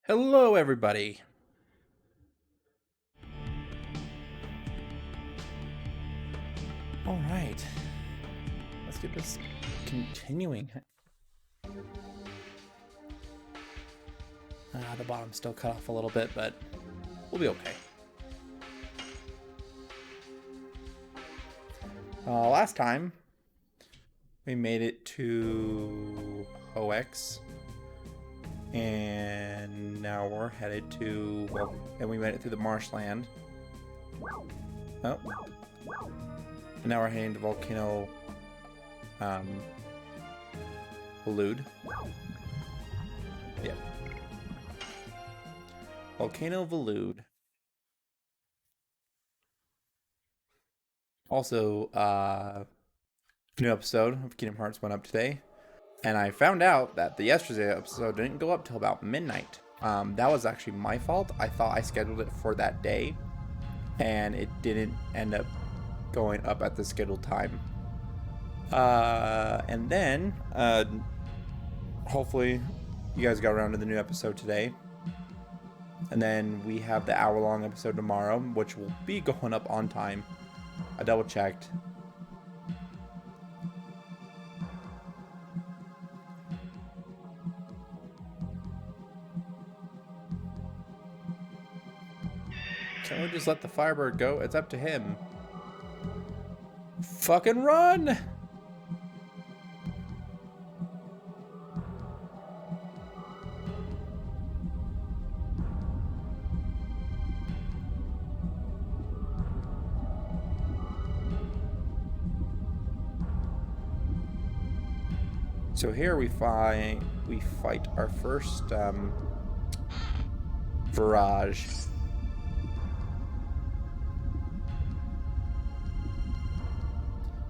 Hello, everybody. All right, let's get this continuing. The bottom's still cut off a little bit, but we'll be okay. Last time, we made it to OX, and now we're headed to, well, and we made it through the marshland. Oh. And now we're heading to Volcano, Volute. Yep. Volcano Volute. Also, new episode of Kingdom Hearts went up today, and I found out that the yesterday episode didn't go up till about midnight. That was actually my fault. I thought I scheduled it for that day, and it didn't end up going up at the scheduled time. And then, hopefully, you guys got around to the new episode today. And then we have the hour-long episode tomorrow, which will be going up on time. I double-checked. Can't we just let the Firebird go? It's up to him. Fucking run! So here we fight our first barrage.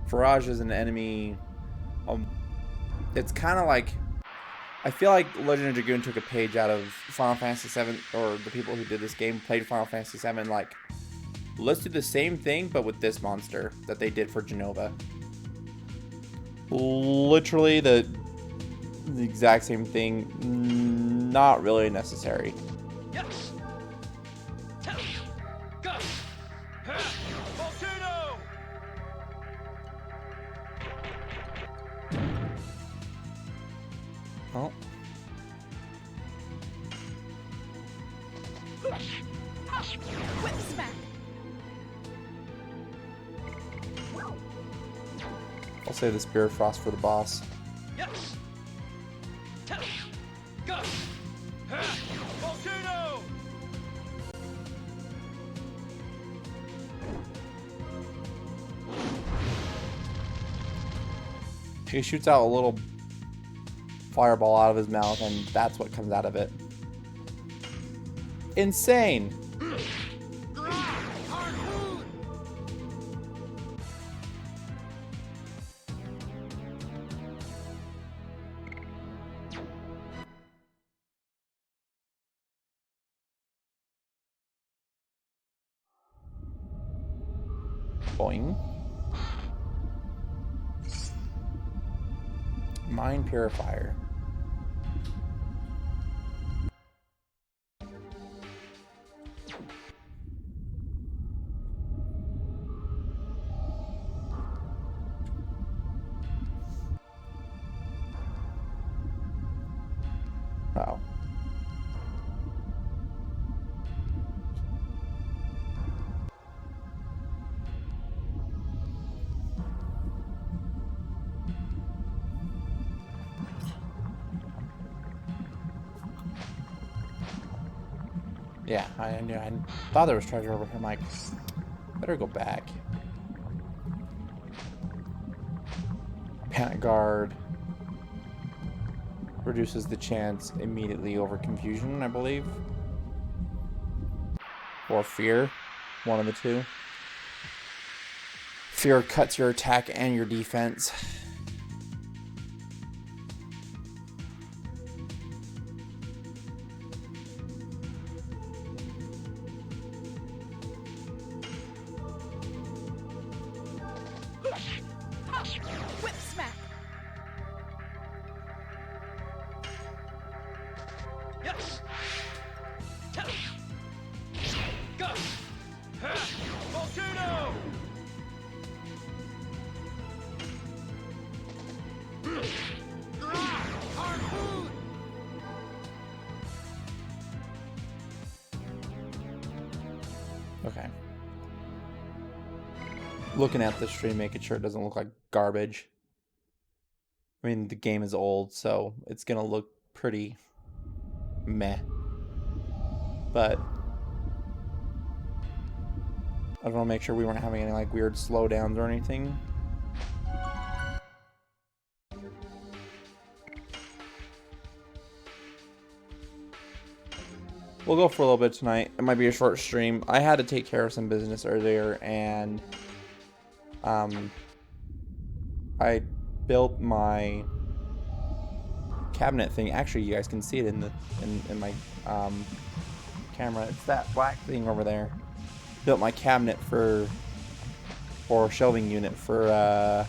Farage is an enemy. It's kind of like, I feel like Legend of Dragoon took a page out of Final Fantasy VII, or the people who did this game played Final Fantasy VII. Like, let's do the same thing, but with this monster that they did for Genova. Literally the exact same thing. Not really necessary. Yes. Gush. Volcano. Oh. Whip smack. I'll save the Spirit Frost for the boss. Yes. Gush. Volcano. He shoots out a little fireball out of his mouth, and that's what comes out of it. Insane! Boing. Mine Purifier. Wow. Yeah, I knew. I thought there was treasure over here. I'm like, better go back. Panic Guard reduces the chance immediately over confusion, I believe. Or fear. One of the two. Fear cuts your attack and your defense. Whip smack. Yes. looking at the stream, making sure it doesn't look like garbage. I mean, the game is old, so it's gonna look pretty meh. But I just want to make sure we weren't having any like weird slowdowns or anything. We'll go for a little bit tonight. It might be a short stream. I had to take care of some business earlier, and I built my cabinet thing. Actually, you guys can see it in the in my camera. It's that black thing over there. Built my cabinet or shelving unit for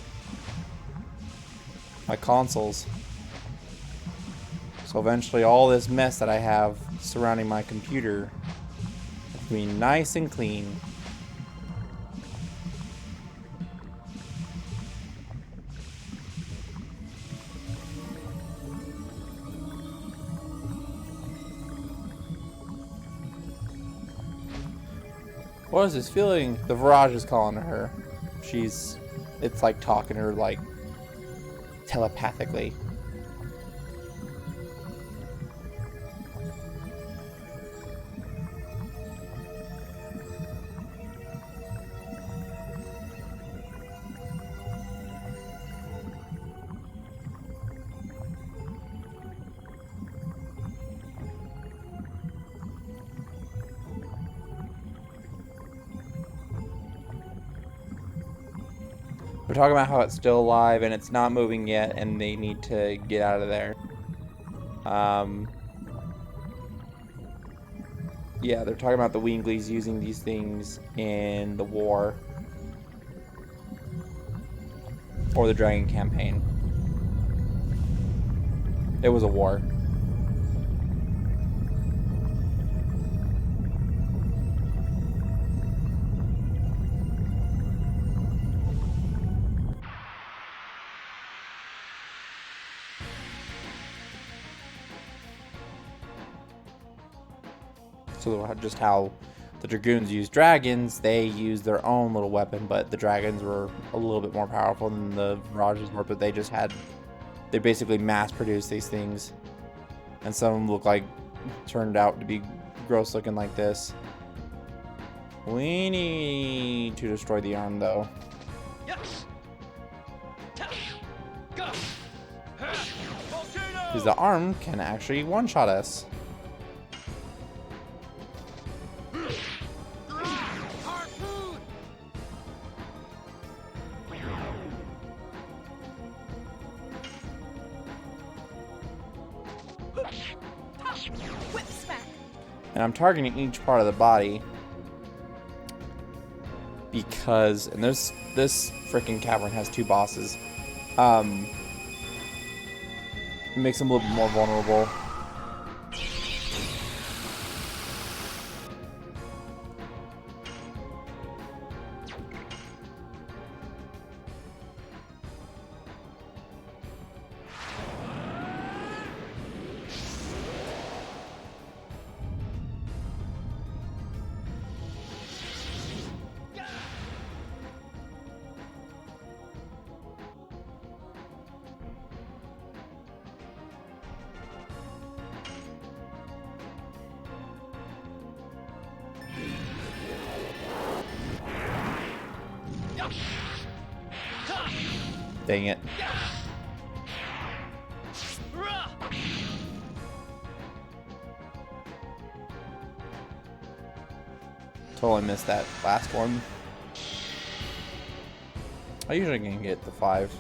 my consoles. So eventually all this mess that I have surrounding my computer will be nice and clean. What is this feeling? The Virage is calling to her. It's like talking to her like telepathically. They're talking about how it's still alive and it's not moving yet and they need to get out of there. Yeah, they're talking about the Winglies using these things in the war. Or the Dragon campaign. It was a war. So just how the Dragoons use dragons, they use their own little weapon, but the dragons were a little bit more powerful than the Mirages were, but they basically mass produced these things. And some of them turned out to be gross looking like this. We need to destroy the arm though. Because the arm can actually one-shot us. Whip smack. And I'm targeting each part of the body because, and this freaking cavern has two bosses. It makes them a little bit more vulnerable. Dang it. Totally missed that last one. I usually can get the 5.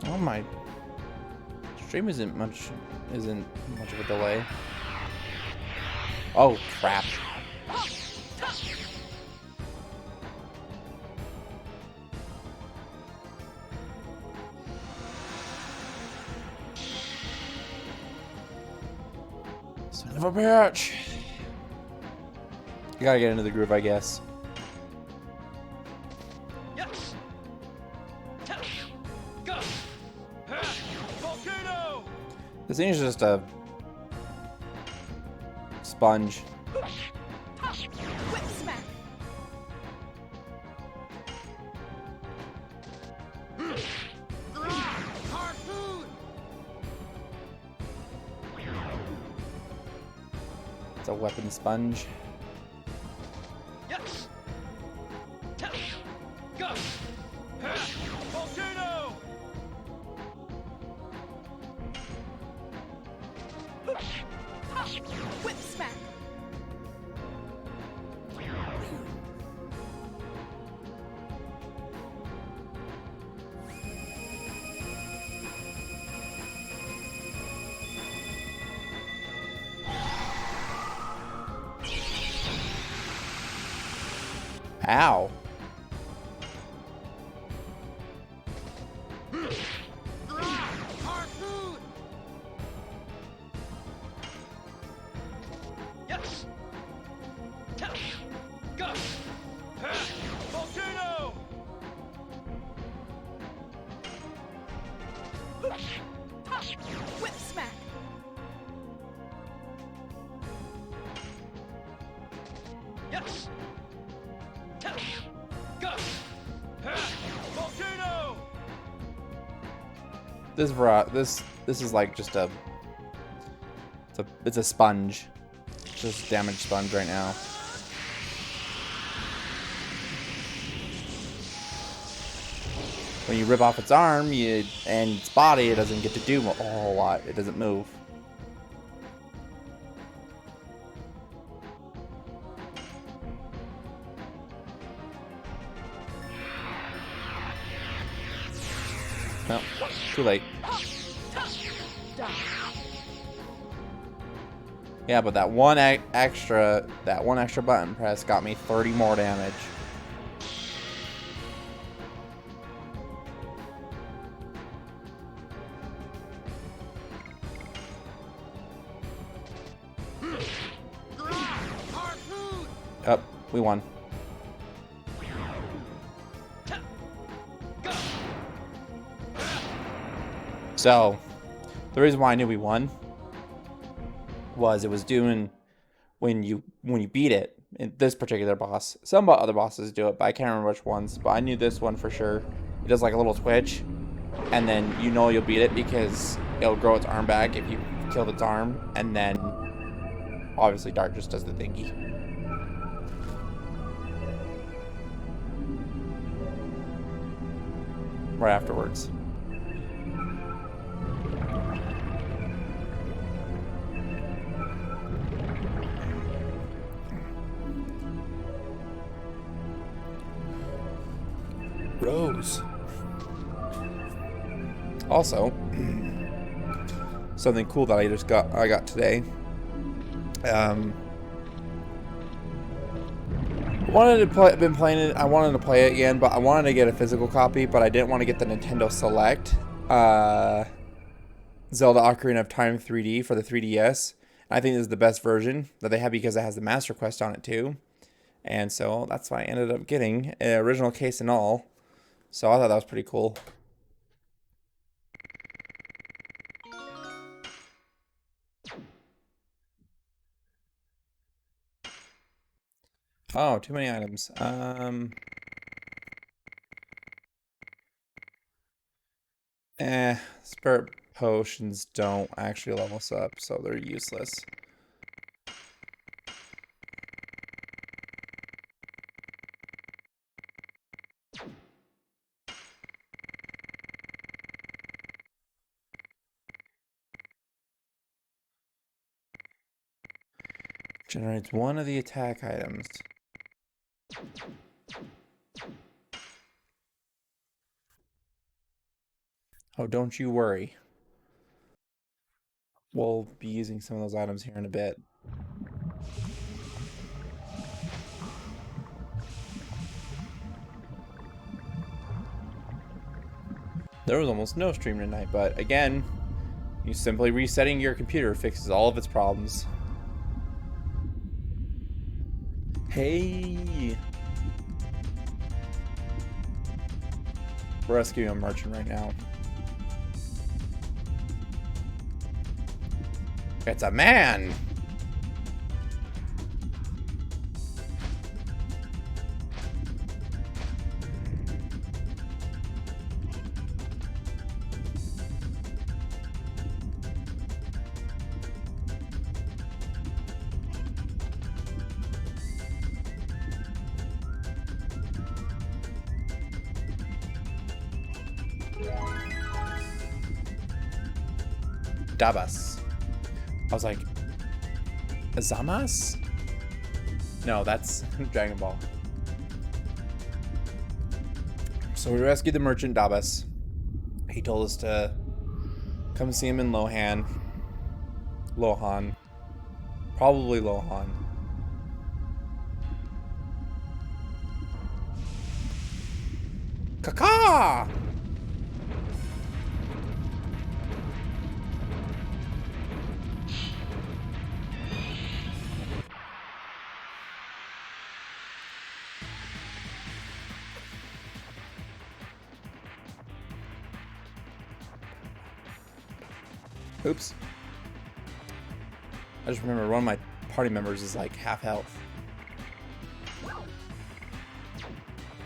Oh my stream isn't much of a delay. Oh crap. of a bitch. You gotta get into the groove, I guess. Yes. Gush. Volcano. This thing is just a sponge. Whip smack. Harpoon. It's a weapon sponge. Yes. Gush. Volcano. Whip smack. Ow. Harpoon. Yes. Gush. Volcano. Whip smack. Yes. Gush. Volcano. This is like just it's a sponge. Just damaged sponge right now. When you rip off its arm, and its body, it doesn't get to do a whole lot. It doesn't move. No, too late. Yeah, but that one extra button press got me 30 more damage. Harpoon. Up, we won. So, the reason why I knew we won was it was doing when you beat it, in this particular boss. Some other bosses do it, but I can't remember which ones. But I knew this one for sure. It does like a little twitch, and then you know you'll beat it because it'll grow its arm back if you kill its arm, and then obviously Dark just does the thingy. Right afterwards. Rose. Also, something cool that I got today. Been playing it. I wanted to play it again, but I wanted to get a physical copy, but I didn't want to get the Nintendo Select Zelda Ocarina of Time 3D for the 3DS. I think this is the best version that they have because it has the Master Quest on it too, and so that's why I ended up getting original case and all. So I thought that was pretty cool. Oh, too many items. Spirit potions don't actually level us up, so they're useless. Generates one of the attack items. Oh, don't you worry. We'll be using some of those items here in a bit. There was almost no stream tonight, but again, you simply resetting your computer fixes all of its problems. Hey. We're rescuing a merchant right now. It's a man. Dabas. I was like, Azamas? No, that's Dragon Ball. So we rescued the merchant Dabas. He told us to come see him in Lohan. Probably Lohan. Kaka! Oops. I just remember one of my party members is like half health.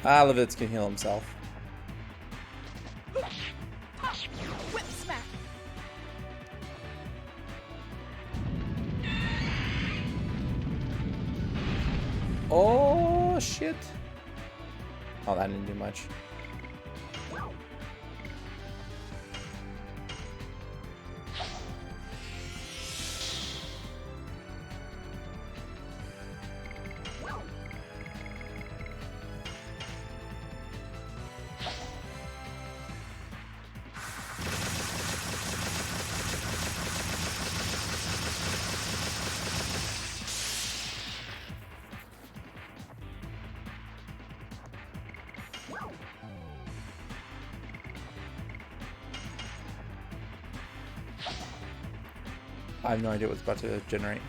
Levitz can heal himself. Whip smack. Oh, shit. Oh, that didn't do much. I have no idea what's about to generate.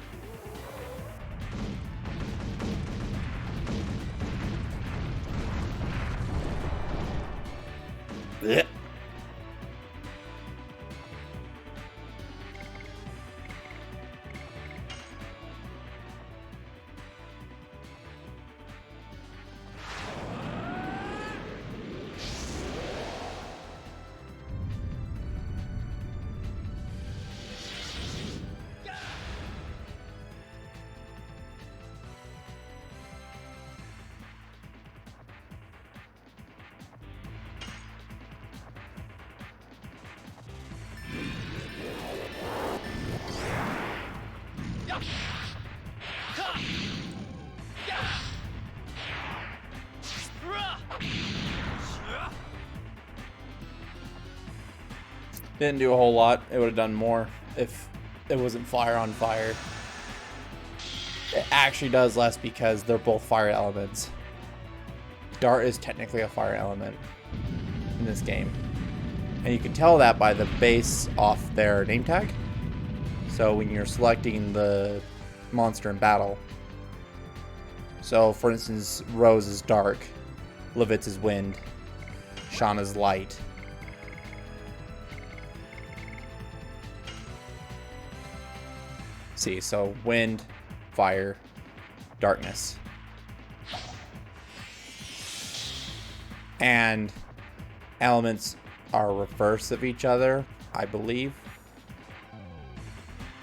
Blech. Didn't do a whole lot. It would have done more if it wasn't fire on fire. It actually does less because they're both fire elements. Dart is technically a fire element in this game. And you can tell that by the base off their name tag. So when you're selecting the monster in battle. So for instance, Rose is dark, Levitz is wind, Shauna's light. See, so wind, fire, darkness. And elements are reverse of each other, I believe.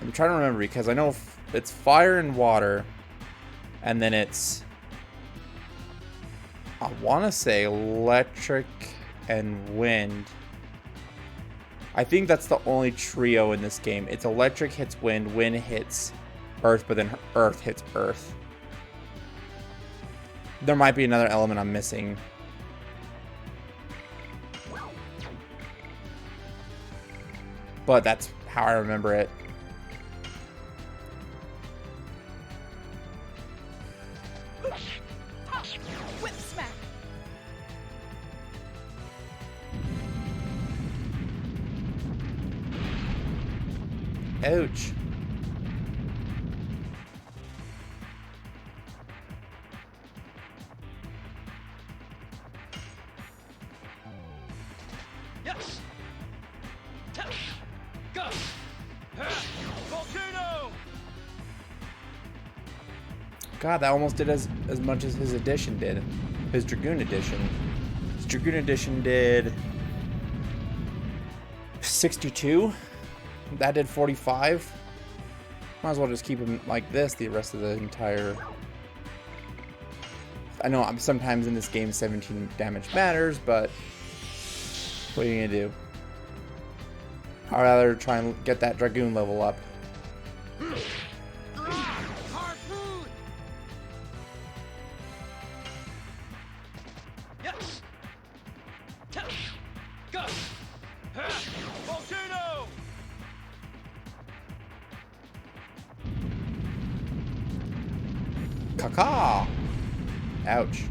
I'm trying to remember because I know it's fire and water, and then it's, I want to say electric and wind. I think that's the only trio in this game. It's electric hits wind, wind hits earth, but then earth hits earth. There might be another element I'm missing. But that's how I remember it. Whip smack. Ouch. Yes. Gush. Volcano. God, that almost did as much as his edition did. His Dragoon edition. His Dragoon edition did 62. That did 45. Might as well just keep him like this the rest of the entire... I know sometimes in this game 17 damage matters, but what are you gonna do? I'd rather try and get that Dragoon level up. Harpoon. Yes. Gush. Volcano. Caca! Ouch.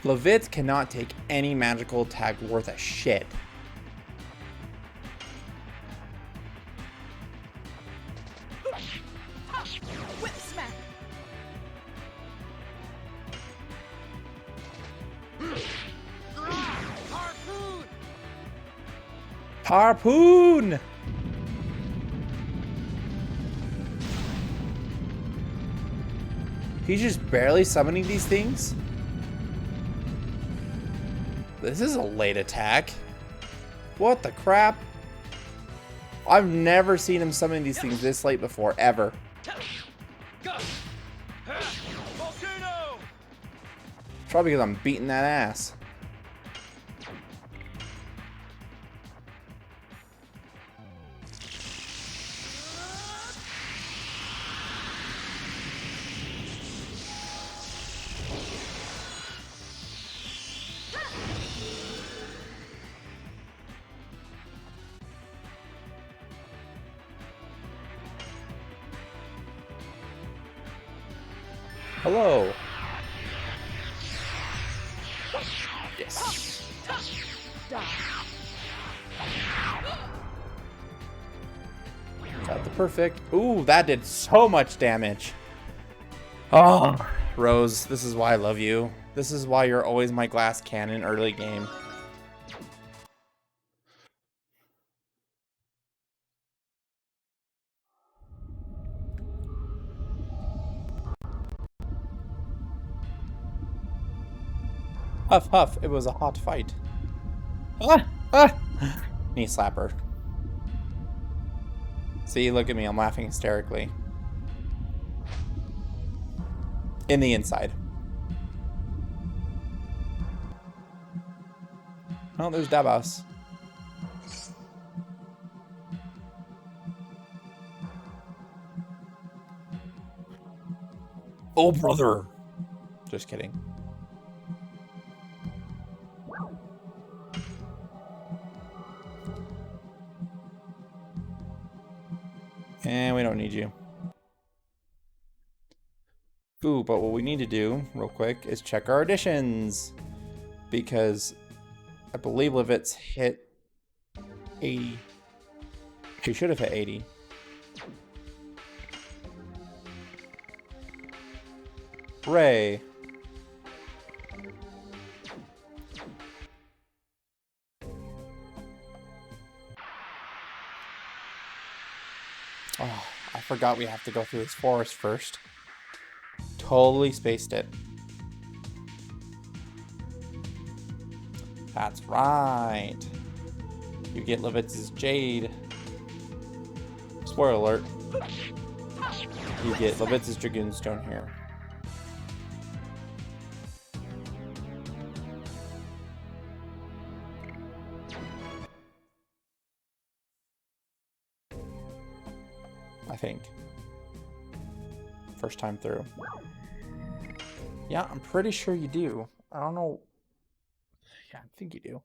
Levitz cannot take any magical attack worth a shit. Whip smack. Harpoon. Harpoon! He's just barely summoning these things? This is a late attack. What the crap? I've never seen him summon these things this late before, ever. Gush. Volcano. Probably because I'm beating that ass. Hello. Yes. Die. Got the perfect. Ooh, that did so much damage. Oh, Rose, this is why I love you. This is why you're always my glass cannon early game. Huff, huff, it was a hot fight. Ah, ah. Knee slapper. See, look at me, I'm laughing hysterically. In the inside. Oh, there's Dabas. Oh, brother. Just kidding. And we don't need you. Ooh, but what we need to do, real quick, is check our additions. Because I believe Levitz hit 80. He should have hit 80. Hooray. Oh, I forgot we have to go through this forest first. Totally spaced it. That's right. You get Levitz's Jade. Spoiler alert. You get Levitz's Dragoon Stone here. I think. First time through. Yeah, I'm pretty sure you do. I don't know. Yeah, I think you do.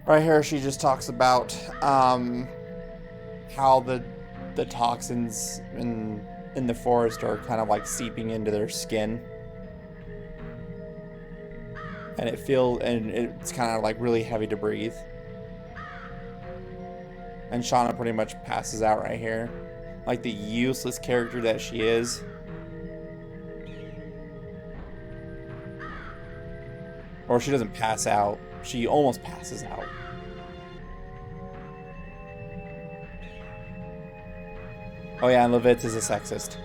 Right here, she just talks about how the toxins and in the forest are kind of like seeping into their skin. And it's kind of like really heavy to breathe. And Shauna pretty much passes out right here. Like the useless character that she is. Or she doesn't pass out. She almost passes out. Oh yeah, and Levitz is a sexist.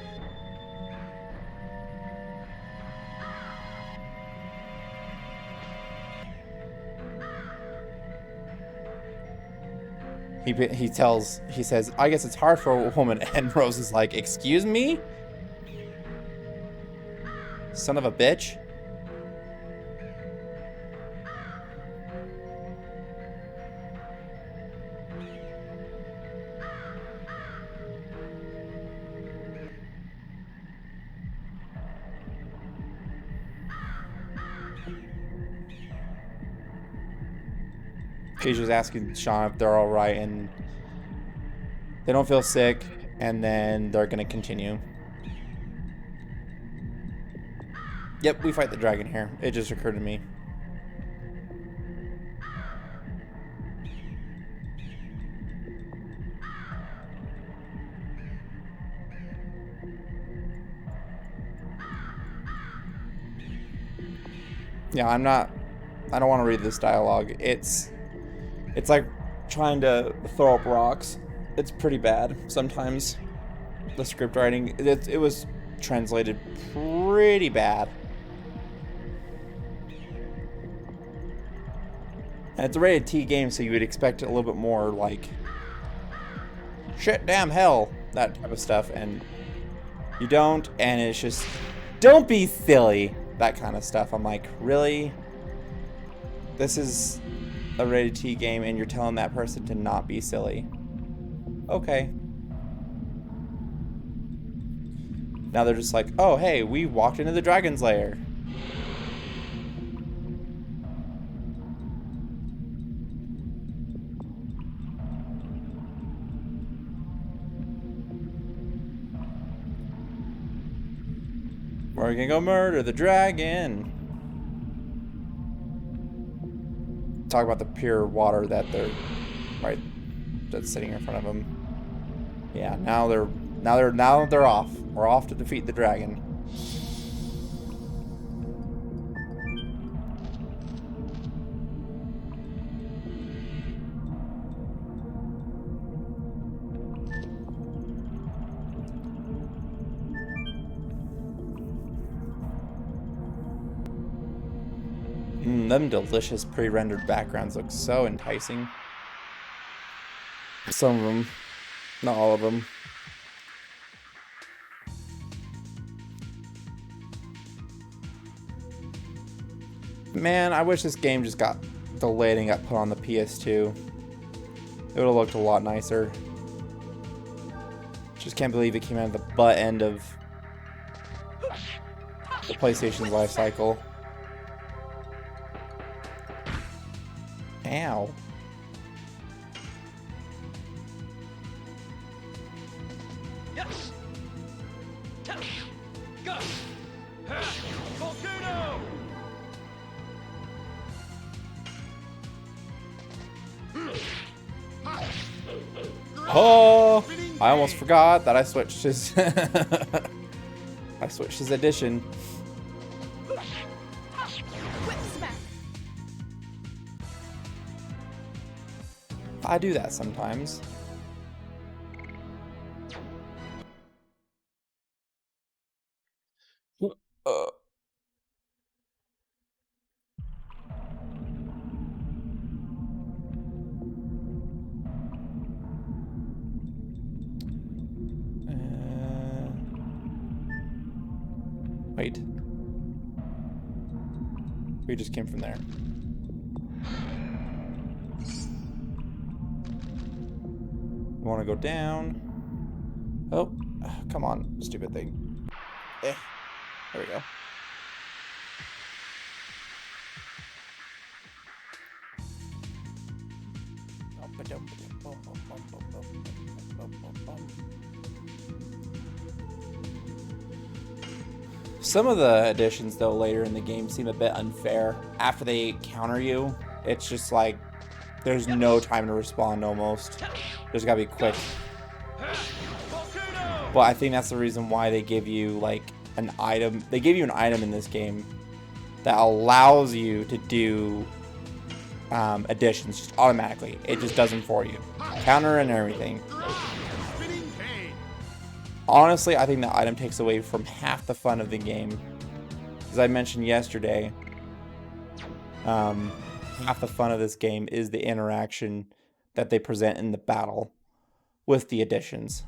He says, I guess it's hard for a woman. And Rose is like, excuse me? Son of a bitch. She's just asking Sean if they're all right, and they don't feel sick, and then they're gonna continue. Yep, we fight the dragon here. It just occurred to me. Yeah, I don't want to read this dialogue. It's like trying to throw up rocks. It's pretty bad sometimes. The script writing, it was translated pretty bad. And it's a rated T game, so you would expect a little bit more like shit, damn, hell, that type of stuff, and you don't, and it's just don't be silly, that kind of stuff. I'm like, really? This is a rated T game and you're telling that person to not be silly. Okay. Now they're just like, oh hey, we walked into the dragon's lair. We're gonna go murder the dragon. Talk about the pure water that that's sitting in front of them. Yeah, now they're off. We're off to defeat the dragon. Them delicious pre-rendered backgrounds look so enticing. Some of them, not all of them. Man, I wish this game just got delayed and got put on the PS2. It would have looked a lot nicer. Just can't believe it came out of the butt end of the PlayStation's life cycle. Ow. Yes. Gush. Volcano. Oh, I almost forgot that I switched his I switched his edition. Whip smack. I do that sometimes. Wait. We just came from there. We want to go down. Oh, come on, stupid thing. There we go. Some of the additions, though, later in the game seem a bit unfair. After they counter you, it's just like there's no time to respond almost. There's gotta be quick. But I think that's the reason why they give you like an item. They give you an item in this game that allows you to do additions just automatically. It just does them for you. Counter and everything. Honestly, I think the item takes away from half the fun of the game. As I mentioned yesterday, half the fun of this game is the interaction that they present in the battle with the additions.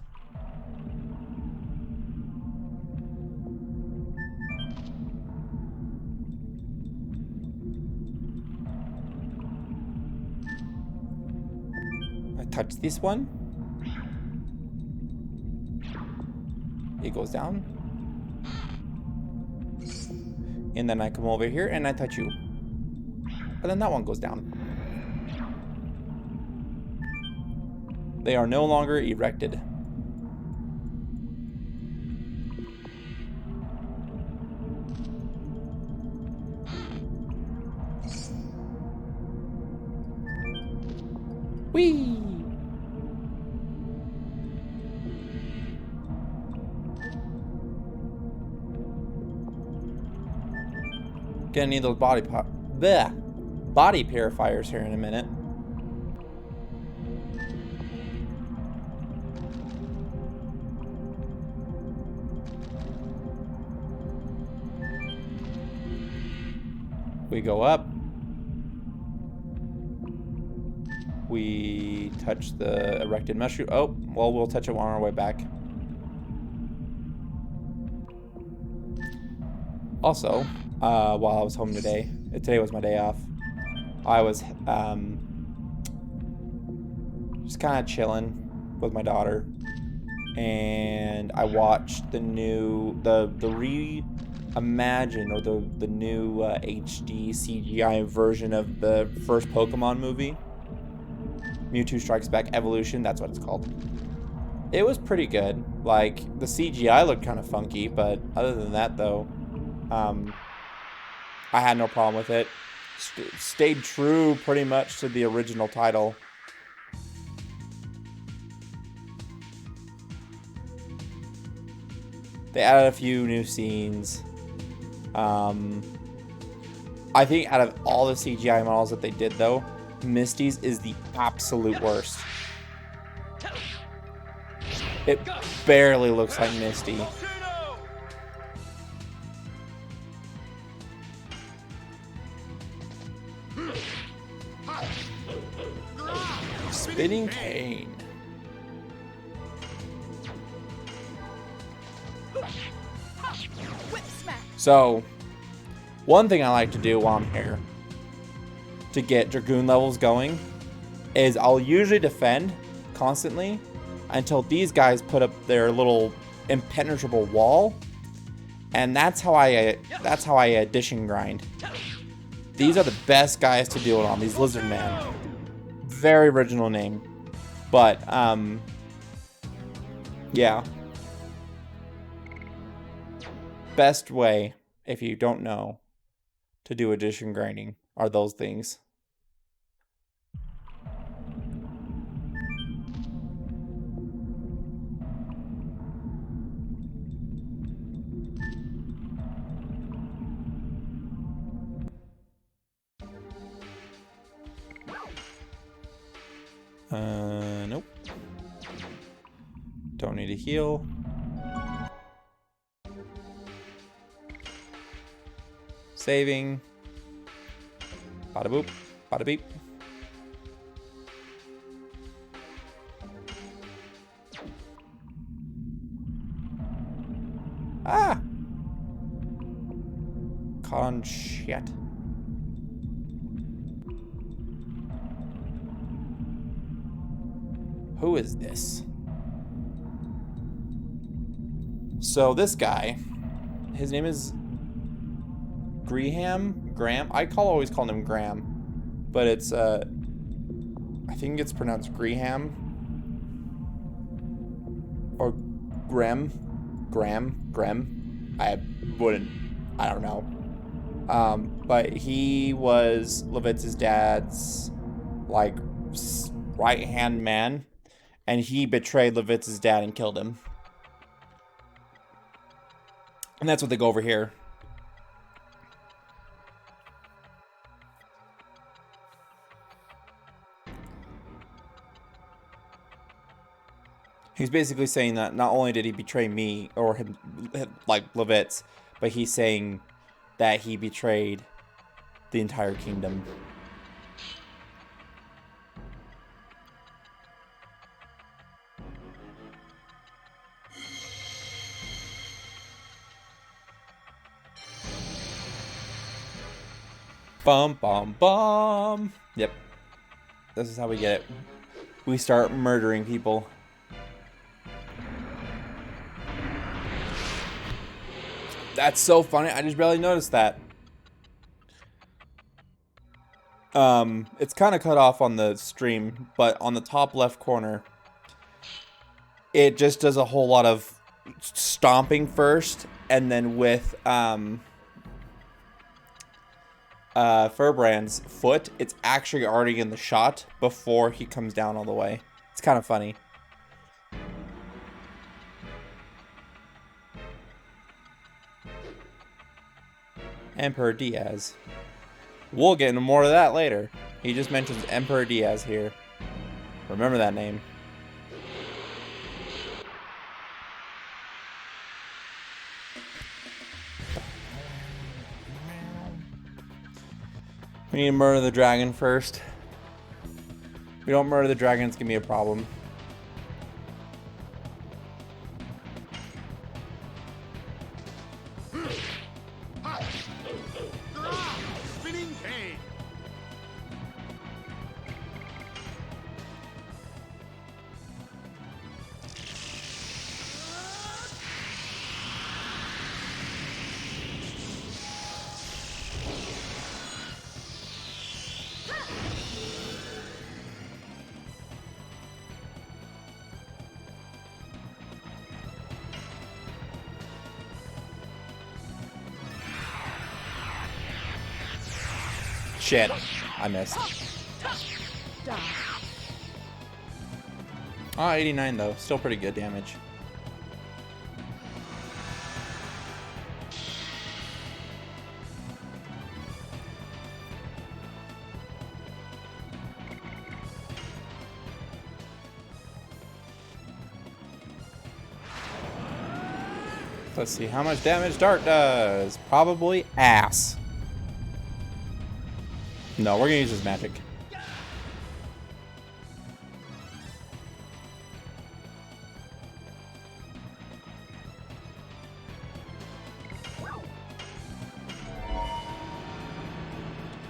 I touch this one. It goes down. And then I come over here and I touch you. And then that one goes down. They are no longer erected. Whee! Gonna need those body purifiers here in a minute. We go up. We touch the erected mushroom. Oh, well, we'll touch it on our way back. Also, while I was home today was my day off, I was just kind of chilling with my daughter, and I watched the new, the reimagined, or the new HD CGI version of the first Pokemon movie, Mewtwo Strikes Back Evolution. That's what it's called. It was pretty good. Like, the CGI looked kind of funky, but other than that, though, I had no problem with it. Stayed true pretty much to the original title. They added a few new scenes. I think out of all the CGI models that they did, though, Misty's is the absolute worst. It barely looks like Misty. Spinning cane. So, one thing I like to do while I'm here to get Dragoon levels going is I'll usually defend constantly until these guys put up their little impenetrable wall, and that's how I addition grind. These are the best guys to do it on, these lizard men. Very original name, but yeah. Best way, if you don't know, to do addition grinding are those things. Nope. Don't need to heal. Saving. Bada boop. Bada beep. Ah! Con shit. Who is this? So this guy, his name is Graham. I always call him Graham, but it's I think it's pronounced Graham or Graham. I wouldn't. I don't know. But he was Levitz's dad's like right-hand man, and he betrayed Levitz's dad and killed him. And that's what they go over here. He's basically saying that not only did he betray me or him, like Levitz, but he's saying that he betrayed the entire kingdom. Bum, bum, bum. Yep. This is how we get it. We start murdering people. That's so funny. I just barely noticed that. It's kind of cut off on the stream, but on the top left corner, it just does a whole lot of stomping first, and then with Furbrand's foot, it's actually already in the shot before he comes down all the way. It's kind of funny. Emperor Diaz. We'll get into more of that later. He just mentions Emperor Diaz here. Remember that name. We need to murder the dragon first. If we don't murder the dragon, it's gonna be a problem. Shit, I missed. Die. Oh, 89 though, still pretty good damage. Let's see how much damage Dart does. Probably ass. No, we're gonna use his magic.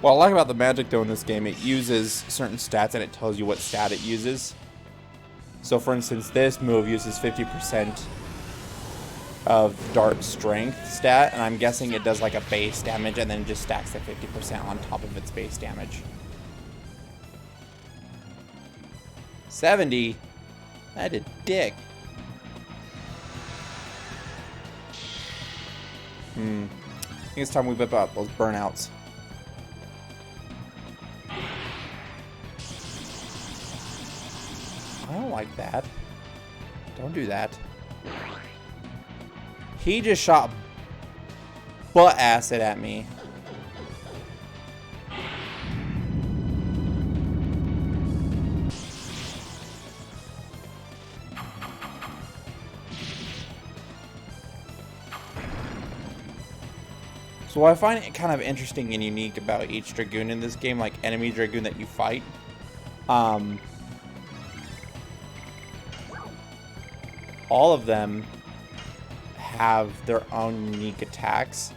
What I like about the magic though in this game, it uses certain stats and it tells you what stat it uses. So for instance, this move uses 50% of Dart's strength stat, and I'm guessing it does like a base damage and then just stacks the 50% on top of its base damage. 70? That did dick. I think it's time we whip out those burnouts. I don't like that. Don't do that. He just shot butt acid at me. So what I find it kind of interesting and unique about each Dragoon in this game, like enemy Dragoon that you fight, all of them have their own unique attacks,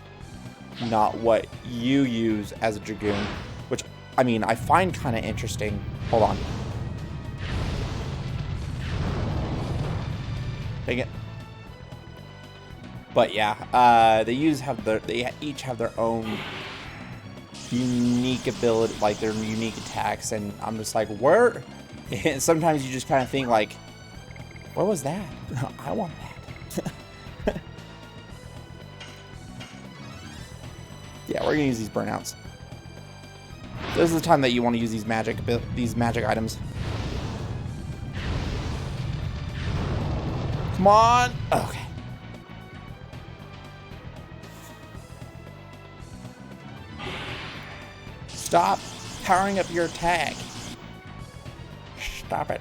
not what you use as a Dragoon, which, I mean, I find kind of interesting. Hold on. Dang it. But yeah, they each have their own unique ability, like their unique attacks, and I'm just like, where? And sometimes you just kind of think like, where was that? I want that. gonna use these burnouts. This is the time that you want to use these magic items. Come on. Okay. Stop powering up your tag. Stop it.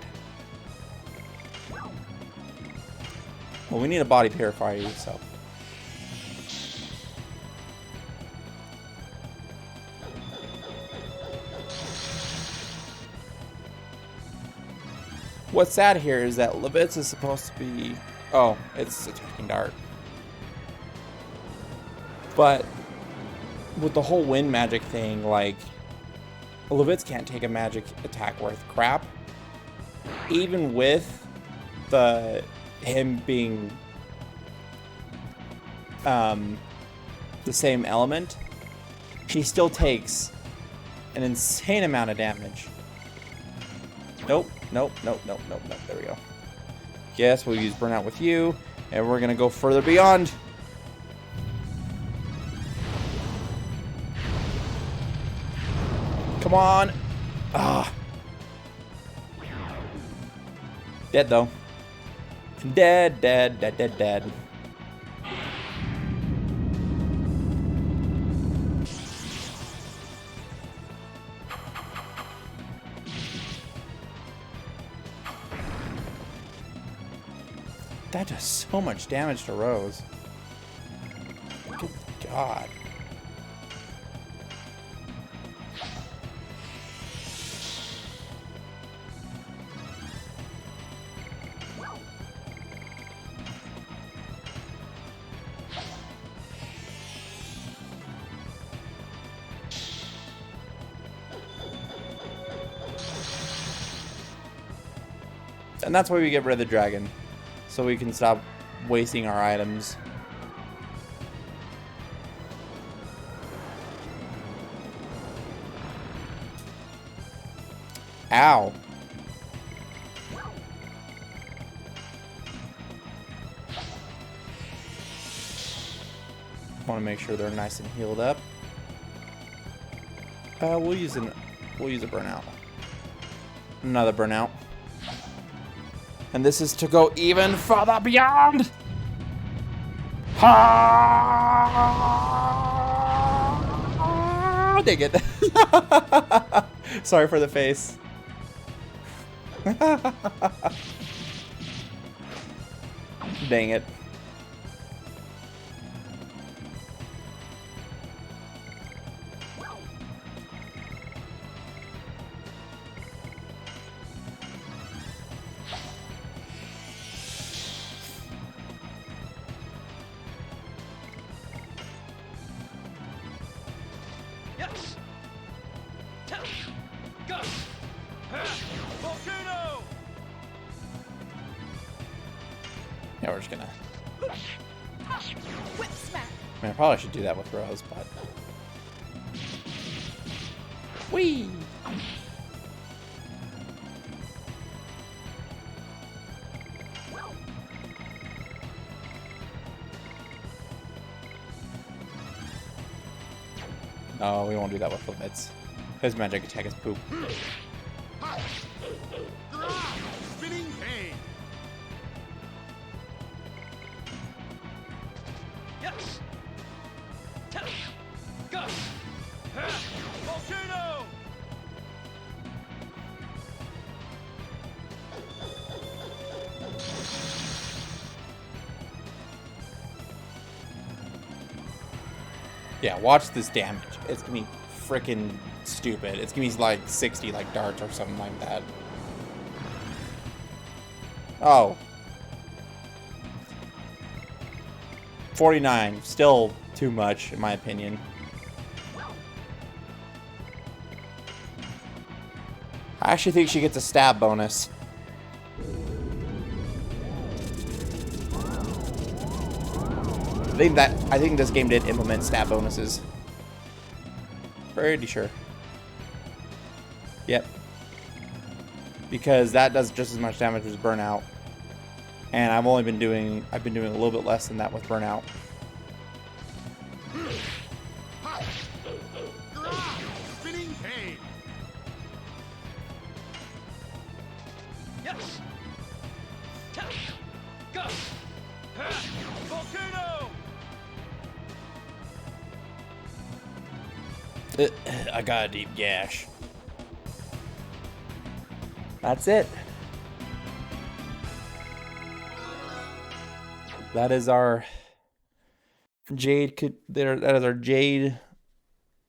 Well, we need a body purifier, so. What's sad here is that Levitz is supposed to be... Oh, it's attacking dart. But with the whole wind magic thing, like, Levitz can't take a magic attack worth crap. Even with him being the same element, he still takes an insane amount of damage. Nope, nope, nope, nope, nope, nope. There we go. Yes, we'll use burnout with you, and we're gonna go further beyond. Come on. Ah. Dead though. Dead, dead, dead, dead, dead. That does so much damage to Rose. Good God. And that's why we get rid of the dragon. So we can stop wasting our items. Ow. Want to make sure they're nice and healed up. We'll use a burnout. Another burnout. And this is to go even further beyond. Ah, dang it. Sorry for the face. Dang it. Yes. Gush. Volcano. Yeah, we're just gonna... Whip smack. I mean, I probably should do that with Rose, but... Whee! No, we won't do that with Levitz. His magic attack is poop. Spinning cane. Yes. Gush. Volcano. Yeah, watch this damage. It's gonna be freaking stupid. It's gonna be like 60 like darts or something like that. Oh. 49. Still too much, in my opinion. I actually think she gets a stab bonus. I think this game did implement stab bonuses. Pretty sure. Yep. Because that does just as much damage as burnout. And I've been doing a little bit less than that with burnout. Yes. Ta. Gush. Volcano. I got a deep gash. That's it. That is our jade. That is our jade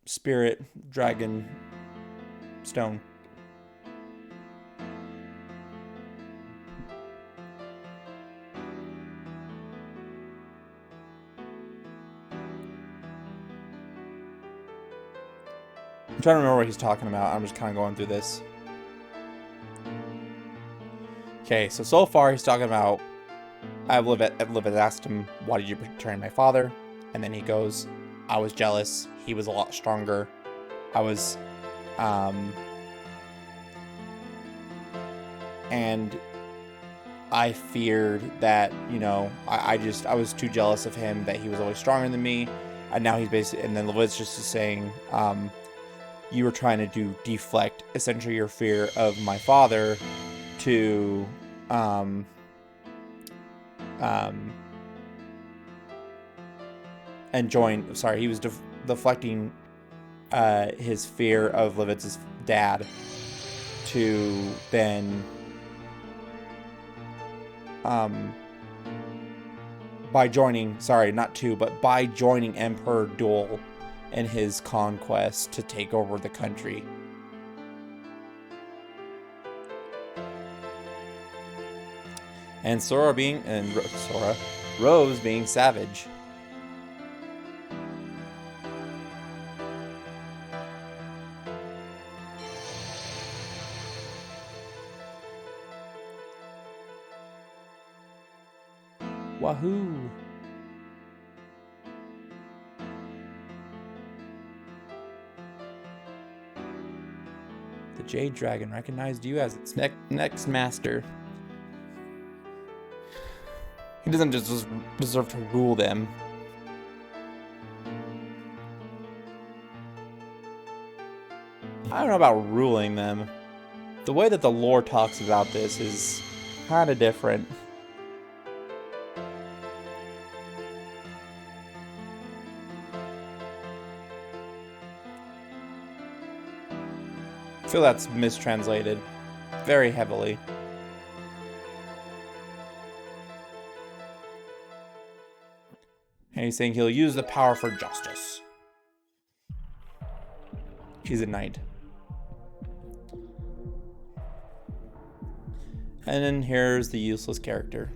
spirit dragon stone. I'm trying to remember what he's talking about. I'm just kind of going through this. Okay, so far he's talking about I've asked him, why did you betray my father? And then he goes, I was jealous. He was a lot stronger. I was, and I feared that, you know, I was too jealous of him that he was always stronger than me. And now he's basically, and then Levit's just saying, you were trying to deflect essentially your fear of my father to, and join. Sorry, he was deflecting his fear of Levitz's dad to then by joining. Sorry, not to, but by joining Emperor Duel in his conquest to take over the country. And Rose being savage. Wahoo! The Jade Dragon recognized you as its next master. He doesn't just deserve to rule them. I don't know about ruling them. The way that the lore talks about this is kind of different. I feel that's mistranslated very heavily. And he's saying he'll use the power for justice. He's a knight. And then here's the useless character.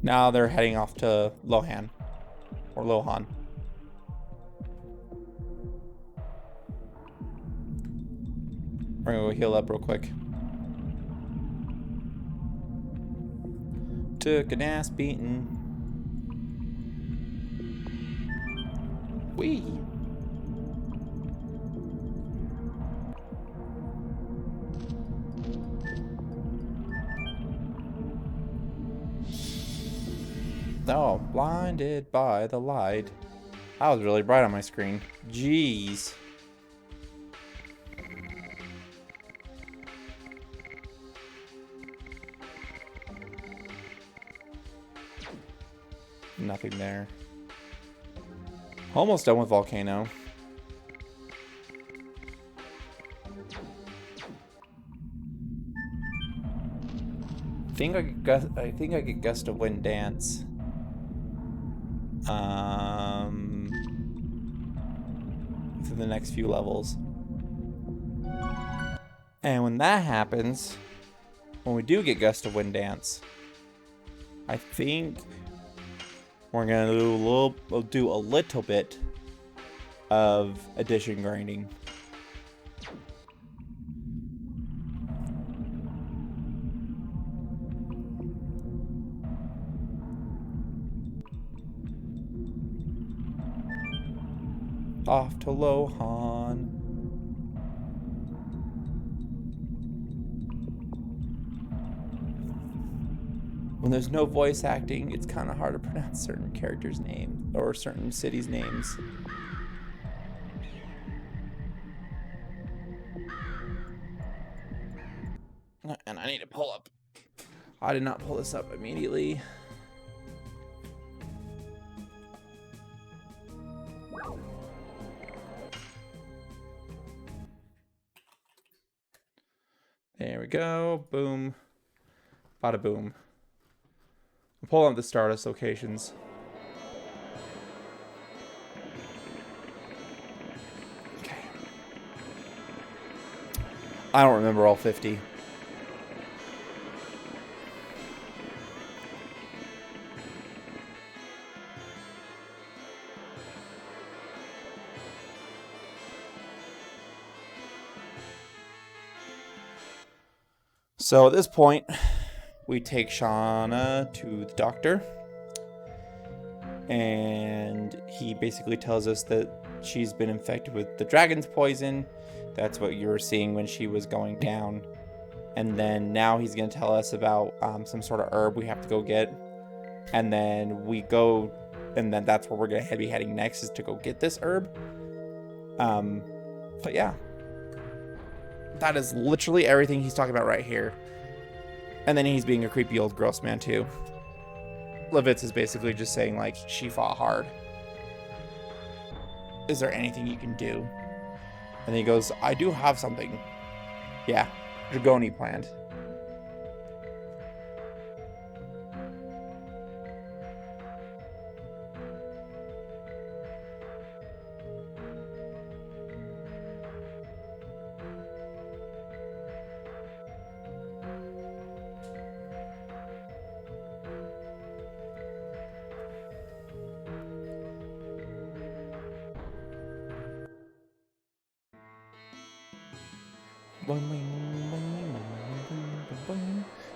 Now they're heading off to Lohan. Or Lohan. We're gonna go heal up real quick. Took an ass beating. Wee. Oh, blinded by the light. That was really bright on my screen. Jeez. Nothing there. Almost done with Volcano. I think I could Gust of Wind Dance. For the next few levels. And when that happens, when we do get Gust of Wind Dance, I think we're gonna do a little bit of addition grinding. Off to Lohan. When there's no voice acting, it's kind of hard to pronounce certain characters' names or certain cities' names. And I need to pull up. I did not pull this up immediately. There we go. Boom. Bada boom. I'm pulling up the Stardust locations. Okay. I don't remember all 50. So at this point, we take Shauna to the doctor. And he basically tells us that she's been infected with the dragon's poison. That's what you were seeing when she was going down. And then now he's going to tell us about some sort of herb we have to go get. And then we go, and then that's where we're going to be heading next, is to go get this herb. But yeah. That is literally everything he's talking about right here. And then he's being a creepy old gross man too. Levitz is basically just saying, like, she fought hard. Is there anything you can do? And he goes, I do have something. Yeah, Dragoni plant.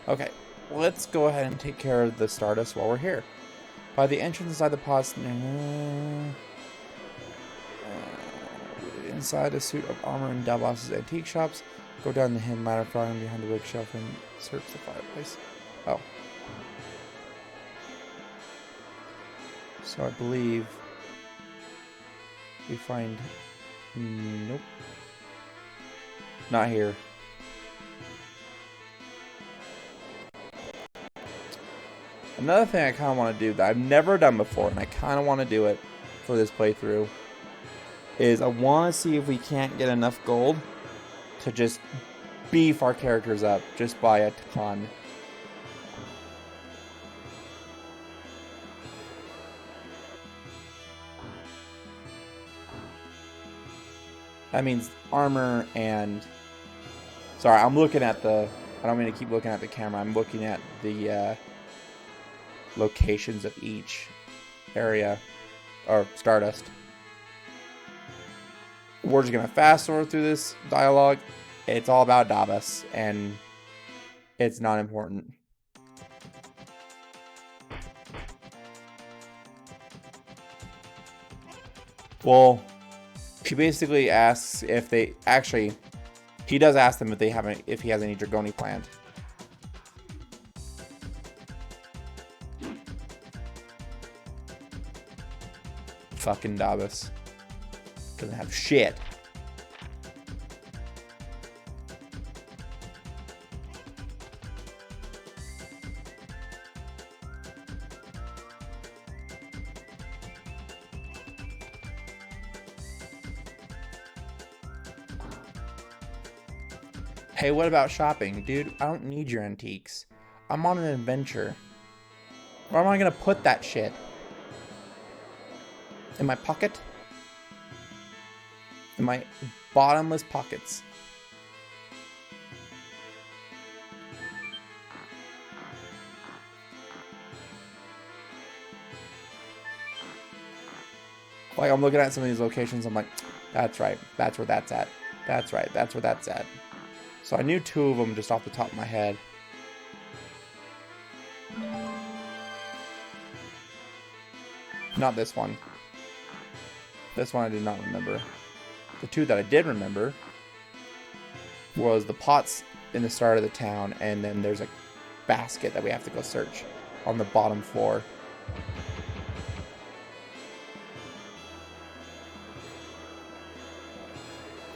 Okay, let's go ahead and take care of the Stardust while we're here. By the entrance inside the pods, inside a suit of armor in Davos's antique shops, go down the hidden ladder crawling behind the big shelf and search the fireplace. Oh. So I believe we find... Nope. Not here. Another thing I kind of want to do that I've never done before, and I kind of want to do it for this playthrough, is I want to see if we can't get enough gold to just beef our characters up just by a ton. That means armor and... Sorry, I'm looking at the... I don't mean to keep looking at the camera. I'm looking at the locations of each area. Or Stardust. We're just going to fast forward through this dialogue. It's all about Davos. And it's not important. Well... She basically asks if they actually. He does ask them if they have if he has any Dragoni plant. Fucking Davos doesn't have shit. Hey, what about shopping? Dude, I don't need your antiques. I'm on an adventure. Where am I gonna put that shit? In my pocket? In my bottomless pockets. Like, I'm looking at some of these locations, I'm like, that's right, that's where that's at. That's right, that's where that's at. So I knew two of them just off the top of my head. Not this one. This one I did not remember. The two that I did remember was the pots in the start of the town, and then there's a basket that we have to go search on the bottom floor.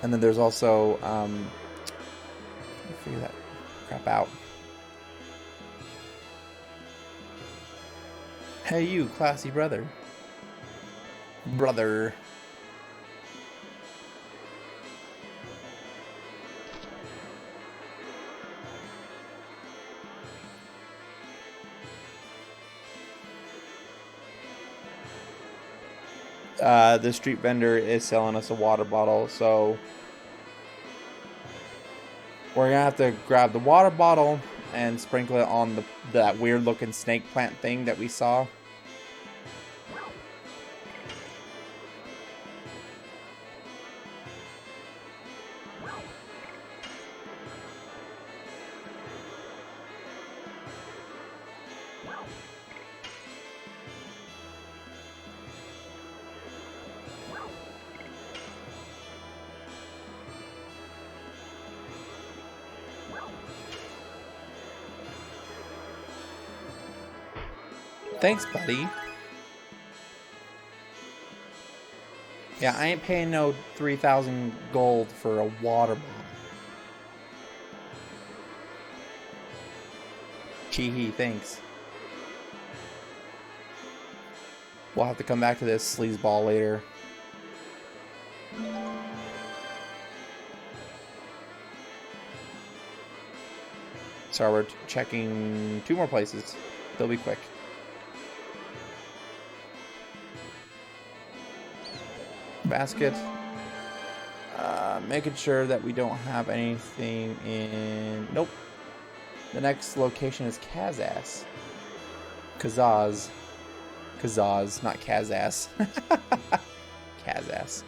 And then there's also, figure that crap out. Hey you, classy brother. Brother. The street vendor is selling us a water bottle, so we're gonna have to grab the water bottle and sprinkle it on that weird looking snake plant thing that we saw. Thanks, buddy. Yeah, I ain't paying no 3,000 gold for a water bottle. Chee-hee, thanks. We'll have to come back to this sleazeball later. So we're checking 2 more places. They'll be quick. Basket. Making sure that we don't have anything in... Nope. The next location is Kazaz. Kazaz. Kazaz, not Kazaz. Kazaz.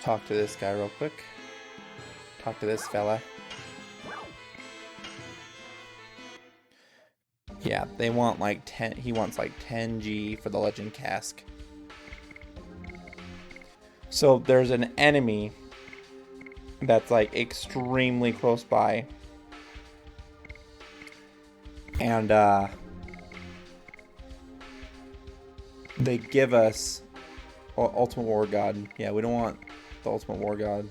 Talk to this guy real quick. Talk to this fella. Yeah, they want like 10. He wants like 10G for the legend cask. So there's an enemy that's like extremely close by. And they give us Ultimate War God. Yeah, we don't want the Ultimate War God.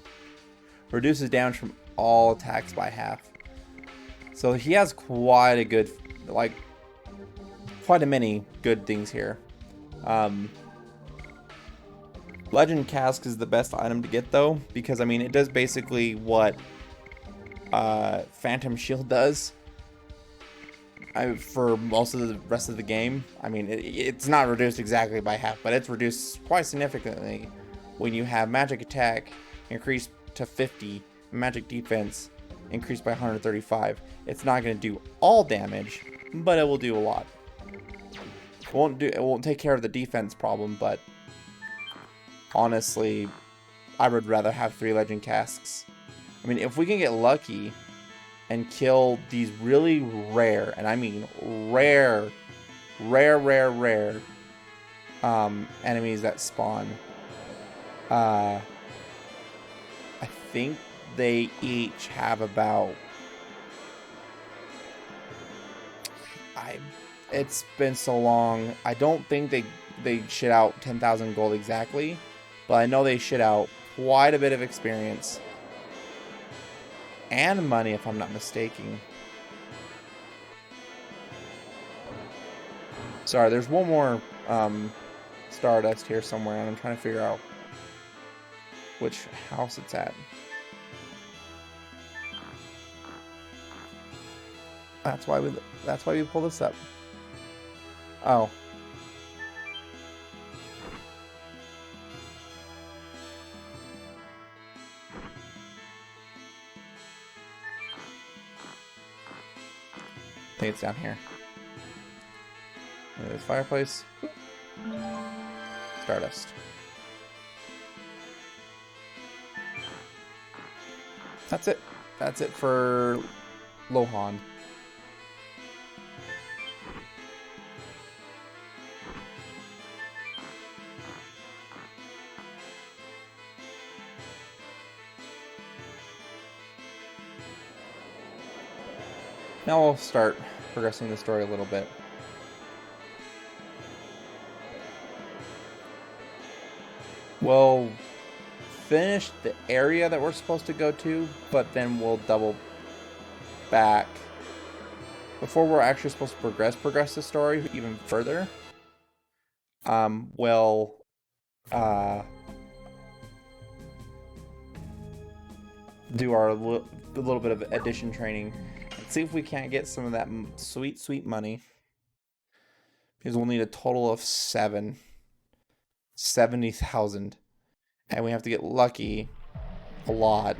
Reduces damage from all attacks by half. So he has quite a good, like, quite a many good things here. Legend Cask is the best item to get though, because I mean it does basically what Phantom Shield does for most of the rest of the game. I mean it's not reduced exactly by half, but it's reduced quite significantly when you have magic attack increased to 50, magic defense increased by 135. It's not going to do all damage, but it will do a lot. It won't take care of the defense problem, but honestly, I would rather have 3 legend casks. I mean, if we can get lucky and kill these really rare, and I mean rare enemies that spawn, I think they each have about... It's been so long. I don't think they shit out 10,000 gold exactly, but I know they shit out quite a bit of experience and money, if I'm not mistaken. Sorry, there's one more Stardust here somewhere, and I'm trying to figure out which house it's at. That's why we pull this up. Oh. I think it's down here. There's fireplace. Stardust. That's it. That's it for Lohan. Now we'll start progressing the story a little bit. We'll finish the area that we're supposed to go to, but then we'll double back before we're actually supposed to progress the story even further. We'll do our little bit of addition training and see if we can't get some of that sweet money, because we'll need a total of 70,000, and we have to get lucky a lot.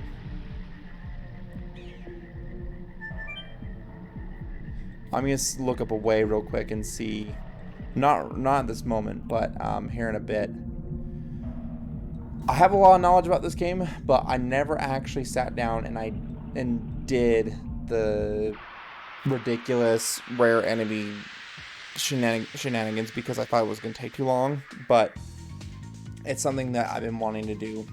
I'm gonna look up a way real quick and see, not at this moment, but here in a bit. I have a lot of knowledge about this game, but I never actually sat down and did the ridiculous rare enemy shenanigans because I thought it was going to take too long. But it's something that I've been wanting to do.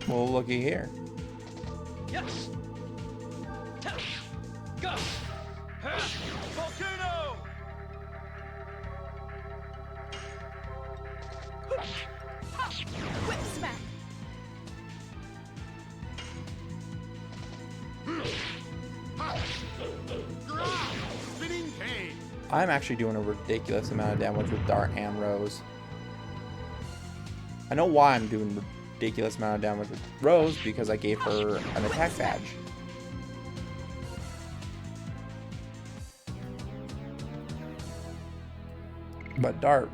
Well, looky here. Yes. Go. Volcano. Whip smack. I'm actually doing a ridiculous amount of damage with Dart and Rose. I know why I'm doing a ridiculous amount of damage with Rose, because I gave her an attack badge. But Dart,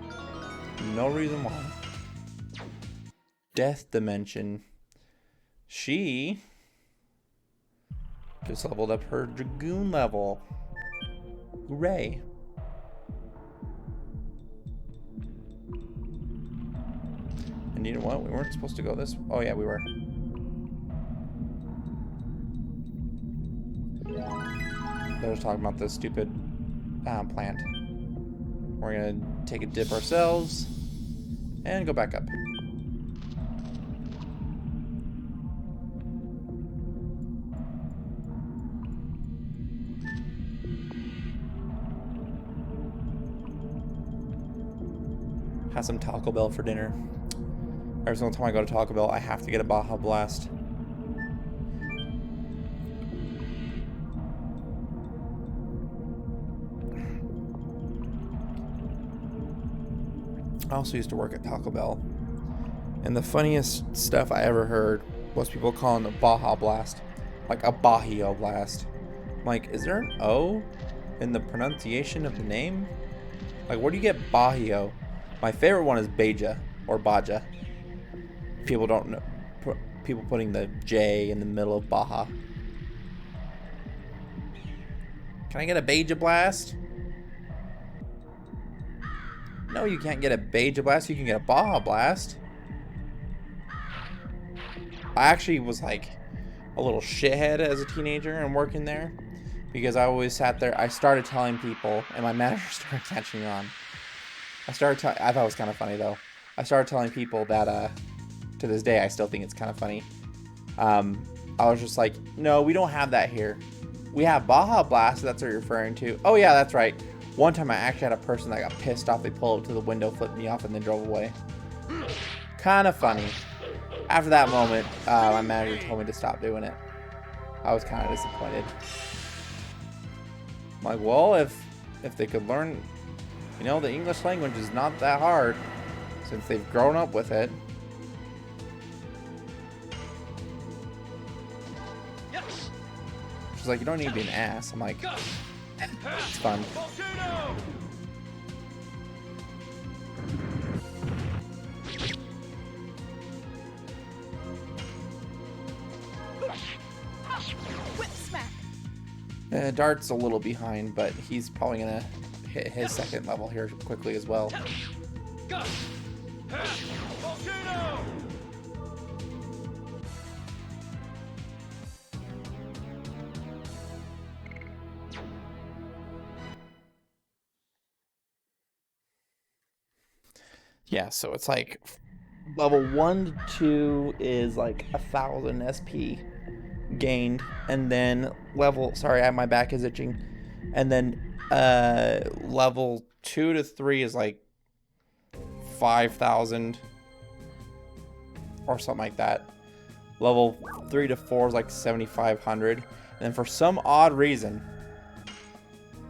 no reason why. Death Dimension. She just leveled up her Dragoon level. Hooray. And you know what? We weren't supposed to go this... Oh yeah, we were. They were talking about this stupid plant. We're gonna take a dip ourselves and go back up. Have some Taco Bell for dinner. Every single time I go to Taco Bell, I have to get a Baja Blast. I also used to work at Taco Bell, and the funniest stuff I ever heard was people calling a Baja Blast like a Bajio Blast. I'm like, is there an O in the pronunciation of the name? Like, where do you get Bajio? My favorite one is Beja or Baja. People don't know. People putting the J in the middle of Baja. Can I get a Beja Blast? No, you can't get a Beja Blast. You can get a Baja Blast. I actually was like a little shithead as a teenager and working there, because I always sat there. I started telling people, and my manager started catching on. I thought it was kind of funny though. I started telling people that, to this day, I still think it's kind of funny. I was just like, no, we don't have that here. We have Baja Blast, that's what you're referring to. Oh yeah, that's right. One time I actually had a person that got pissed off. They pulled up to the window, flipped me off, and then drove away. Kind of funny. After that moment, my manager told me to stop doing it. I was kind of disappointed. I'm like, well, if they could learn, you know, the English language is not that hard since they've grown up with it. Yes. She's like, you don't need to be an ass. I'm like, it's fun. Volcano. Whip smack. Dart's a little behind, but he's probably gonna hit his second level here quickly as well. Go. Volcano. Yeah, so it's like level 1 to 2 is like 1,000 SP gained, and then sorry, my back is itching, and then level 2 to 3 is like 5,000 or something like that. Level 3 to 4 is like 7,500, and then for some odd reason,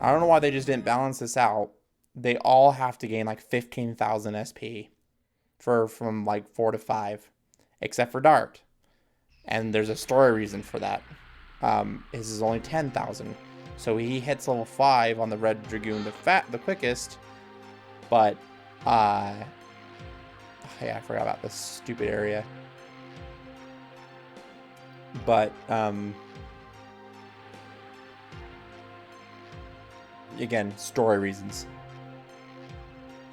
I don't know why they just didn't balance this out, they all have to gain like 15,000 SP from like 4 to 5, except for Dart. And there's a story reason for that. His is only 10,000. So he hits level 5 on the Red Dragoon the quickest. But, yeah, I forgot about this stupid area. But, again, story reasons.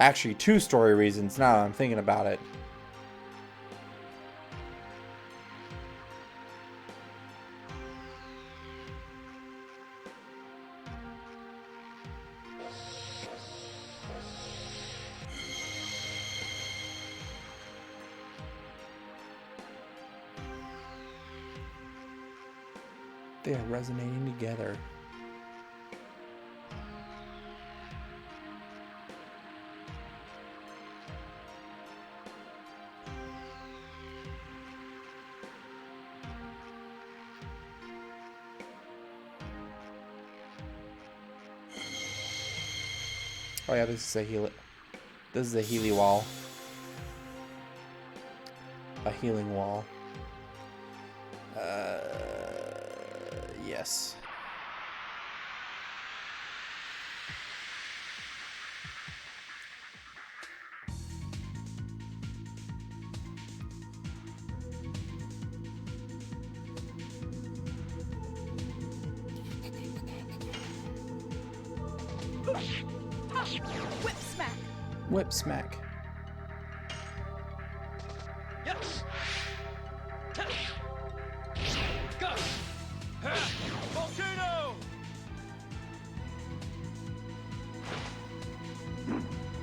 Actually, 2 story reasons now that I'm thinking about it. They are resonating together. Oh yeah, this is a healing wall. A healing wall. Yes. Whip smack. Whip smack. Yes. Gush. Volcano.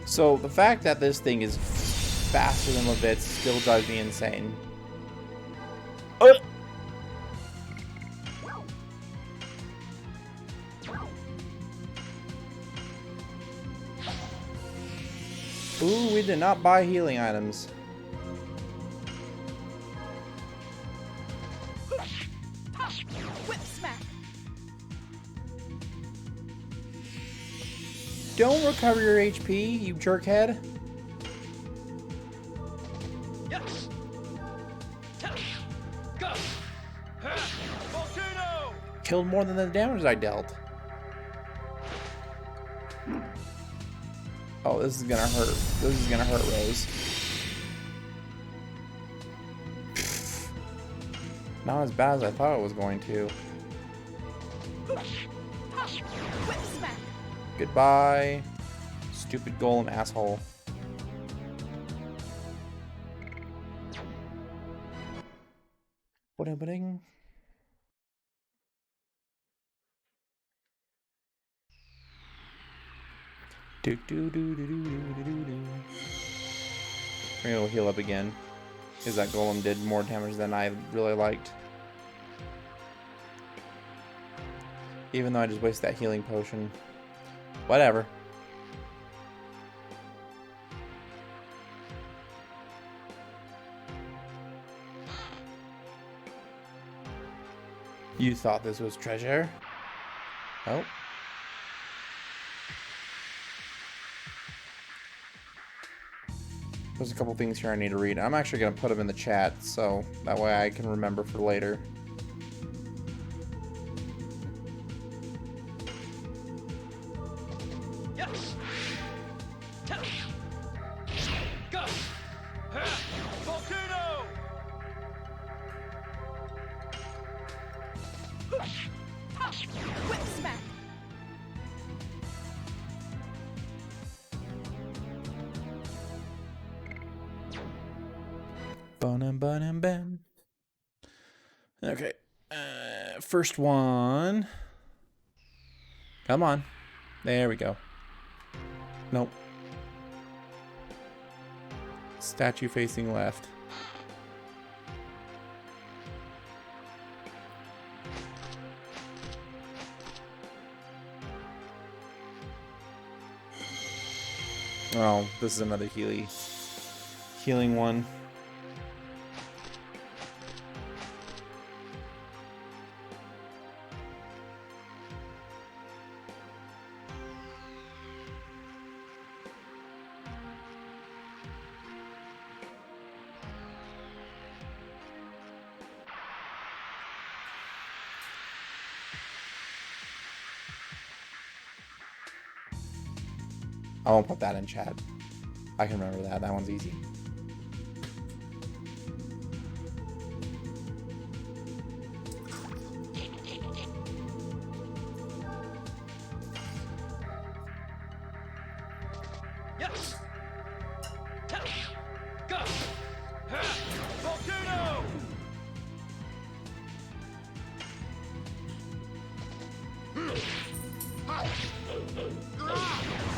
So the fact that this thing is faster than Levitz still drives me insane. Ooh, we did not buy healing items. Whip smack. Don't recover your HP, you jerkhead. Yes. Gush. Volcano. Killed more than the damage I dealt. Oh, this is gonna hurt. This is gonna hurt, Rose. Not as bad as I thought it was going to. Whip smack. Goodbye, stupid golem asshole. Ba-ding. Do do do do do do do do. We're gonna heal up again, because that golem did more damage than I really liked. Even though I just wasted that healing potion. Whatever. You thought this was treasure? Oh. There's a couple things here I need to read. I'm actually going to put them in the chat, so that way I can remember for later. Yes. Gush. Volcano. Whip smack. Bam. Okay. First one. Come on. There we go. Nope. statue facing left. Oh, this is another healing one. I won't put that in chat. I can remember that. That one's easy. Yes. Gush. Volcano.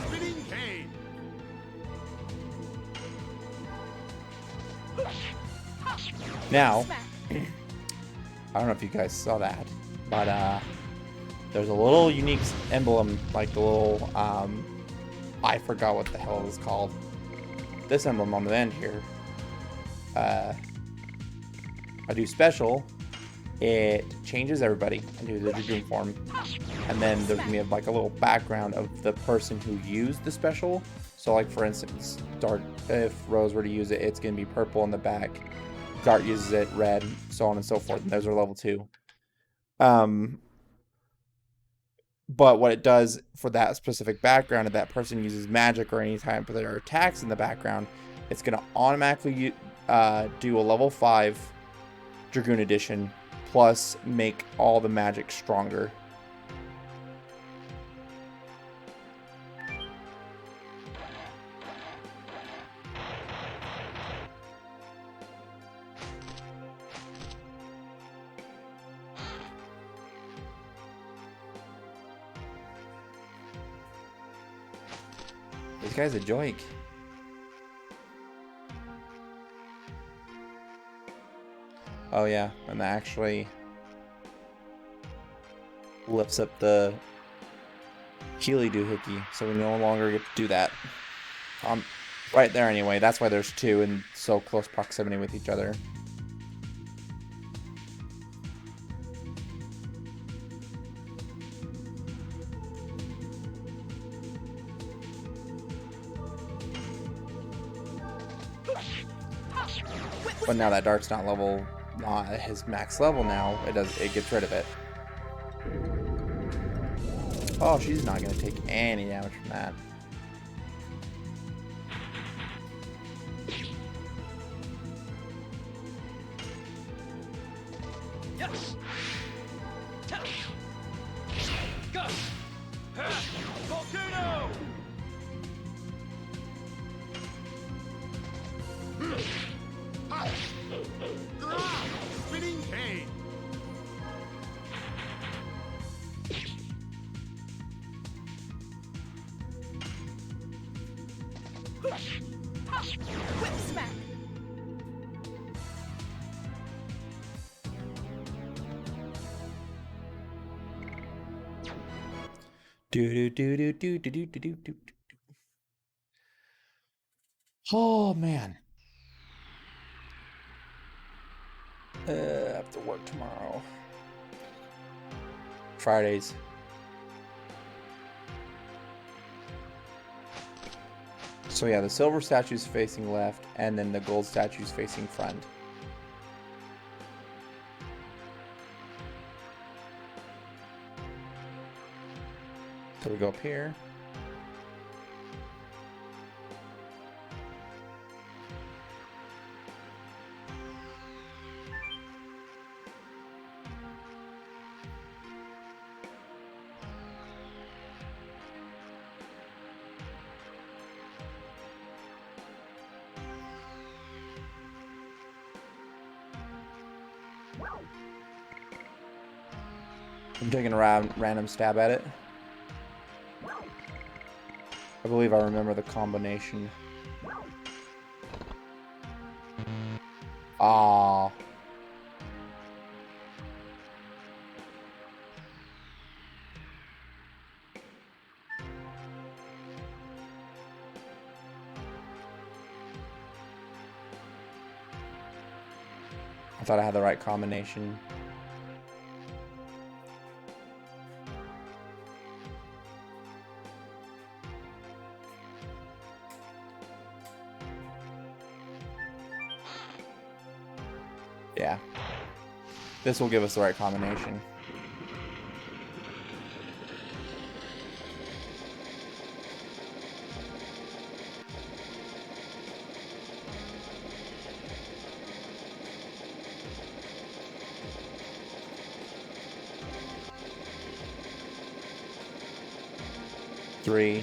Spinning cane. Now, Smack. I don't know if you guys saw that, but there's a little unique emblem, like the little, I forgot what the hell it was called. This emblem on the end here. I do special, it changes everybody into the Dragoon form, and then there's gonna be like a little background of the person who used the special. So like for instance, Dart, if Rose were to use it, it's gonna be purple in the back. Dart uses it, red, so on and so forth, and those are level 2. But what it does for that specific background, if that person uses magic or any type of their attacks in the background, it's going to automatically do a level 5 Dragoon edition, plus make all the magic stronger. This guy's a joik. Oh yeah, and that actually lifts up the Healy doohickey, so we no longer get to do that. Right there anyway, that's why there's 2 in so close proximity with each other. But now that Dart's not at his max level now, it gets rid of it. Oh, she's not gonna take any damage from that. Yes. Gush. Volcano. Spinning cane. Whip smack. Do do do do do do do do do. Oh man. I have to work tomorrow. Fridays. So yeah, the silver statue's facing left, and then the gold statue's facing front. So we go up here. I'm taking a random stab at it. I believe I remember the combination. Aw. I thought I had the right combination. Yeah. This will give us the right combination. Three. I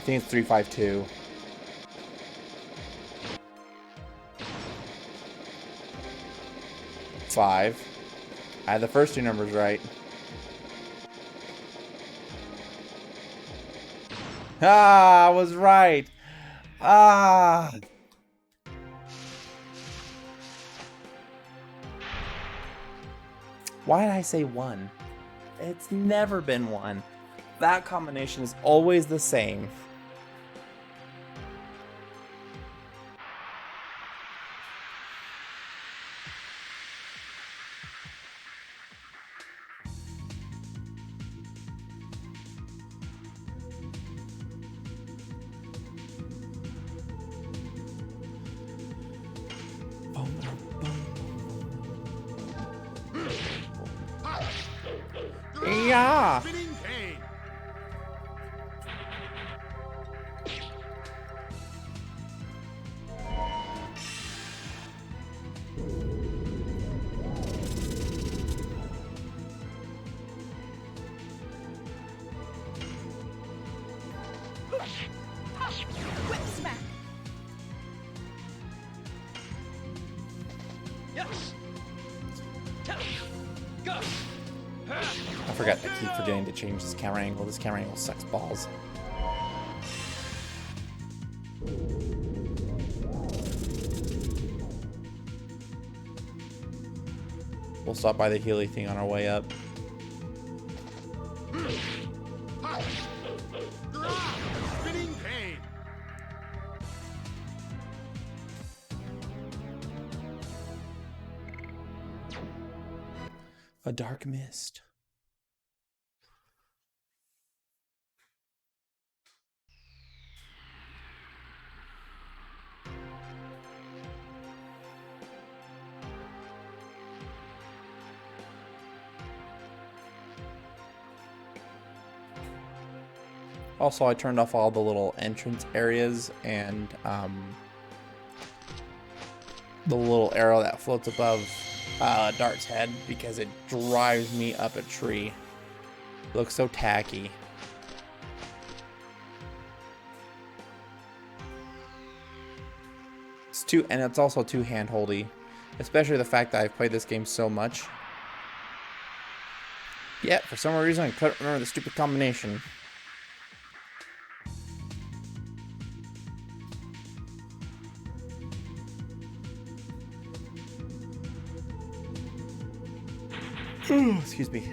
think it's 352. Five. I had the first two numbers right. Ah, I was right. Ah. Why did I say one? It's never been one. That combination is always the same. Yeah. Whip smack. Yes. Gush. I forgot. I keep forgetting to change this camera angle. This camera angle sucks balls. We'll stop by the Healy thing on our way up. A dark mist. Also, I turned off all the little entrance areas and the little arrow that floats above Dart's head because it drives me up a tree. It looks so tacky. And it's also too hand-holdy, especially the fact that I've played this game so much. Yet, for some reason, I couldn't remember the stupid combination. Excuse me.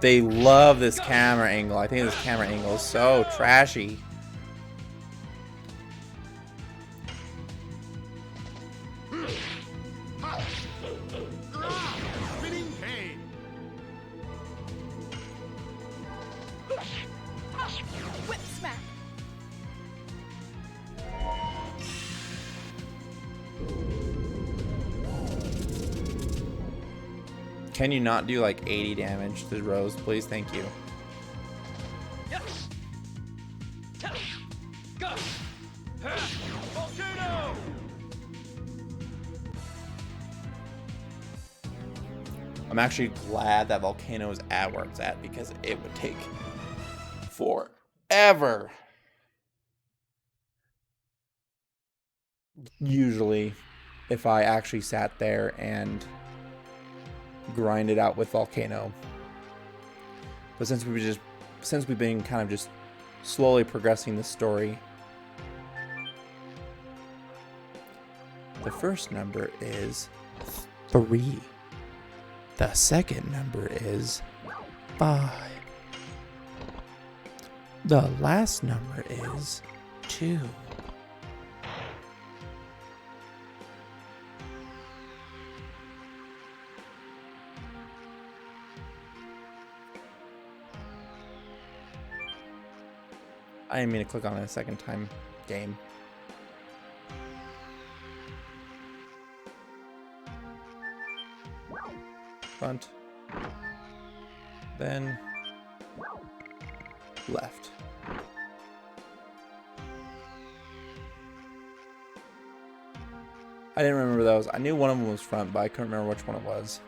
They love this camera angle. I think this camera angle is so trashy. Whip smack. Can you not do like 80 damage to Rose, please? Thank you. Yes. Gush. Volcano. I'm actually glad that Volcano is at where it's at because it would take forever. Usually, if I actually sat there and grinded out with Volcano. But since we've been kind of just slowly progressing the story, the first number is 3. The second number is 5. The last number is 2. I didn't mean to click on it a second time. Game. Front. Then left. I didn't remember those. I knew one of them was front, but I couldn't remember which one it was.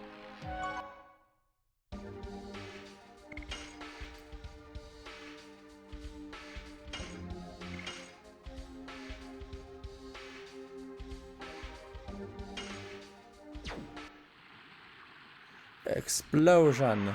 Explosion.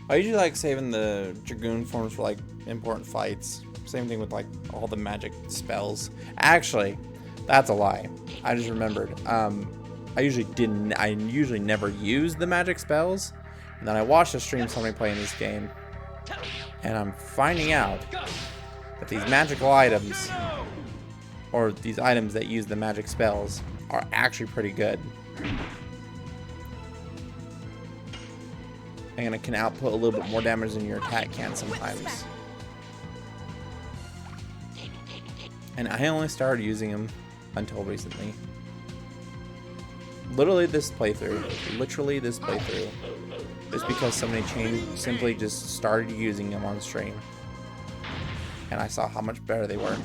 I usually like saving the Dragoon forms for like important fights. Same thing with like all the magic spells. Actually, that's a lie. I just remembered. I usually never use the magic spells. And then I watched a stream of somebody playing this game, and I'm finding out that these magical items, or these items that use the magic spells, are actually pretty good. And it can output a little bit more damage than your attack can sometimes. And I only started using them until recently. Literally this playthrough. Just because somebody simply just started using them on stream. And I saw how much better they were.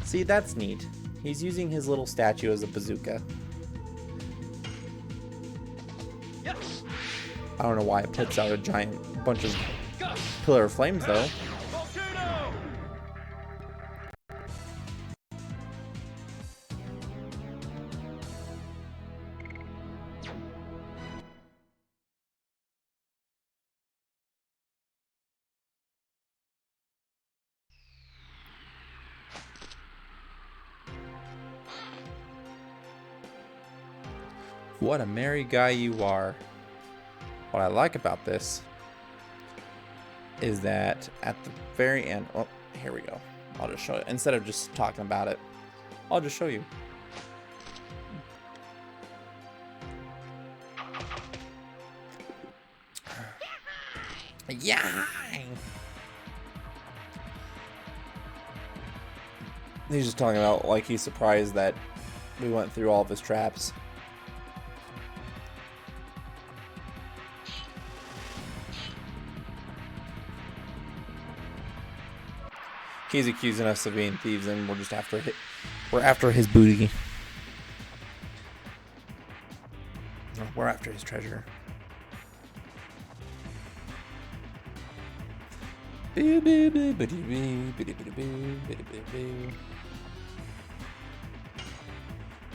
See, that's neat. He's using his little statue as a bazooka. I don't know why it puts out a giant bunch of pillar of flames though. What a merry guy you are. What I like about this is that at the very end, oh, here we go. I'll just show you. Instead of just talking about it, I'll just show you. Yeah. He's just talking about like he's surprised that we went through all of his traps. He's accusing us of being thieves, and we're after his booty. We're after his treasure.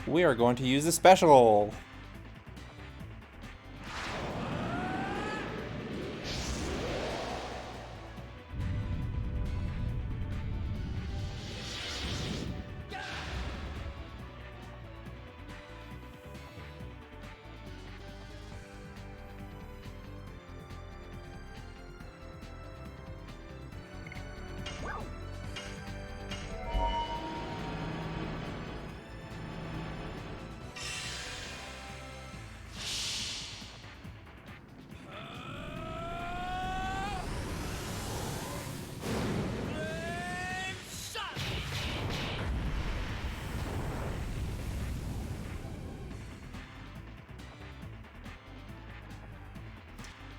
We are going to use the special.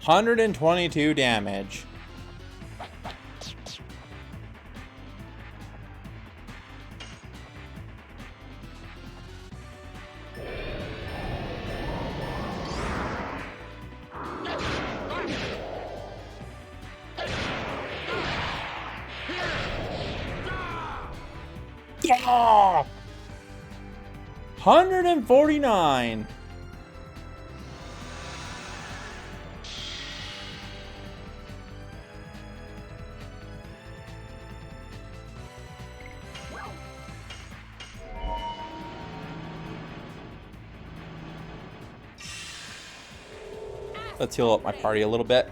$122 damage. Yeah! 149. Let's heal up my party a little bit.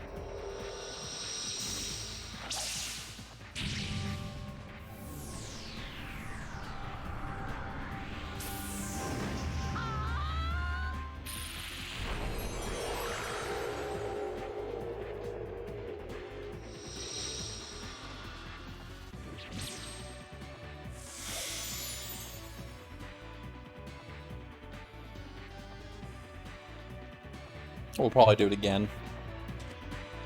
We'll probably do it again.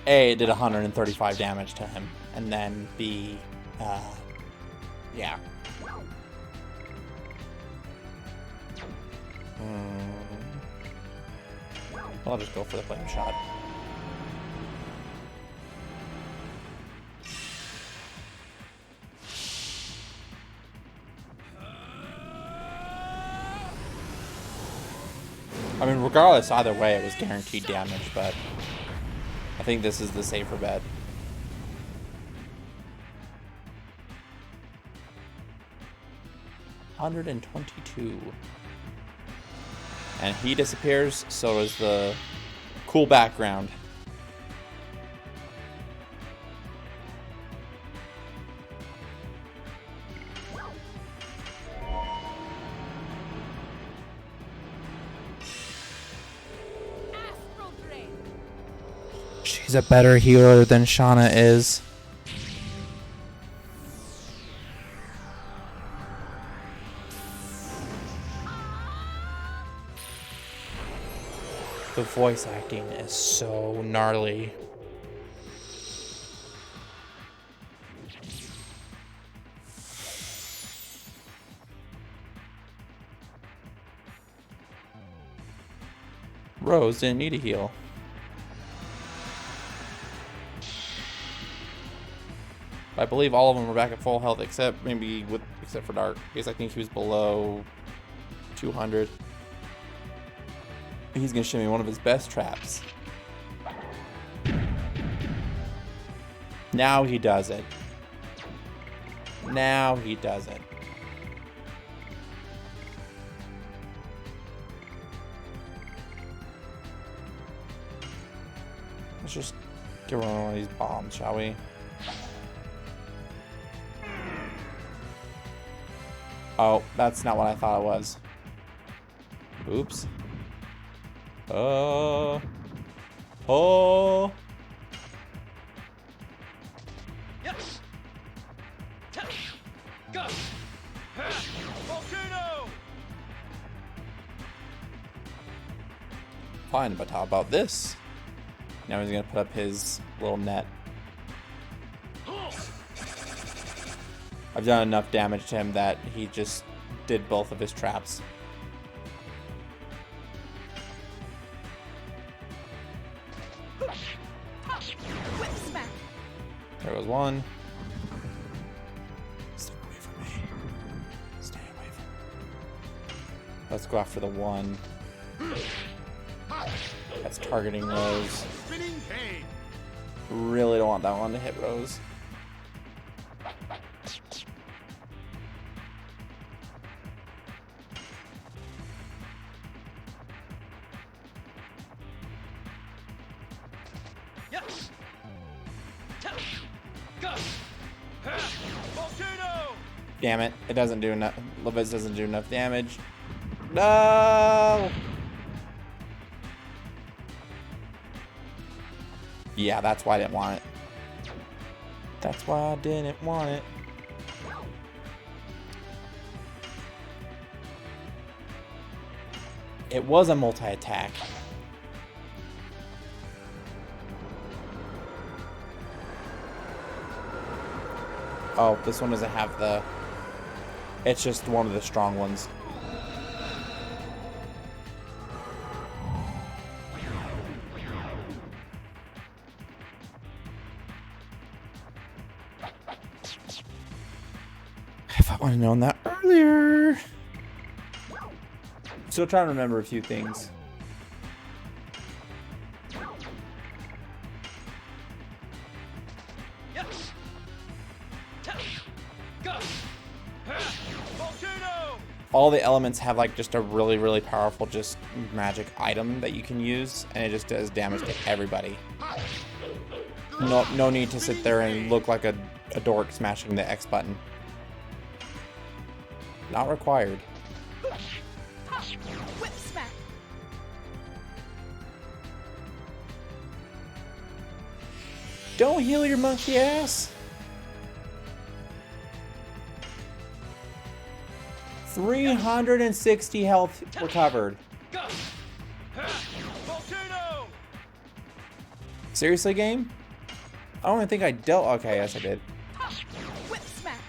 A, it did 135 damage to him. And then B, yeah. I'll just go for the flame shot. I mean, regardless, either way, it was guaranteed damage, but I think this is the safer bet. $122. And he disappears, so does the cool background. She's a better healer than Shauna is. The voice acting is so gnarly. Rose didn't need a heal. I believe all of them were back at full health, except for Dark, because I think he was below 200. He's gonna show me one of his best traps. Now he does it. Now he does it. Let's just get rid of one of these bombs, shall we? Oh, that's not what I thought it was. Oops. Oh. Yes. Gush. Volcano. Fine, but how about this? Now he's gonna put up his little net. I've done enough damage to him that he just did both of his traps. Whip smack. There goes one. Stay away from me. Stay away from me. Let's go after the one. That's targeting Rose. Really don't want that one to hit Rose. Yes. Gush. Volcano. Damn it. It doesn't do enough. Leviz doesn't do enough damage. No! Yeah, that's why I didn't want it. That's why I didn't want it. It was a multi-attack. Oh, this one doesn't have the... It's just one of the strong ones. If I would have known that earlier. Still trying to remember a few things. Yes. Gush. Volcano. All the elements have like just a really, really powerful just magic item that you can use, and it just does damage to everybody. No need to sit there and look like a dork smashing the X button. Not required. Whip smack. Don't heal your monkey ass. 360 health recovered. Gush. Volcano. Seriously, game? I don't even think I dealt. Okay, yes, I did. Whip smack.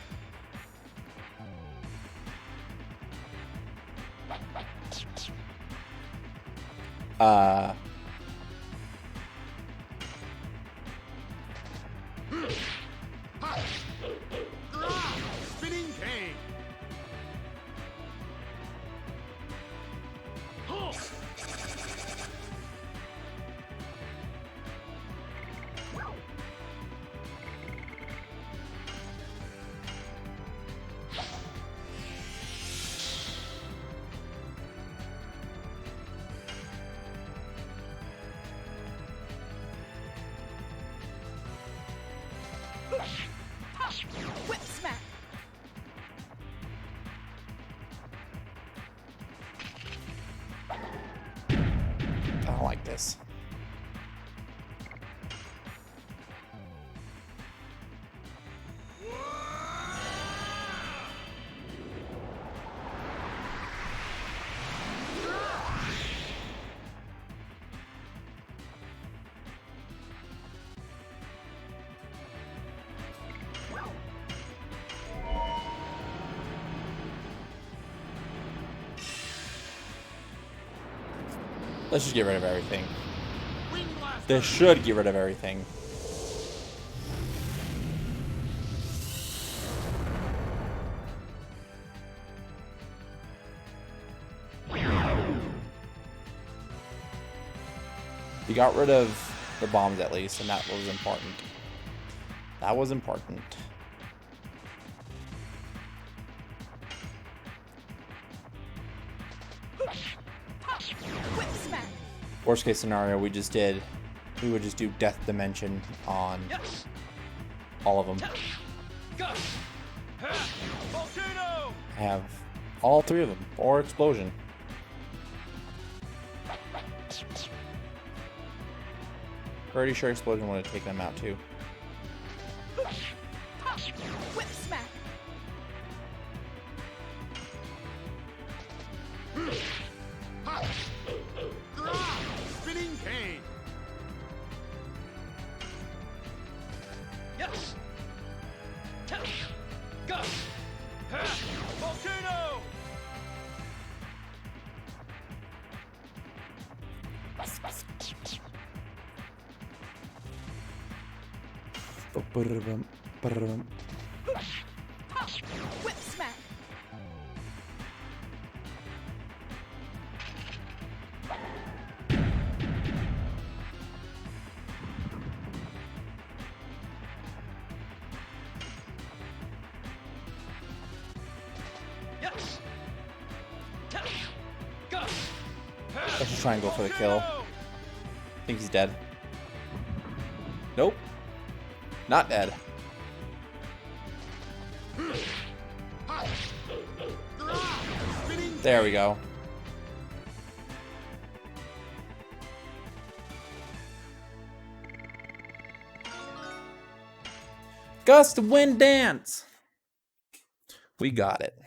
Spinning cane. Whip smack. I don't like this. Let's just get rid of everything. This should get rid of everything. You got rid of the bombs at least, and that was important. That was important. Whip smack. Worst case scenario, we would just do Death Dimension on Yes. all of them. Gush. Volcano. I have all three of them, or Explosion. Pretty sure Explosion would have taken them out too. Whip smack. Spinning cane. Yes. Gush. Volcano. Whip smack. Yes. Gush. Let's just try and go for the kill. I think he's dead. Nope. Not dead. There we go. Gust of Wind Dance. We got it.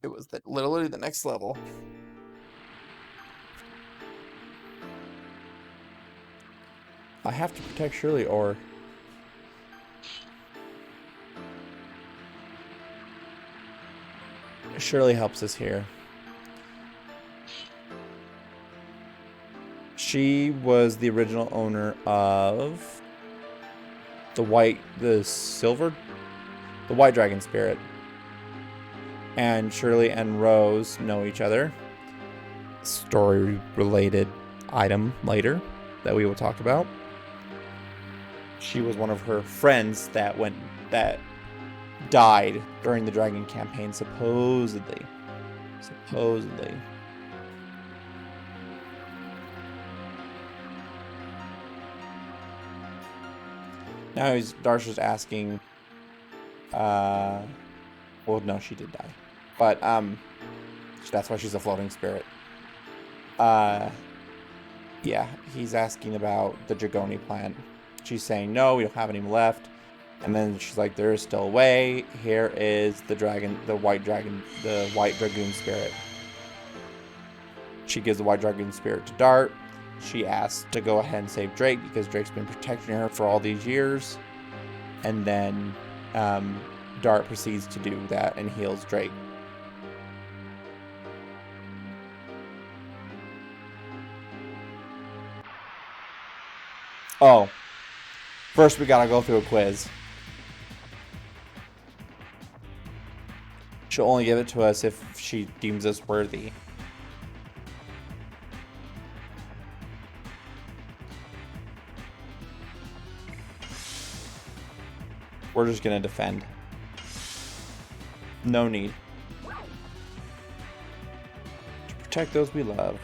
It was literally the next level. I have to protect Shirley, or Shirley helps us here. She was the original owner of the white dragon spirit. And Shirley and Rose know each other. Story-related item later that we will talk about. She was one of her friends that died during the Dragon campaign, supposedly. Now Darsha's asking, well, no, she did die. But, that's why she's a floating spirit. Yeah, he's asking about the Dragoni plant. She's saying, no, we don't have any left. And then she's like, there is still a way. Here is the white dragon, the white Dragoon spirit. She gives the white Dragoon spirit to Dart. She asks to go ahead and save Drake because Drake's been protecting her for all these years. And then Dart proceeds to do that and heals Drake. Oh, first we gotta go through a quiz. She'll only give it to us if she deems us worthy. We're just gonna defend. No need. To protect those we love.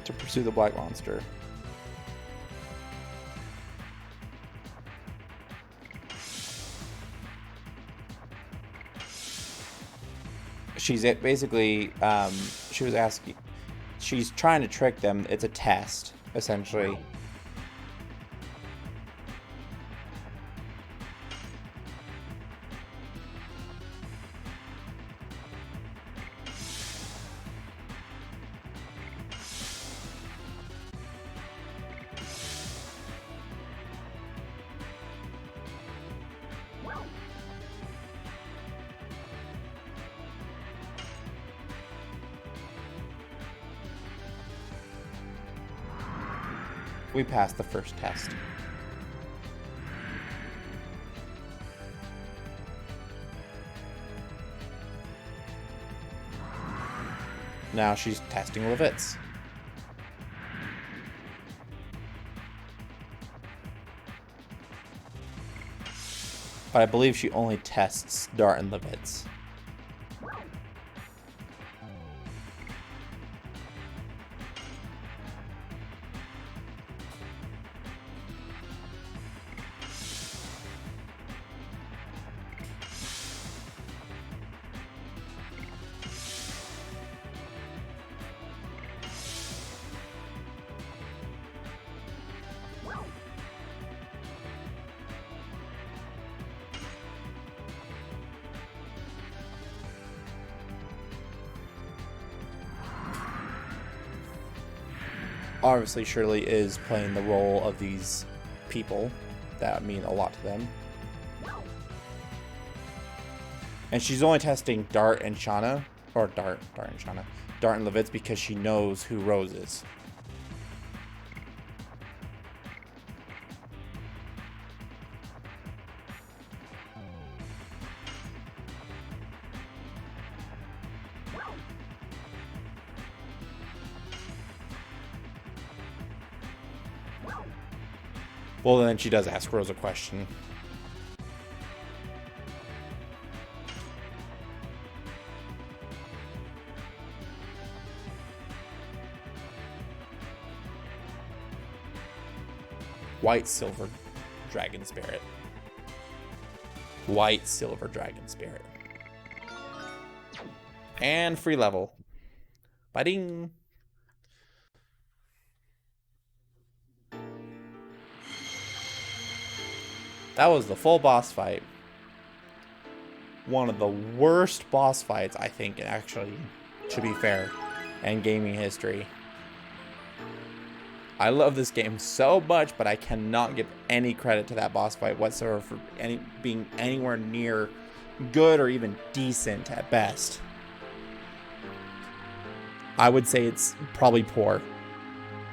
To pursue the black monster. She's basically, she was asking, she's trying to trick them. It's a test, essentially. We passed the first test. Now she's testing Levitz. But I believe she only tests Dart and Levitz. Obviously, Shirley is playing the role of these people that mean a lot to them. And she's only testing Dart and Shauna, or Dart and Levitz because she knows who Rose is. Well, then she does ask Rose a question. White Silver Dragon Spirit. White Silver Dragon Spirit. And free level. Ba-ding! That was the full boss fight. One of the worst boss fights, I think, actually, to be fair, in gaming history. I love this game so much, but I cannot give any credit to that boss fight whatsoever for being anywhere near good or even decent at best. I would say it's probably poor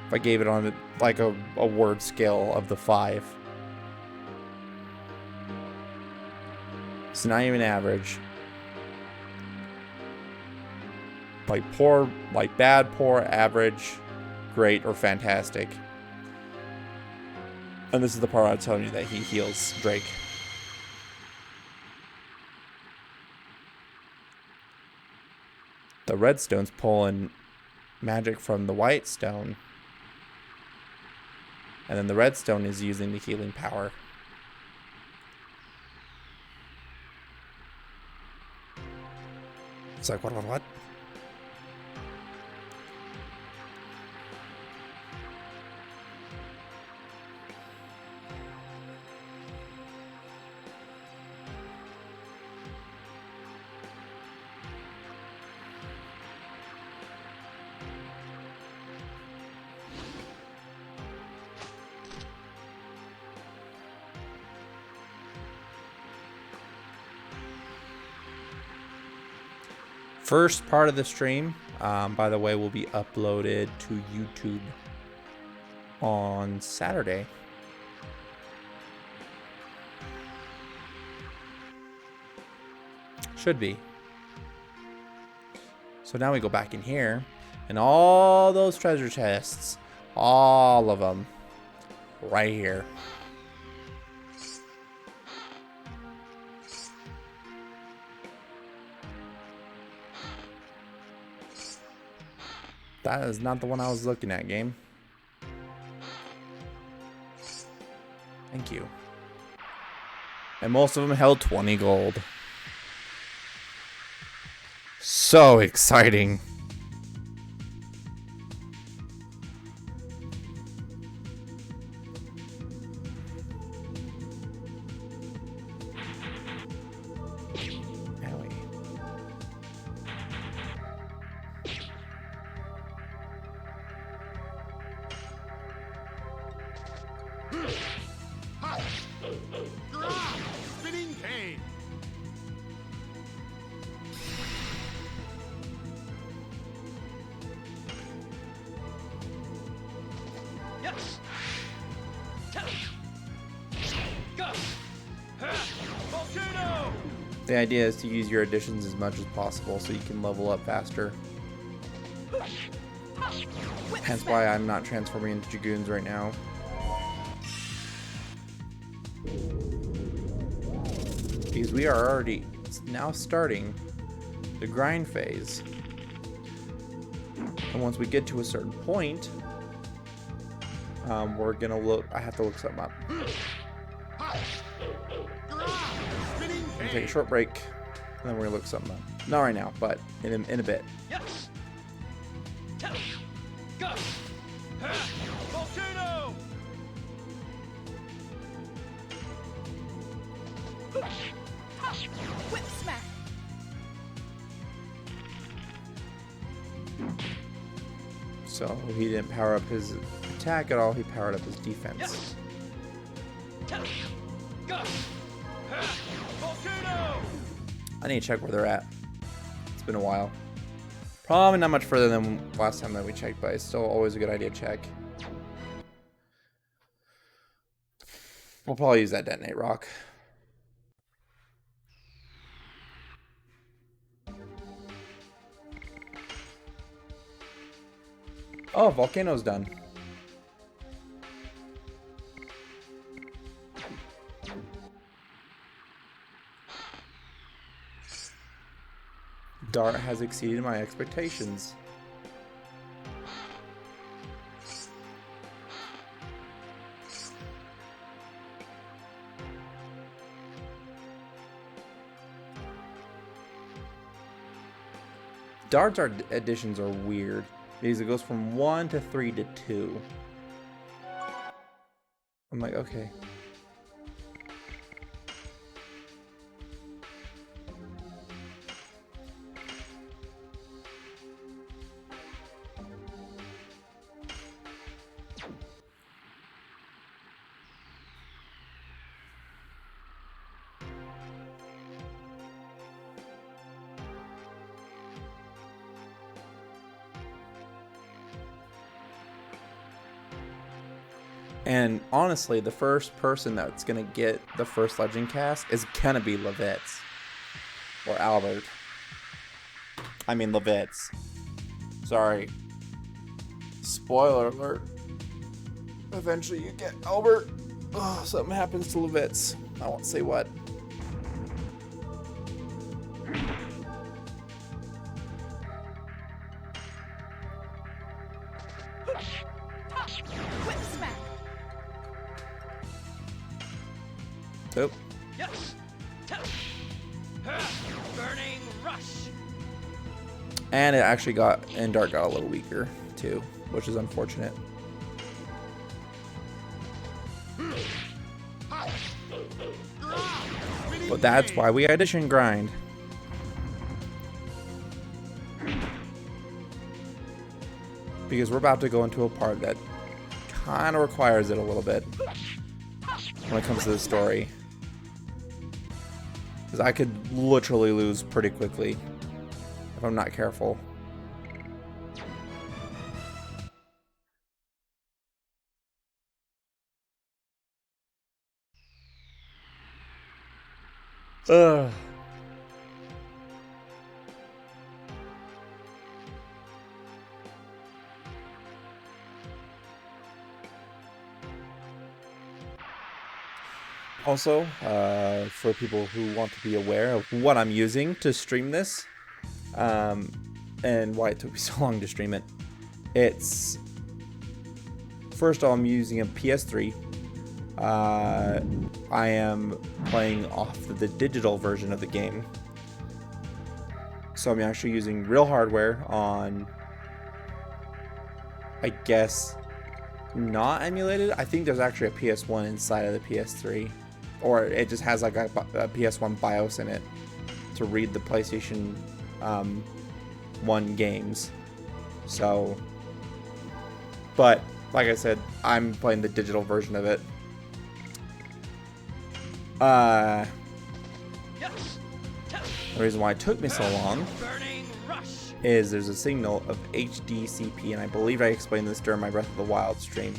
if I gave it on like a word scale of the 5. It's not even average. Like poor, like bad, poor, average, great, or fantastic. And this is the part I'm telling you that he heals Drake. The red stone's pulling magic from the white stone. And then the red stone is using the healing power. It's like, what? First part of the stream, by the way, will be uploaded to YouTube on Saturday. Should be. So now we go back in here, and all those treasure chests, all of them, right here. That is not the one I was looking at, game. Thank you. And most of them held 20 gold. So exciting. Spinning cane. Yes. Gush. Volcano. The idea is to use your additions as much as possible so you can level up faster. Whip Hence smack. why I'm not transforming into Dragoons right now. Because we are already now starting the grind phase. And once we get to a certain point, we're gonna look. I have to look something up. Spinning We'll take a cane. short break, and then we're gonna look something up. Not right now, but in a bit. Yes. Gush. Volcano. Whip smack. So he didn't power up his attack at all. He powered up his defense. Yes. Gush. Volcano. I need to check where they're at. It's been a while. Probably not much further than last time that we checked, but it's still always a good idea to check. We'll probably use that detonate rock. Oh, volcano's done. Dart has exceeded my expectations. Dart's additions are weird because it goes from 1 to 3 to 2. I'm like, okay. And honestly, the first person that's gonna get the first legend cast is gonna be Levitz. Or Albert. I mean Levitz. Sorry. Spoiler alert. Eventually you get Albert. Oh, something happens to Levitz. I won't say what. Whip smack. Oh. Yes. Burning rush. And it actually and Dark got a little weaker too, which is unfortunate. But that's why we edition grind. Because we're about to go into a part that kind of requires it a little bit when it comes to the story. Because I could literally lose pretty quickly if I'm not careful. Ugh. Also, for people who want to be aware of what I'm using to stream this, and why it took me so long to stream it, it's first of all, I'm using a PS3. I am playing off the digital version of the game, so I'm actually using real hardware on, I guess, not emulated. I think there's actually a PS1 inside of the PS3, or it just has like a PS1 BIOS in it to read the PlayStation 1 games. So, but like I said, I'm playing the digital version of it. The reason why it took me so long is there's a signal of HDCP, and I believe I explained this during my Breath of the Wild stream,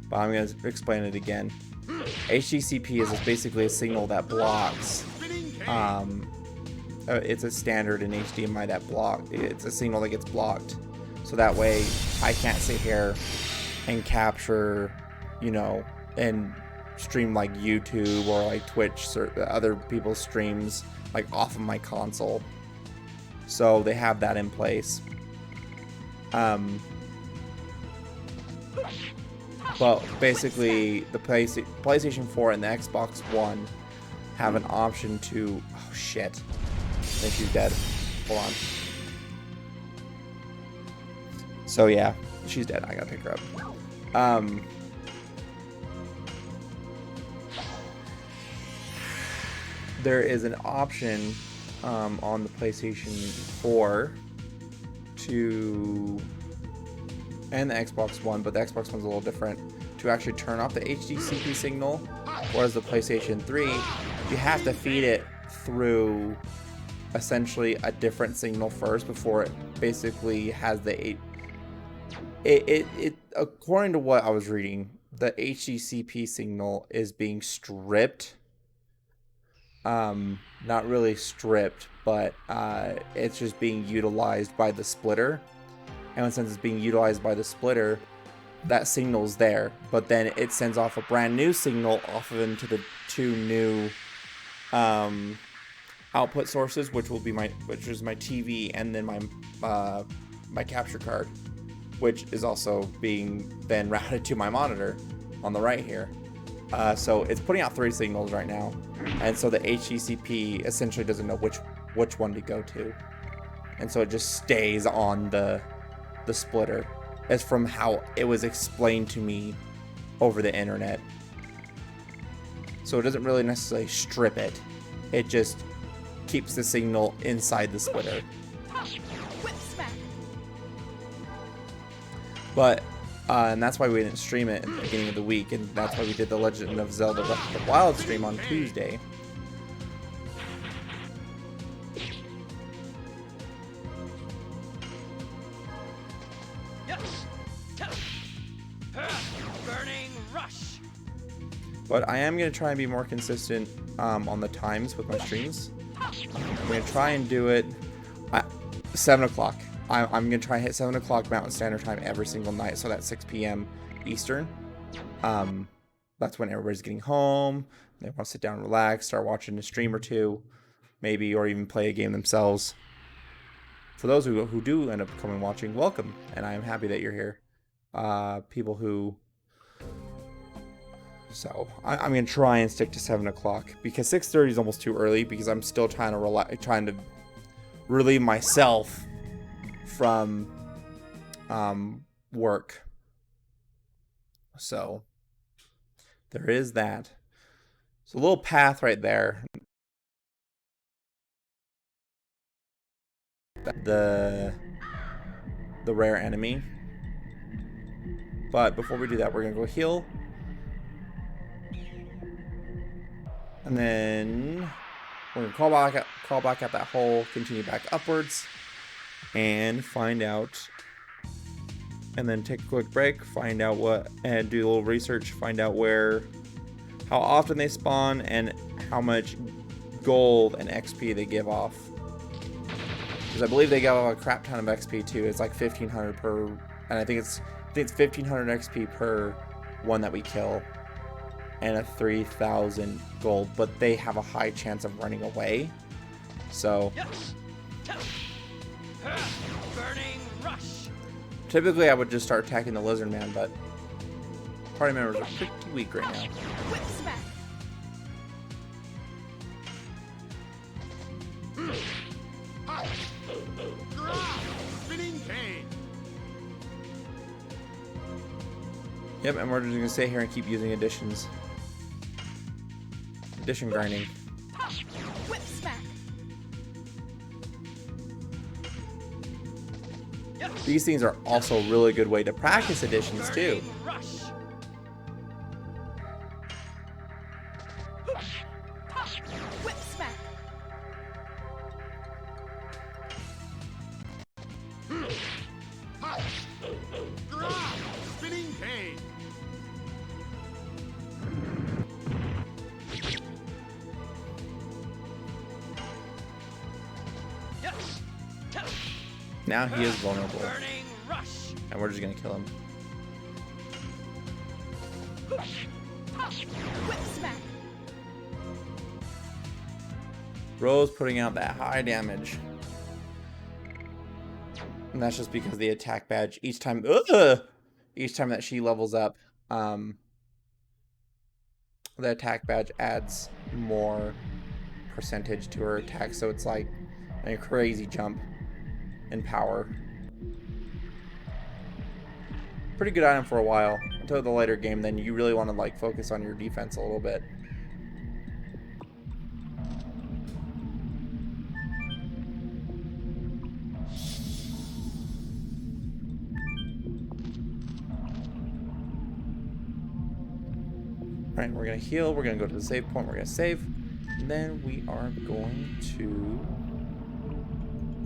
but I'm going to explain it again. HDCP is basically a signal that blocks, it's a standard in HDMI that it's a signal that gets blocked, so that way I can't sit here and capture, and stream like YouTube or like Twitch or other people's streams like off of my console. So they have that in place. But basically the PlayStation 4 and the Xbox One have an option to, oh shit, I think she's dead. Hold on. So yeah, she's dead. I gotta pick her up. There is an option on the PlayStation 4 and the Xbox One, but the Xbox One's a little different, to actually turn off the HDCP signal, whereas the PlayStation 3, you have to feed it through essentially a different signal first before it basically has the according to what I was reading, the HDCP signal is being stripped. Not really stripped, but it's just being utilized by the splitter. And since it's being utilized by the splitter, that signal's there, but then it sends off a brand new signal off of into the two new output sources, which is my TV and then my capture card, which is also being then routed to my monitor on the right here. So it's putting out 3 signals right now, and so the HDCP essentially doesn't know which one to go to, and so it just stays on the splitter, as from how it was explained to me over the internet. So it doesn't really necessarily strip it, it just keeps the signal inside the splitter. Whip smack. But And that's why we didn't stream it in the beginning of the week, and that's why we did the Legend of Zelda Breath of the Wild stream on Tuesday. Burning rush. But I am going to try and be more consistent on the times with my streams. I'm going to try and do it at 7 o'clock. I'm going to try and hit 7 o'clock Mountain Standard Time every single night, so that's 6 p.m. Eastern. That's when everybody's getting home. They want to sit down and relax, start watching a stream or two, maybe, or even play a game themselves. For those who do end up coming watching, welcome, and I am happy that you're here. People who... So, I'm going to try and stick to 7 o'clock, because 6:30 is almost too early, because I'm still trying to relieve myself from work. So, there is that. It's a little path right there. The rare enemy. But before we do that, we're gonna go heal. And then we're gonna call back up that hole, continue back upwards, and find out. And then take a quick break, find out and do a little research, find out how often they spawn and how much gold and XP they give off. Because I believe they give off a crap ton of XP too. It's like 1,500 per, and I think it's 1,500 XP per one that we kill, and a 3,000 gold. But they have a high chance of running away. So Burning rush. typically I would just start attacking the lizard man, but party members are pretty weak right now. Whip smack. Spinning cane. Yep, and we're just gonna stay here and keep using additions. Addition grinding. Whip smack. These things are also a really good way to practice additions too. Burning rush. Whip smack. Spinning cane. Now he is vulnerable, Burning rush. and we're just gonna kill him. Whip smack. Rose putting out that high damage. And that's just because the attack badge each time that she levels up, the attack badge adds more percentage to her attack, so it's like a crazy jump in power. Pretty good item for a while until the later game. Then you really want to like focus on your defense a little bit. Alright, we're going to heal. We're going to go to the save point. We're going to save. And then we are going to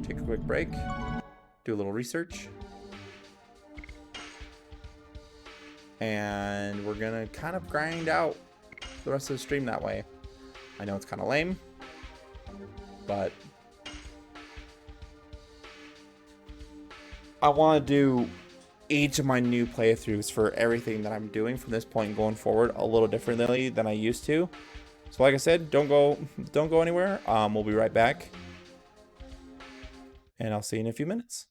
take a quick break. Do a little research. And we're going to kind of grind out the rest of the stream that way. I know it's kind of lame, but I want to do each of my new playthroughs for everything that I'm doing from this point going forward a little differently than I used to. So like I said, don't go anywhere. We'll be right back, and I'll see you in a few minutes.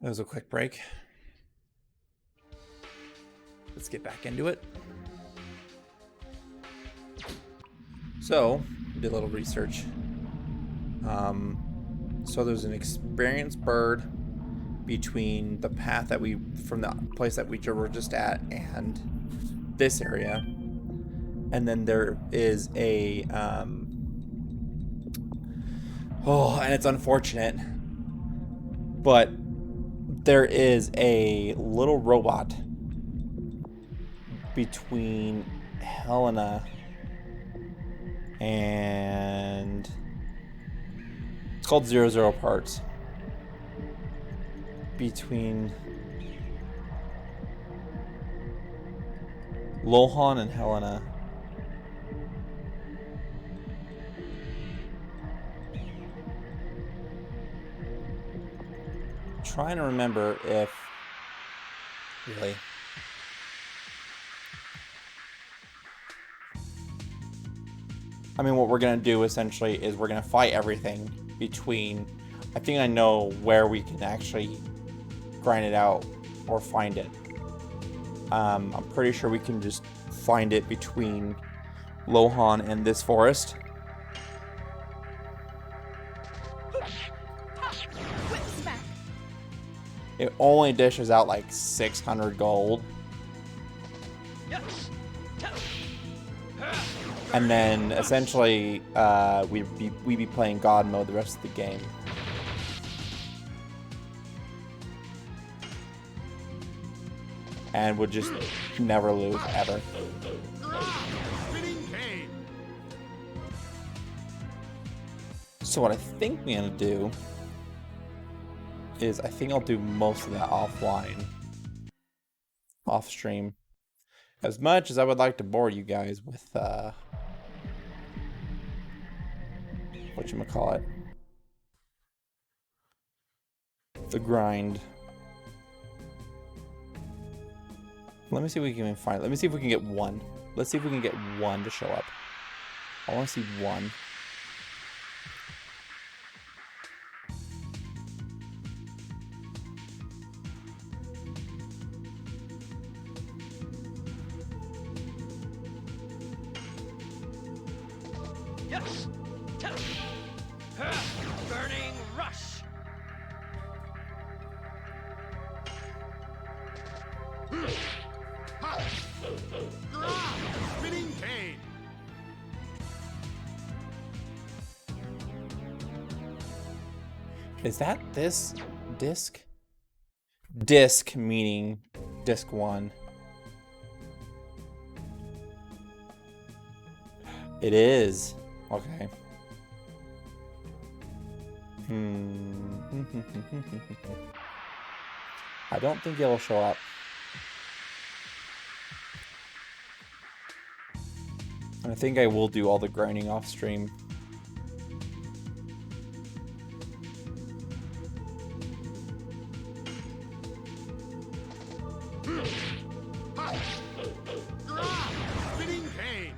That was a quick break. Let's get back into it. So, did a little research. So there's an experienced bird between the path that from the place that we were just at and this area. And then there is a, and it's unfortunate, but there is a little robot between Helena and it's called 00 Parts. Between Lohan and Helena. Trying to remember if really. I mean, what we're gonna do essentially is we're gonna fight everything between. I think I know where we can actually grind it out or find it. I'm pretty sure we can just find it between Lohan and this forest. Whip smack. It only dishes out like 600 gold. And then essentially we'd be playing God mode the rest of the game. And would just never lose ever. Spinning cane. So what I think I'm gonna do is I think I'll do most of that offline, off stream. As much as I would like to bore you guys with whatchamacallit, the grind. Let me see if we can even find it. Let me see if we can get one. Let's see if we can get one to show up. I want to see one. Yes. Burning rush. Spinning cane. Is that this disc? Disc meaning disc 1. It is. Okay. I don't think it'll show up. I think I will do all the grinding off stream. Spinning cane.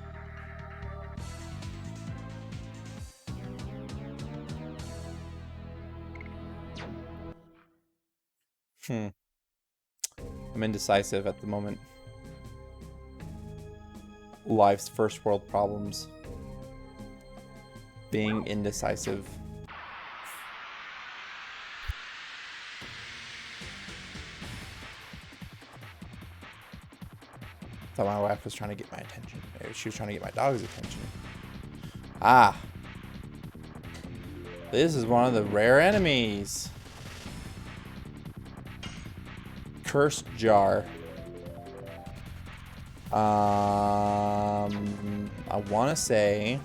I'm indecisive at the moment. Life's first world problems. Being indecisive. Thought my wife was trying to get my attention. She was trying to get my dog's attention. Ah. This is one of the rare enemies. Cursed jar. I want to say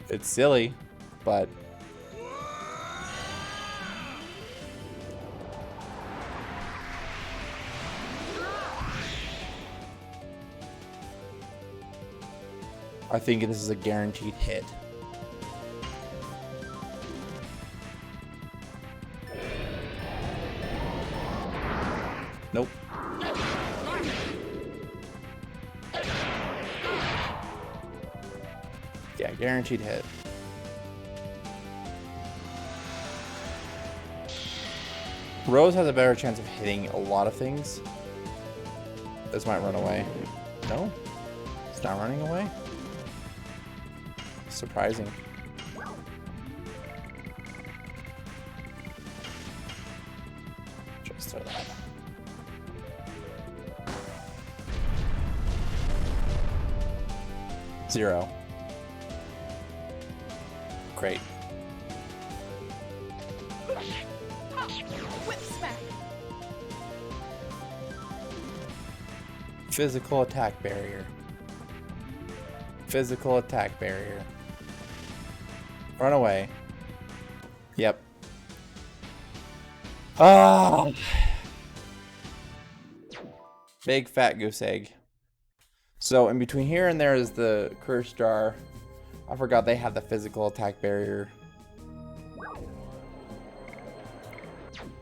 it's silly, but I think this is a guaranteed hit. Nope. Yeah, guaranteed hit. Rose has a better chance of hitting a lot of things. This might run away. No? It's not running away? Surprising. Just throw that. Zero. Great. Whip smack. Physical attack barrier. Physical attack barrier. Run away. Yep. Ah! Big fat goose egg. So in between here and there is the curse jar. I forgot they have the physical attack barrier.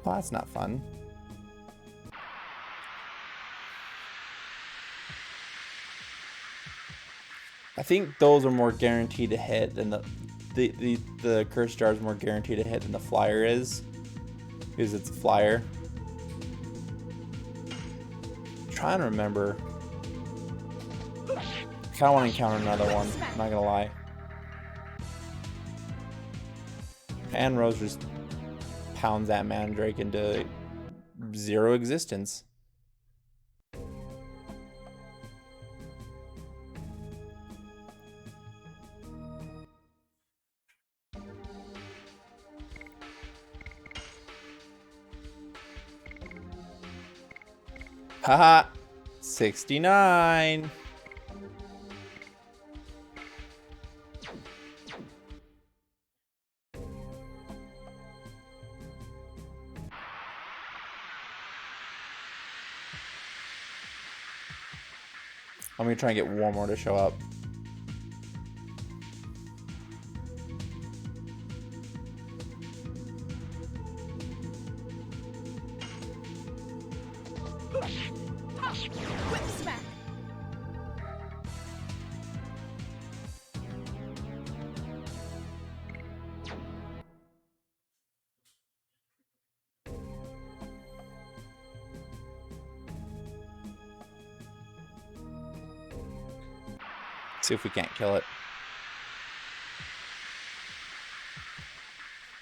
Well, that's not fun. I think those are more guaranteed to hit than the curse jar is more guaranteed to hit than the flyer is, because it's a flyer. I'm trying to remember. I kind of want to encounter another one. I'm not gonna lie. And Rose just pounds that Mandrake into zero existence. Haha, 69. I'm gonna try and get one more to show up. Whip smack. See if we can't kill it.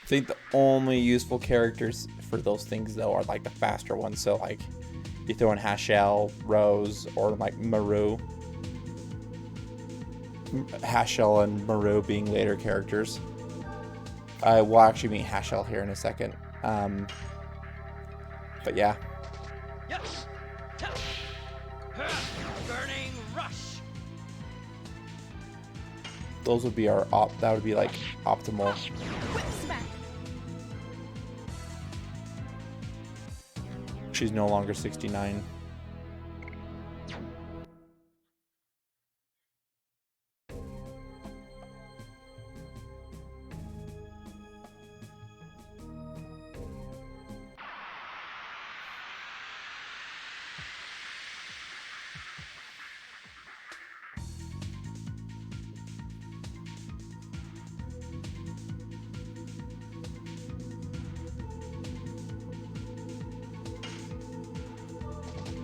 I think the only useful characters for those things though are like the faster ones. So like you throw in Hashel, Rose, or like Maru. Hashel and Maru being later characters. I will actually meet Hashel here in a second. But yeah. Yes. Burning rush. Those would be our that would be like optimal. Whip smack. She's no longer 69.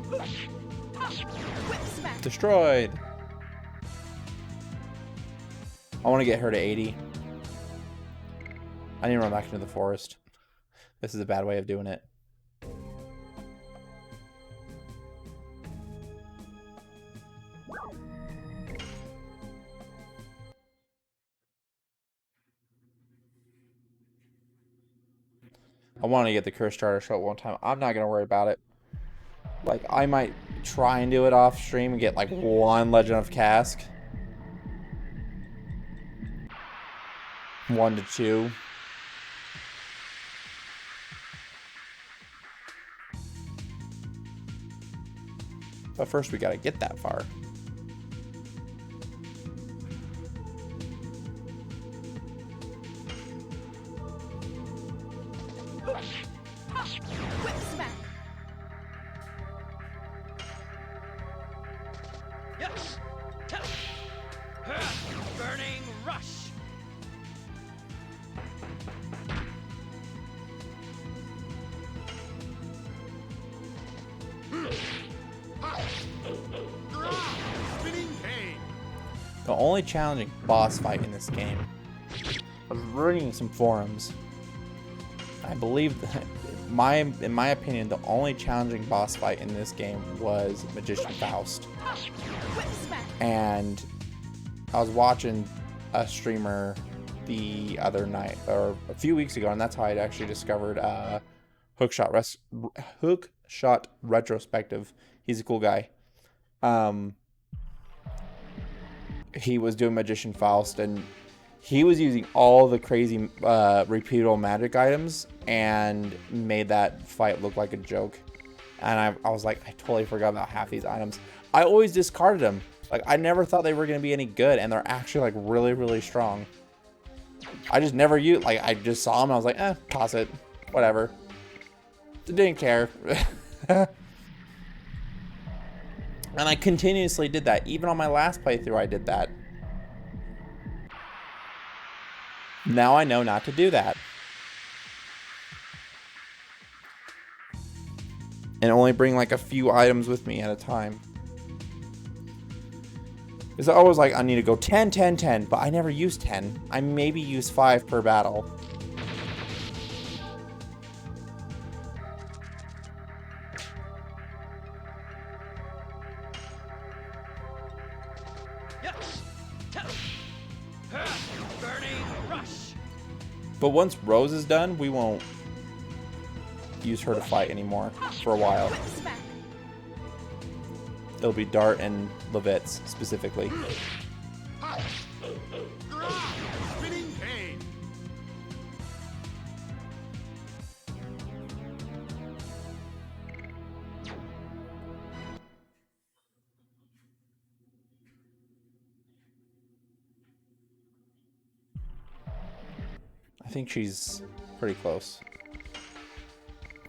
Whip smack. Destroyed. I want to get her to 80. I need to run back into the forest. This is a bad way of doing it. I want to get the curse starter show one time. I'm not going to worry about it. Like, I might try and do it off stream and get like one Legend of Cask. 1 to 2. But first we gotta get that far. Whip smack. Yes. Burning rush. The only challenging boss fight in this game, I was reading some forums. I believe that in my opinion, the only challenging boss fight in this game was Magician Faust. Whip smack. And I was watching a streamer the other night, or a few weeks ago, and that's how I'd actually discovered Hookshot Retrospective. He's a cool guy. He was doing Magician Faust, and he was using all the crazy repeatable magic items and made that fight look like a joke. And I was like, I totally forgot about half these items. I always discarded them. Like, I never thought they were going to be any good, and they're actually like really, really strong. I just never used, like, I just saw them and I was like, toss it, whatever. Didn't care. And I continuously did that. Even on my last playthrough, I did that. Now I know not to do that. And only bring like a few items with me at a time. It's always like, I need to go 10, 10, 10, but I never use 10. I maybe use 5 per battle. Burning rush. But once Rose is done, we won't use her to fight anymore for a while. Whip smack. It'll be Dart and Levitz specifically. Spinning cane. I think she's pretty close.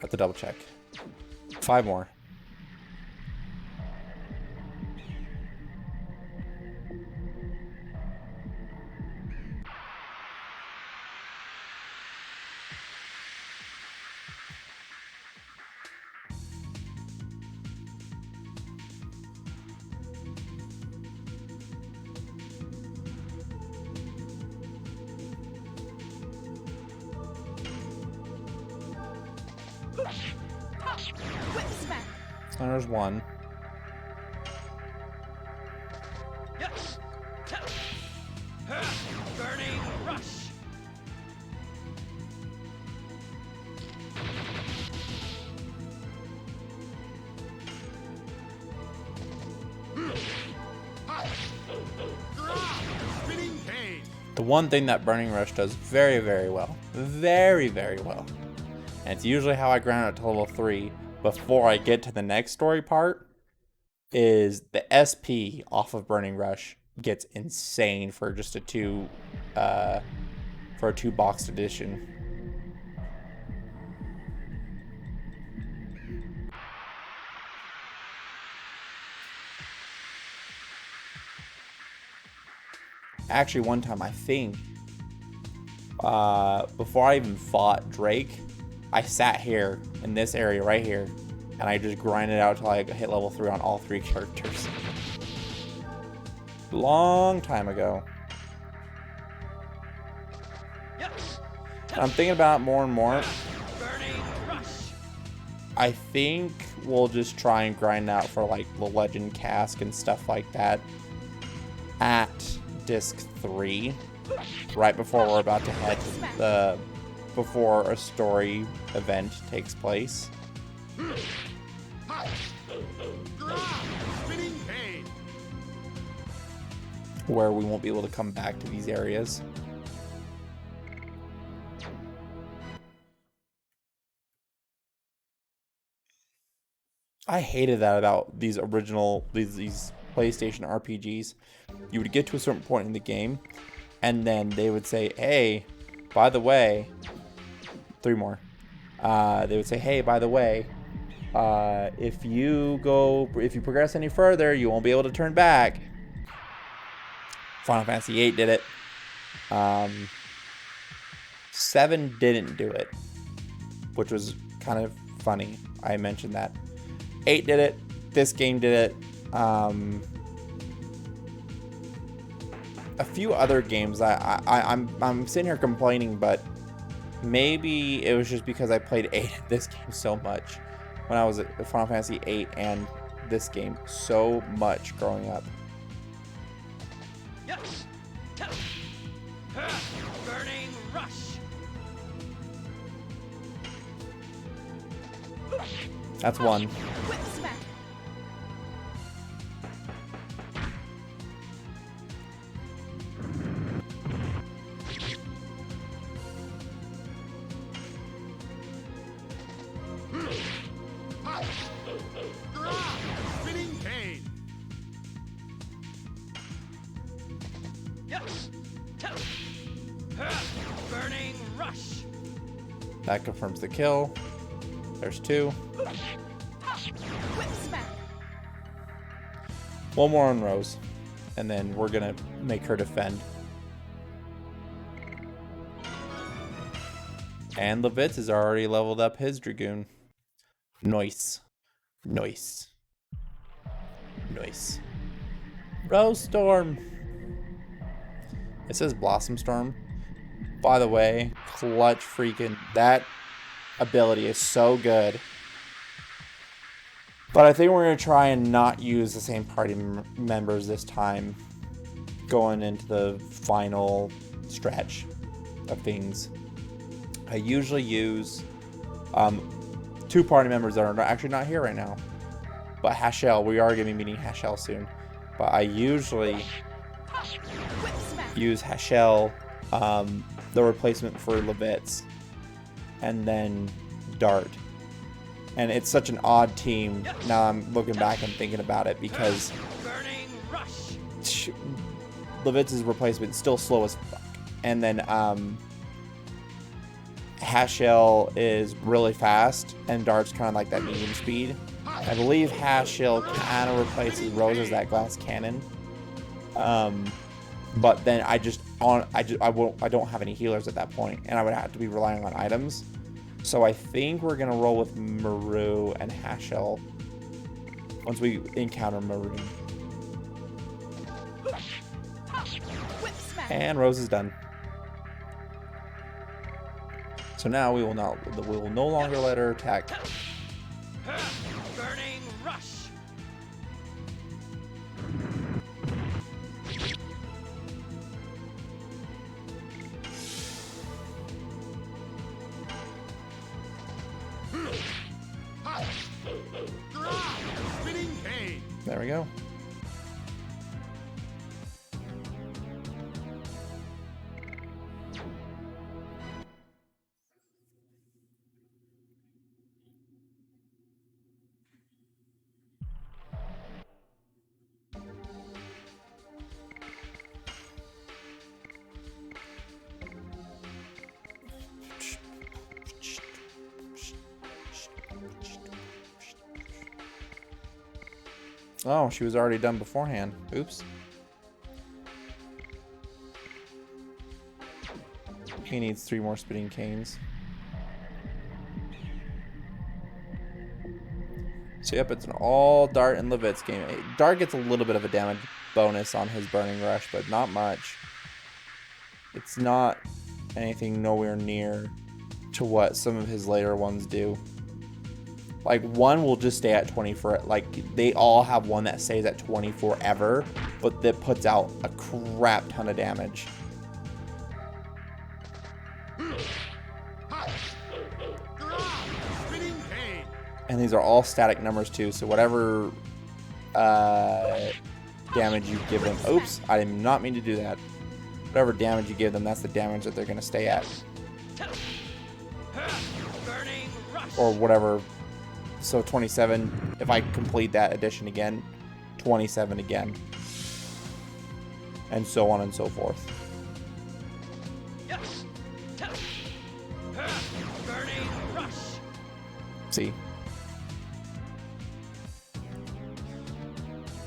Have to double check. 5 more. Whip smack. There's 1. Yes. Burning rush. Spinning cane. The one thing that Burning Rush does very, very well. Very, very well. And it's usually how I grind it to level 3 before I get to the next story part, is the SP off of Burning Rush gets insane for just a 2 boxed edition. Actually, one time I think before I even fought Drake, I sat here in this area right here, and I just grinded out till I hit level 3 on all 3 characters. Long time ago. Yes. And I'm thinking about it more and more. Burning rush. I think we'll just try and grind out for like the Legend Cask and stuff like that at Disc 3, right before we're about to head to before a story event takes place. Spinning cane. Where we won't be able to come back to these areas. I hated that about these original these PlayStation RPGs. You would get to a certain point in the game, and then they would say, "Hey, by the way," 3 more. They would say, "Hey, by the way, if you progress any further, you won't be able to turn back." Final Fantasy VIII did it. 7 didn't do it, which was kind of funny. I mentioned that. 8 did it. This game did it. a few other games I'm sitting here complaining, but maybe it was just because I played this game so much when I was at Final Fantasy VIII and this game so much growing up. Yes. Burning rush. That's one. Whip smack. Spinning cane. Yes. Burning rush. That confirms the kill. There's two. Whip smack. One more on Rose, and then we're gonna make her defend. And Levitz has already leveled up his Dragoon. Nice. Nice. Nice. Rose Storm. It says Blossom Storm. By the way, clutch freaking. That ability is so good. But I think we're going to try and not use the same party members this time. Going into the final stretch of things. I usually use two party members that are actually not here right now. But Hashel, we are going to be meeting Hashel soon. But I usually Whip smack. use Hashel, the replacement for Levitz, and then Dart. And it's such an odd team now I'm looking back and thinking about it because Burning rush. Levitz's replacement is still slow as fuck. And then Hashel is really fast and Dart's kind of like that medium speed. I believe Hashel kind of replaces Rose as that glass cannon. But then I don't have any healers at that point, and I would have to be relying on items. So I think we're gonna roll with Maru and Hashel once we encounter Maru. Whip smack. And Rose is done. So now we will no longer let her attack. Burning rush. Spinning cane. There we go. Oh, she was already done beforehand. Oops. He needs 3 more spinning canes. So yep, it's an all Dart and Levitz game. Dart gets a little bit of a damage bonus on his Burning Rush, but not much. It's not anything nowhere near to what some of his later ones do. Like, one will just stay at 20 for it. Like, they all have one that stays at 20 forever, but that puts out a crap ton of damage. Spinning cane. And these are all static numbers too, so whatever damage you give them. Oops, I did not mean to do that. Whatever damage you give them, that's the damage that they're going to stay at. Burning rush. Or whatever. So 27, if I complete that addition again, 27 again. And so on and so forth. Yes. Burning rush. See?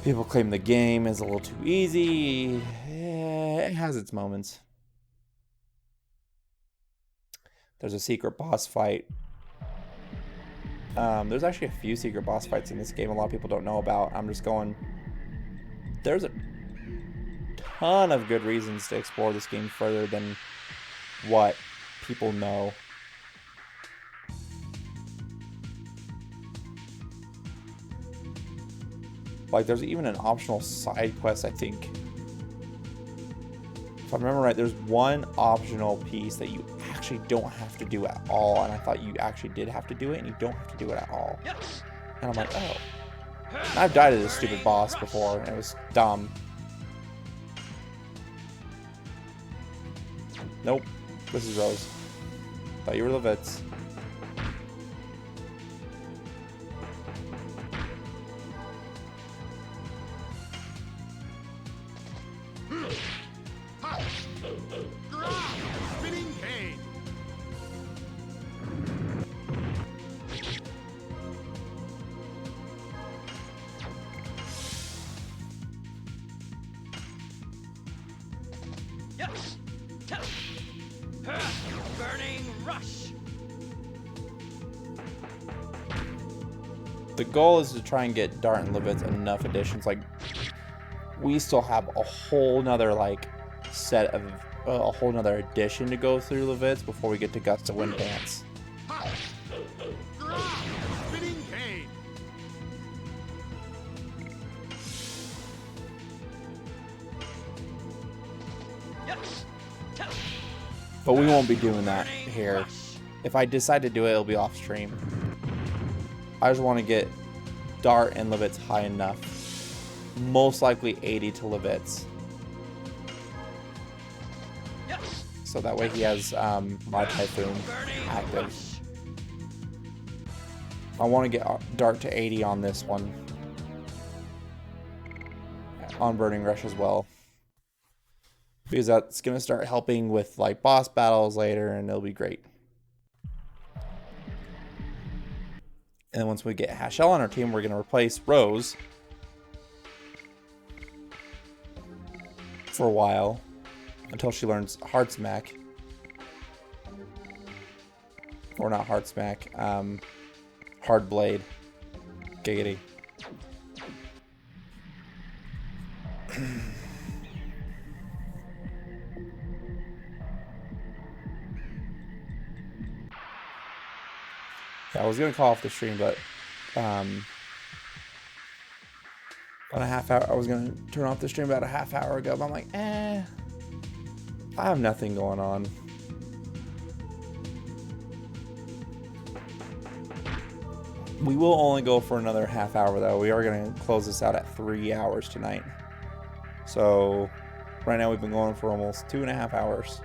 People claim the game is a little too easy. It has its moments. There's a secret boss fight. There's actually a few secret boss fights in this game a lot of people don't know about. I'm just going... There's a ton of good reasons to explore this game further than what people know. Like, there's even an optional side quest, I think. If I remember right, there's one optional piece that you actually don't have to do at all, and I thought you actually did have to do it, and you don't have to do it at all. And I'm like, oh. And I've died to this stupid boss before, and it was dumb. Nope. This is Rose. Thought you were Levitz. Spinning cane. Yes. Burning rush. The goal is to try and get Dart and Levitz enough additions. Like, we still have a whole nother, like, set of, a whole nother addition to go through Levitz before we get to Gust of Wind Dance. Spinning cane. Yes. But we won't be doing that here. If I decide to do it, it'll be off stream. I just want to get Dart and Levitz high enough. Most likely 80 to Levitz. Yes. So that way he has my Typhoon Burning active. rush. I want to get Dart to 80 on this one. On Burning Rush as well. Because that's going to start helping with like boss battles later, and it'll be great. And then once we get Hashel on our team, we're going to replace Rose for a while until she learns Hard Smack. Or not Hard Smack, Hard Blade. Giggity. Yeah, I was gonna call off the stream, but on a half hour, I was gonna turn off the stream about a half hour ago, but I'm like, I have nothing going on. We will only go for another half hour though. We are gonna close this out at 3 hours tonight. So right now we've been going for almost 2.5 hours.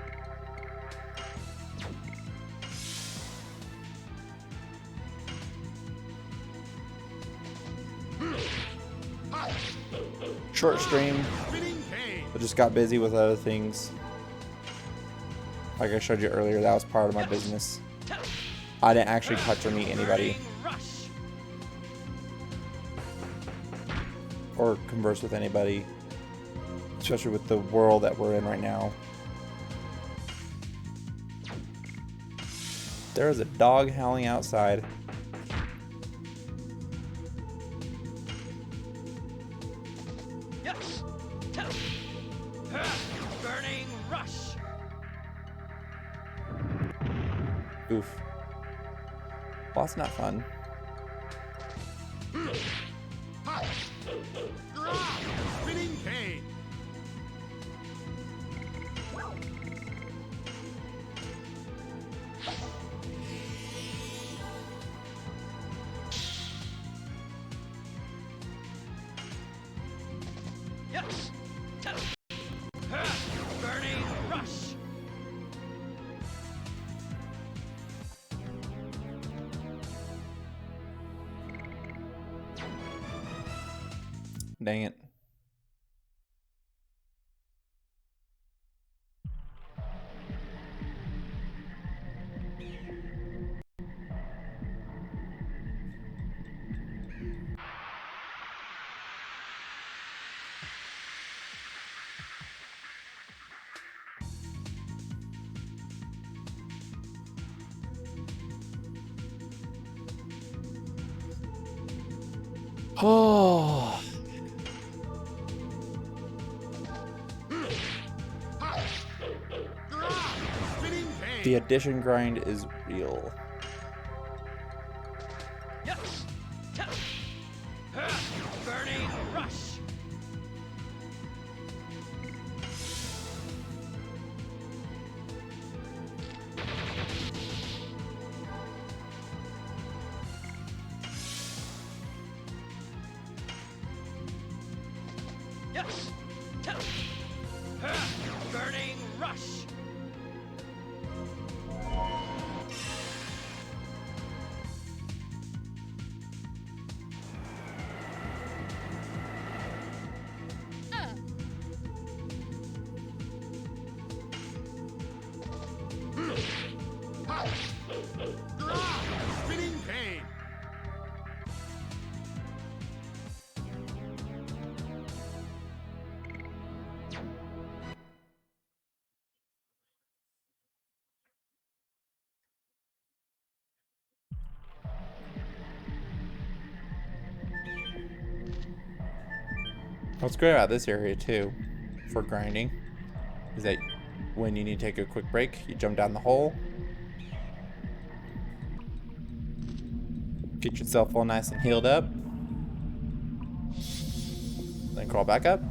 Short stream. Spinning cane. I just got busy with other things. Like I showed you earlier, that was part of my business. I didn't actually touch or meet anybody Burning rush. or converse with anybody, especially with the world that we're in right now. There is a dog howling outside. Yes. Burning rush. Oof. Well, that's not fun. Spinning cane. Yes. Burning rush. Dang it. Oh. The addition grind is real. Yes. Burning rush. Yes. Burning rush. Spinning cane. What's great about this area too, for grinding, is that when you need to take a quick break, you jump down the hole, get yourself all nice and healed up, then crawl back up.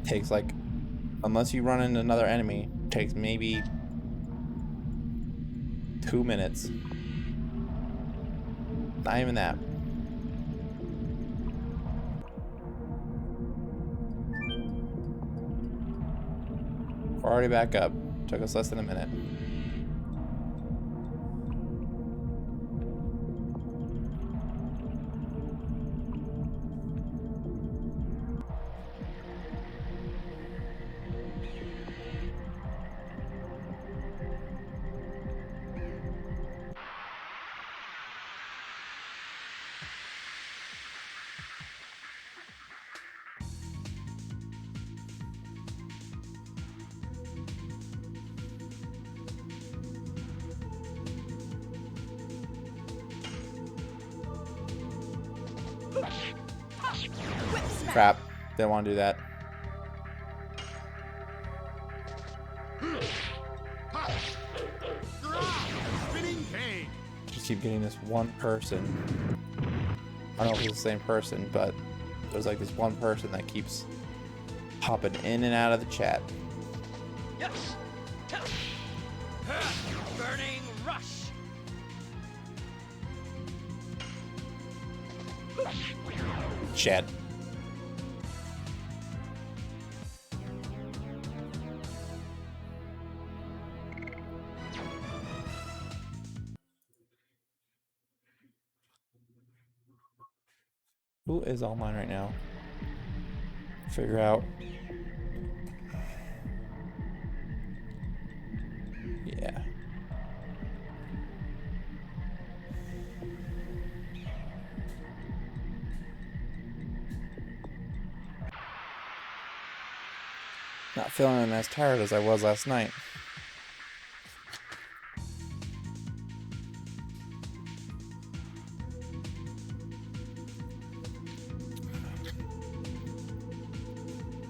Takes like, unless you run into another enemy, takes maybe 2 minutes. Not even that. We're already back up. Took us less than a minute. Whip smack. Crap. Didn't want to do that. Spinning cane. Just keep getting this one person. I don't know if it's the same person, but there's like this one person that keeps popping in and out of the chat. Yes. Burning rush. Chat. Who is all mine right now? Figure out. Yeah. Not feeling as tired as I was last night.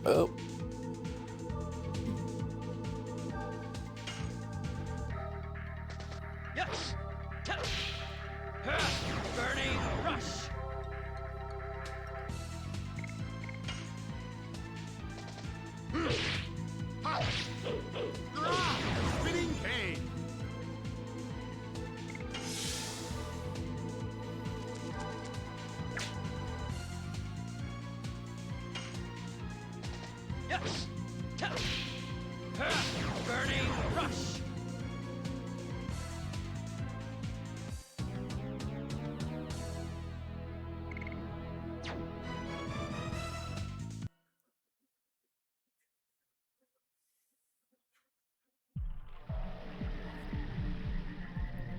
Oh. Yes. Burning rush. Spinning cane. Yes. Burning rush.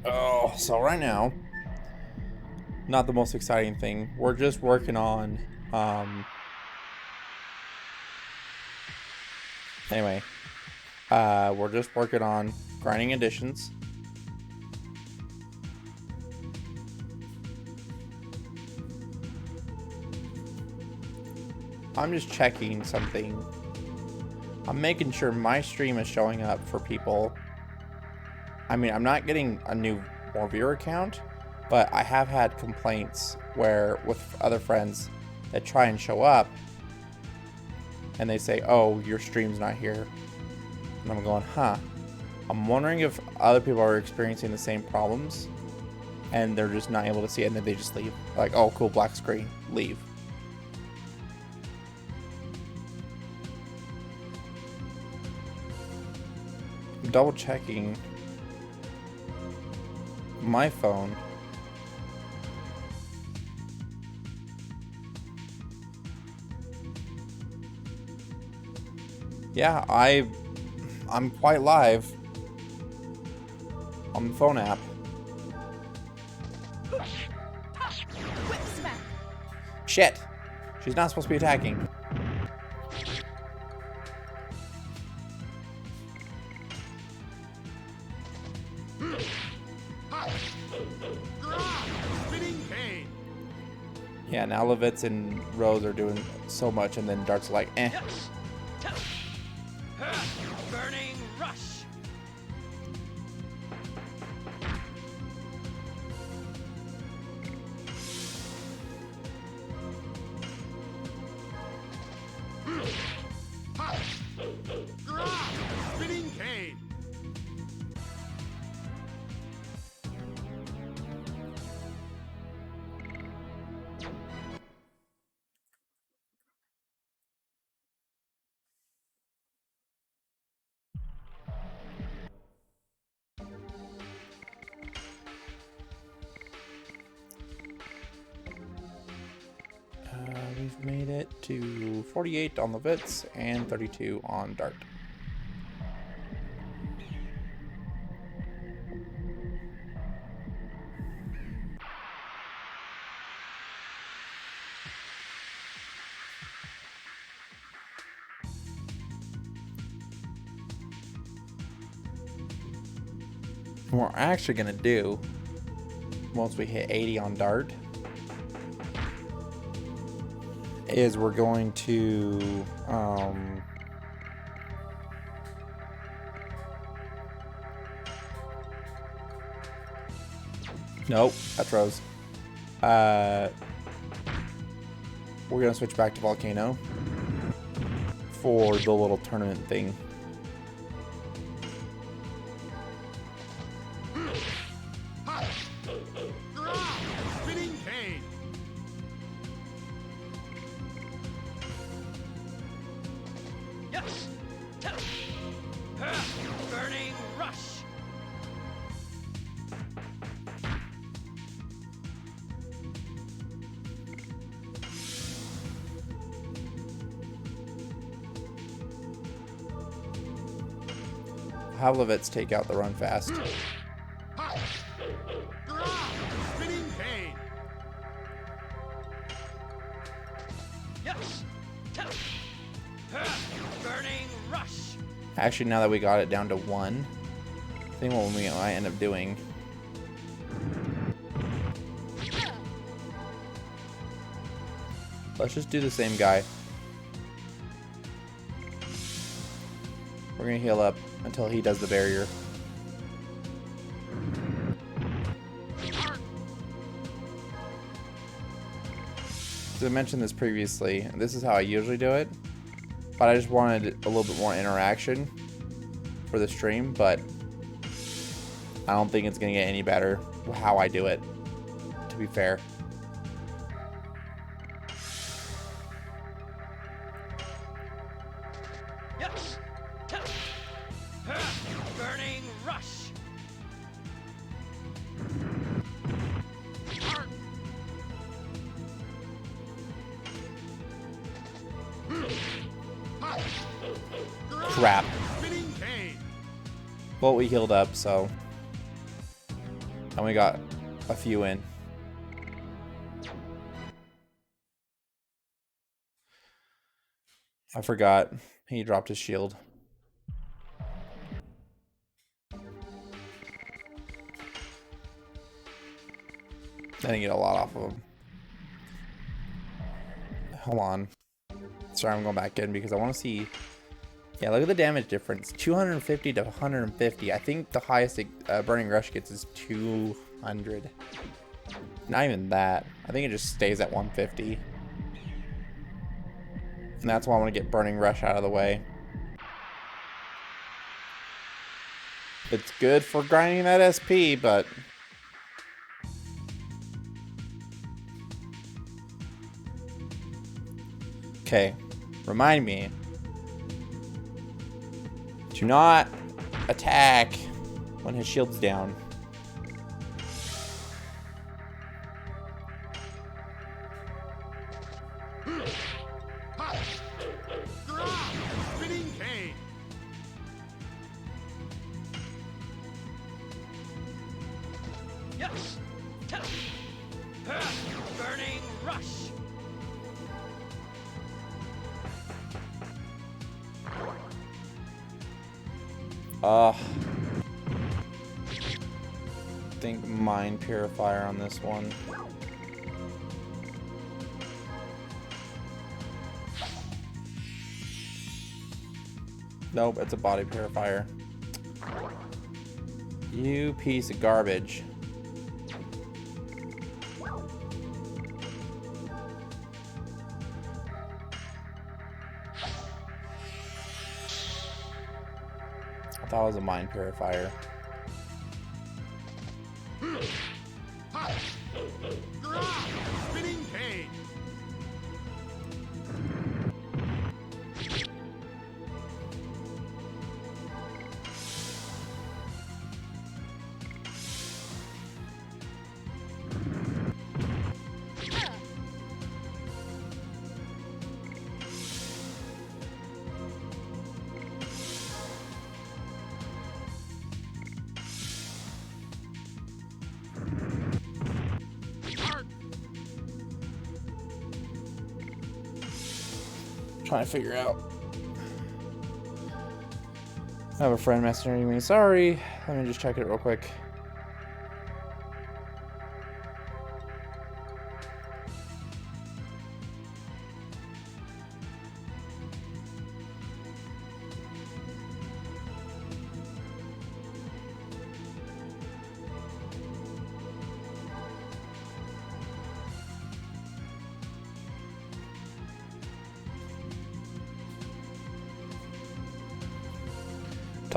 Oh, so right now, not the most exciting thing. We're just working on, anyway, we're just working on grinding additions. I'm just checking something I'm making sure my stream is showing up for people. I mean, I'm not getting a more viewer count, but I have had complaints where with other friends that try and show up and they say, oh, your stream's not here. And I'm going, huh. I'm wondering if other people are experiencing the same problems and they're just not able to see it and then they just leave. Like, oh, cool, black screen, leave. I'm double checking my phone. Yeah, I'm quite live on the phone app. Whip smack. Shit! She's not supposed to be attacking. Spinning cane. Yeah, now Levitz and Rose are doing so much, and then Dart's like, eh. Yes. Burning rush. Spinning cane. We've made it to 48 on Levitz and 32 on Dart. What we're actually gonna do once we hit 80 on Dart is we're going to nope, that's Rose. We're gonna switch back to Volcano for the little tournament thing. Spinning cane. Yes. Burning rush. Have Levitz take out the run fast. Spinning cane. Yes. Burning rush. Actually, now that we got it down to 1, I think what we might end up doing. Let's just do the same guy. We're gonna heal up until he does the barrier. As I mentioned this previously, and this is how I usually do it, but I just wanted a little bit more interaction for the stream, but I don't think it's gonna get any better how I do it, to be fair. Yes. Burning rush. Crap. Spinning cane. Well, we healed up, so. And we got a few in. I forgot. He dropped his shield. I didn't get a lot off of him. Hold on. Sorry, I'm going back in because I want to see Yeah, look at the damage difference. 250 to 150. I think the highest Burning Rush gets is 200. Not even that. I think it just stays at 150. And that's why I want to get Burning Rush out of the way. It's good for grinding that SP, but... Okay, remind me. Do not attack when his shield's down. Drop! Spinning cane! Yes. Burning rush. Think Mind Purifier on this one. Nope, it's a Body Purifier. You piece of garbage. I thought it was a Mind Purifier. Drop! Spinning cane! Trying to figure out. I have a friend messaging me. Sorry. Let me just check it real quick.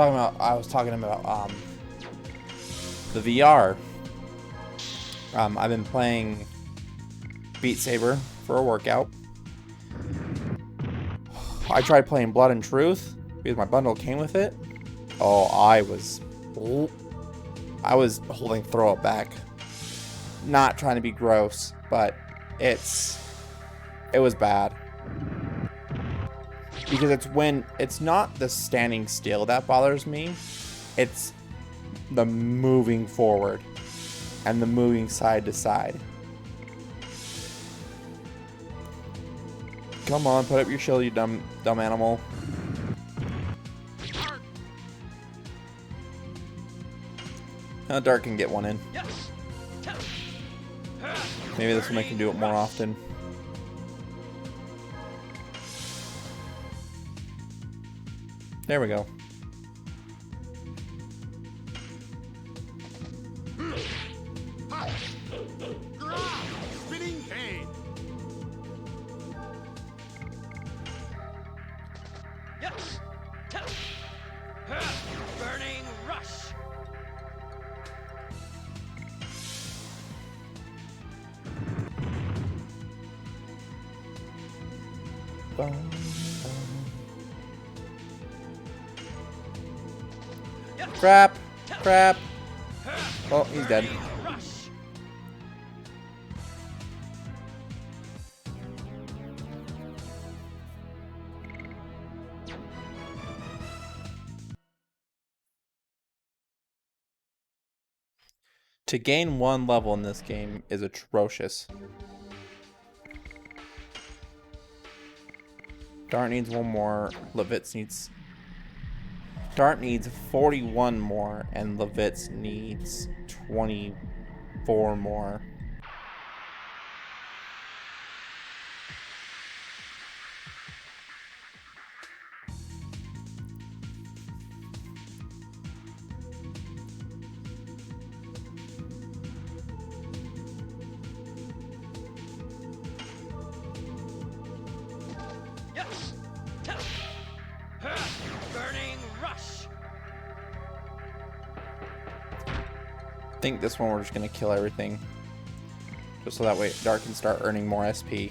I was talking about the VR. I've been playing Beat Saber for a workout. I tried playing Blood and Truth because my bundle came with it. Oh, I was holding throw up back. Not trying to be gross, but it was bad. Because it's not the standing still that bothers me. It's the moving forward and the moving side to side. Come on, put up your shield, you dumb animal. Dark can get one in. Maybe this will make him do it more often. There we go. Drop! Spinning cane! Yes. Burning rush. Crap! Crap! Oh, he's dead. Rush. To gain one level in this game is atrocious. Dart needs one more. Levitz needs... Dart needs 41 more, and Levitz needs 24 more. think this one we're just gonna kill everything. Just so that way Dart can start earning more SP.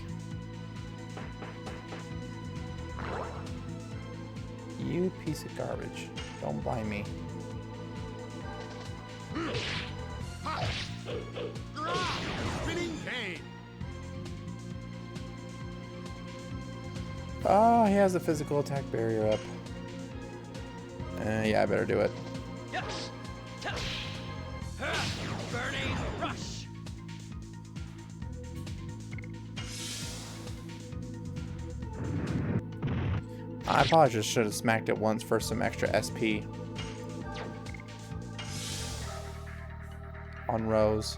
You piece of garbage. Don't blind me. Grab! Spinning cane! Oh, he has a physical attack barrier up. Yeah, I better do it. Yes. Burning rush. I probably just should have smacked it once for some extra SP. On Rose.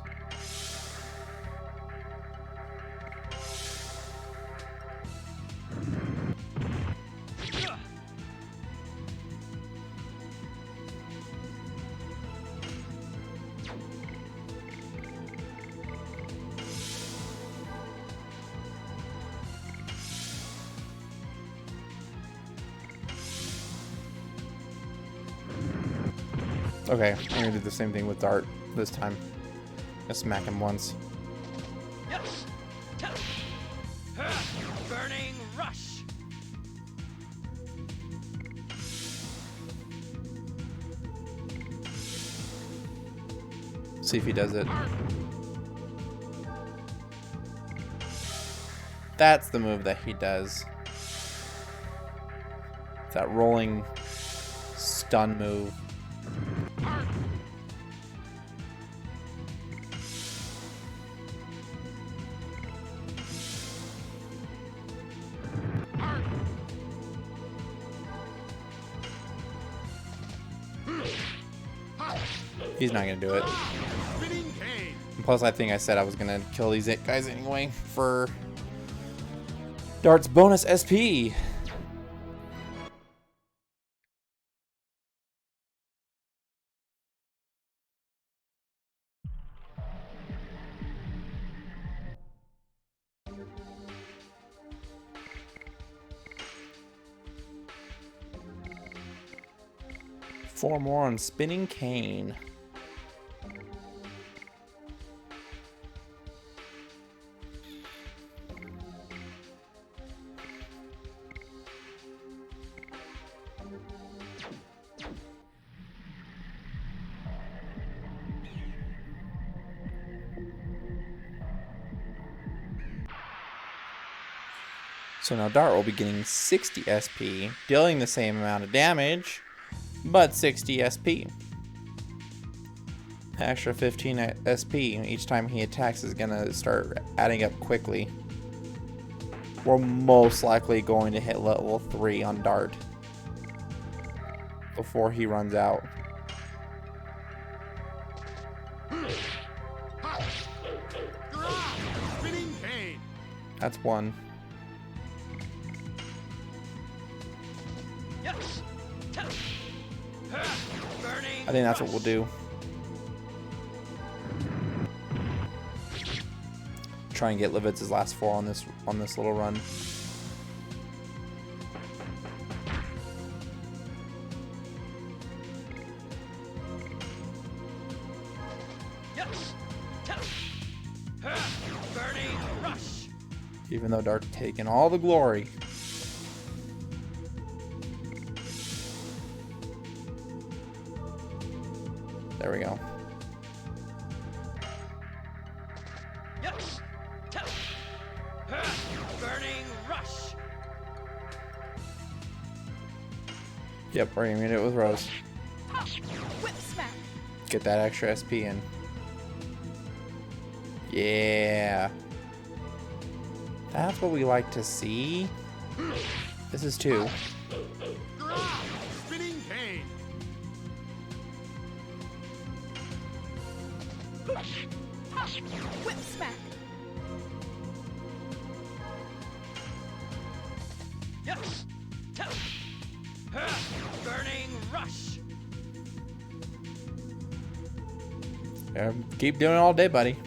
Okay, I'm gonna do the same thing with Dart this time. Just smack him once. Yes. Burning rush. See if he does it. That's the move that he does. That rolling stun move. He's not gonna do it. Spinning cane! And plus, I think I said I was gonna kill these guys anyway for Dart's bonus SP. Four more on Spinning Cane. So now Dart will be getting 60 SP, dealing the same amount of damage, but 60 SP. Extra 15 SP each time he attacks is gonna start adding up quickly. We're most likely going to hit level 3 on Dart before he runs out. Grab! Spinning cane! That's one. Yes. Burning. I think that's what we'll do. Try and get Levitz's last 4 on this little run. Yes. Burning rush. Even though Dart's taking all the glory. There we go. Yes. Burning rush. Yep, we're gonna do it with Rose. Whip smack. Get that extra SP in. Yeah. That's what we like to see. This is 2. Grab! Spinning cane! Whip smack. Yes. Burning rush. Keep doing it all day, buddy.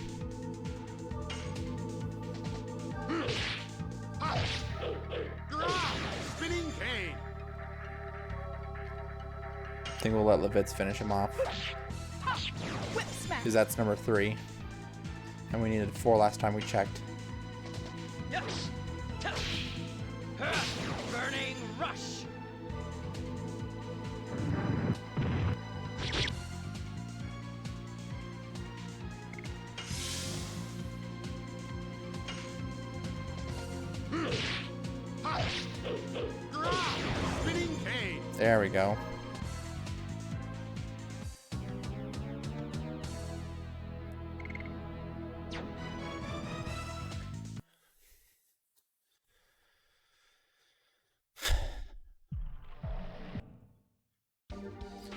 Grab! Spinning cane! I think we'll let Levitz finish him off. Whip smack. because that's number 3. And we needed 4 last time we checked. Yes. Burning rush. Garage! Spinning cane! There we go.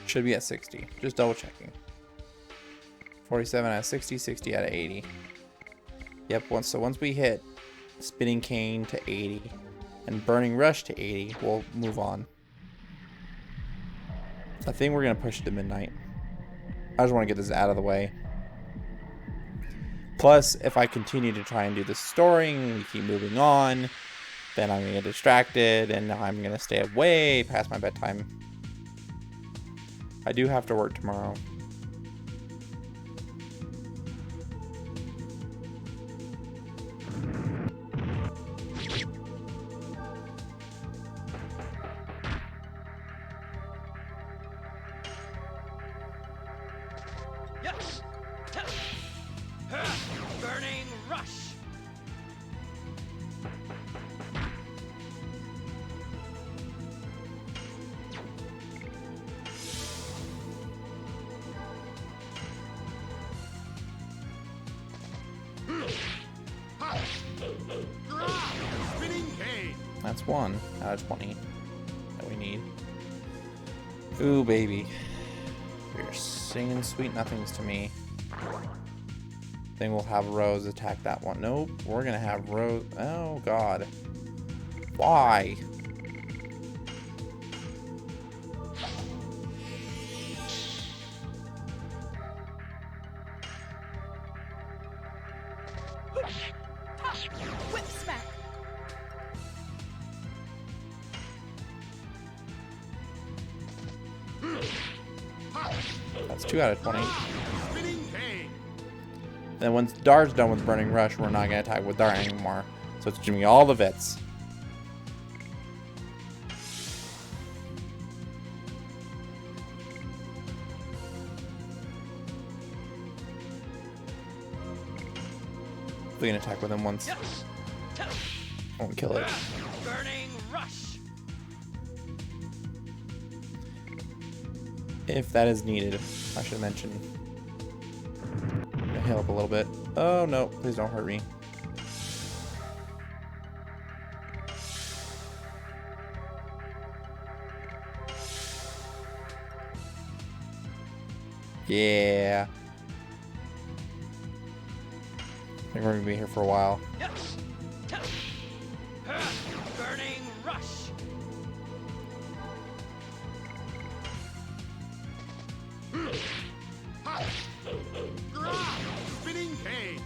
Should be at 60. Just double checking. 47 out of 60, 60 out of 80. Yep, so once we hit spinning cane to 80 and burning rush to 80, we'll move on. I think we're gonna push it to midnight. I just want to get this out of the way. Plus, if I continue to try and do the storing, we keep moving on, then I'm gonna get distracted and I'm gonna stay way past my bedtime. I do have to work tomorrow. Yes. Burning rush. Garage! Spinning cane! That's 1 out of 20 that we need. Ooh, baby. You're singing sweet nothings to me. Then we'll have Rose attack that one. Nope, we're gonna have Rose. Oh, God. Why? Whip smack. That's 2 out of 20. Spinning cane! Then once Dar's done with Burning Rush, we're not gonna attack with Dar anymore. So it's gonna be all the Vits. We can attack with him once. Yes. Won't kill it. Burning rush. If that is needed, I should mention. Gonna heal up a little bit. Oh no, please don't hurt me. Yeah. I think we're gonna be here for a while. Yes. Burning rush. Garage! Spinning cane!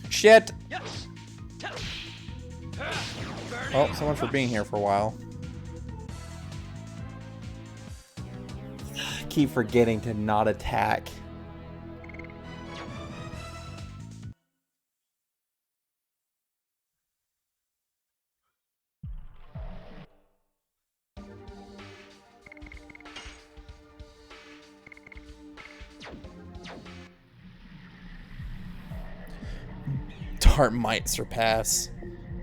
Shit! Yes. Oh, so much for being here for a while. Keep forgetting to not attack. Dart might surpass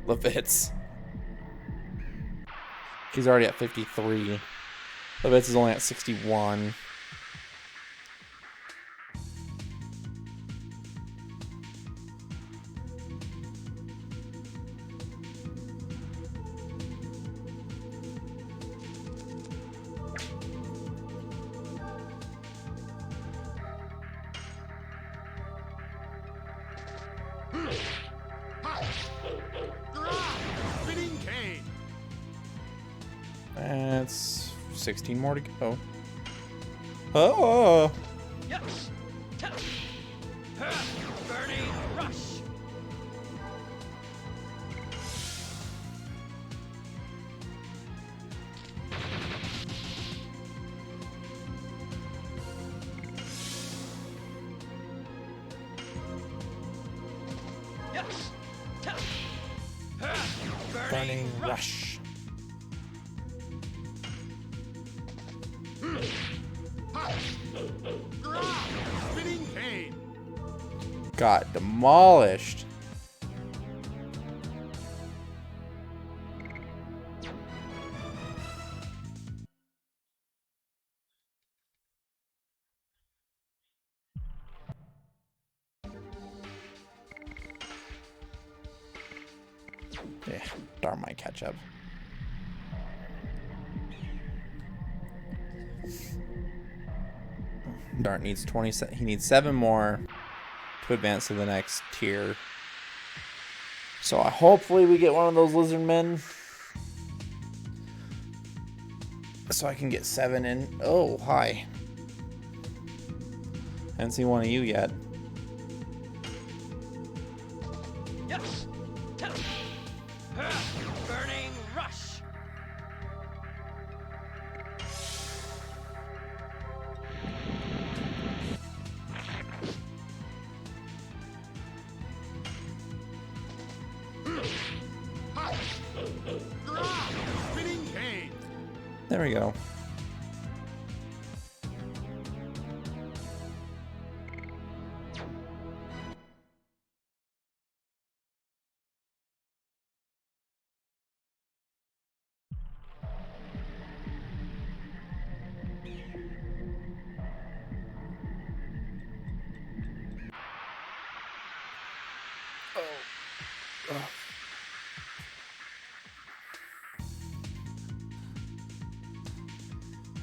Levitz. He's already at 53. Levitz is only at 61. Garage! Spinning cane! That's 16 more to go. Oh! Yes. Burning rush. Burning Rush. Spinning cane. Got demolished. Yeah, darn my catch up. Dart needs 20. He needs 7 more to advance to the next tier. So hopefully we get one of those lizard men, so I can get 7 in. Oh, hi. Haven't seen one of you yet. Yes. Burning Rush. Spinning cane. There we go.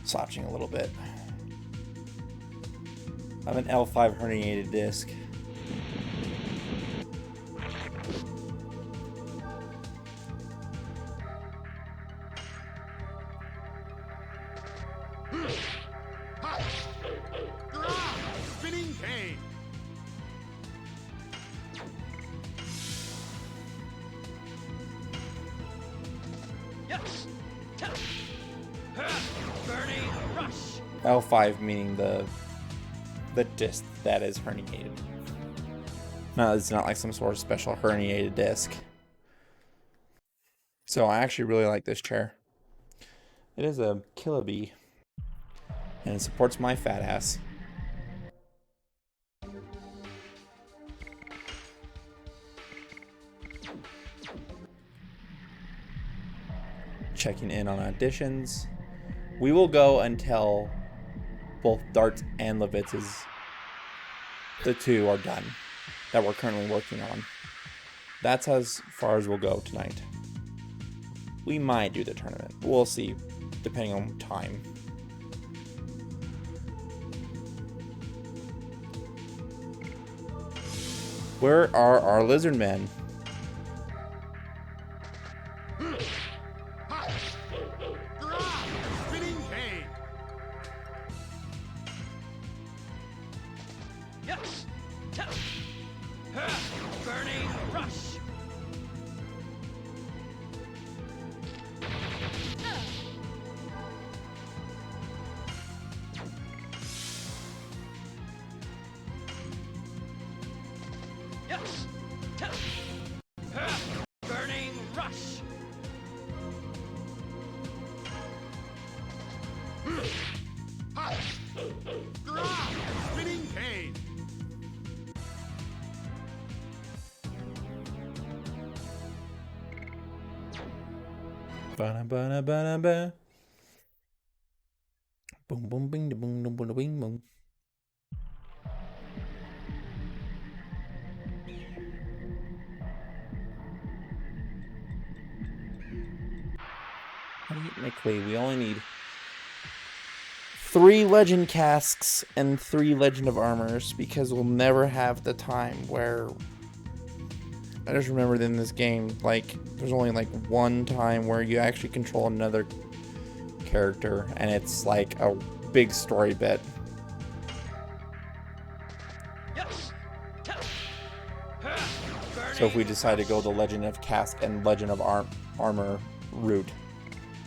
Slouching a little bit. I have an L5 herniated disc. Spinning cane. Yes. Burning Rush. L5 meaning the disc that is herniated. No, it's not like some sort of special herniated disc. So I actually really like this chair. It is a Killabee, and it supports my fat ass. Checking in on auditions. We will go until both Darts and Levitz's, the 2 are done, that we're currently working on. That's as far as we'll go tonight. We might do the tournament. We'll see, depending on time. Where are our lizard men? Spinning cane. Yes. Burning Rush. Yes. Burning Rush. Spinning cane. Ba-da-ba-da-ba-da-ba. Boom, boom, bing, da, boom, boom, boom, bing, boom. Technically, we only need 3 legend casks and 3 legend of armors, because we'll never have the time where, I just remembered in this game, like, there's only like one time where you actually control another character, and it's like a big story bit. Yes. So if we decide to go the Legend of Cask and Legend of Armor route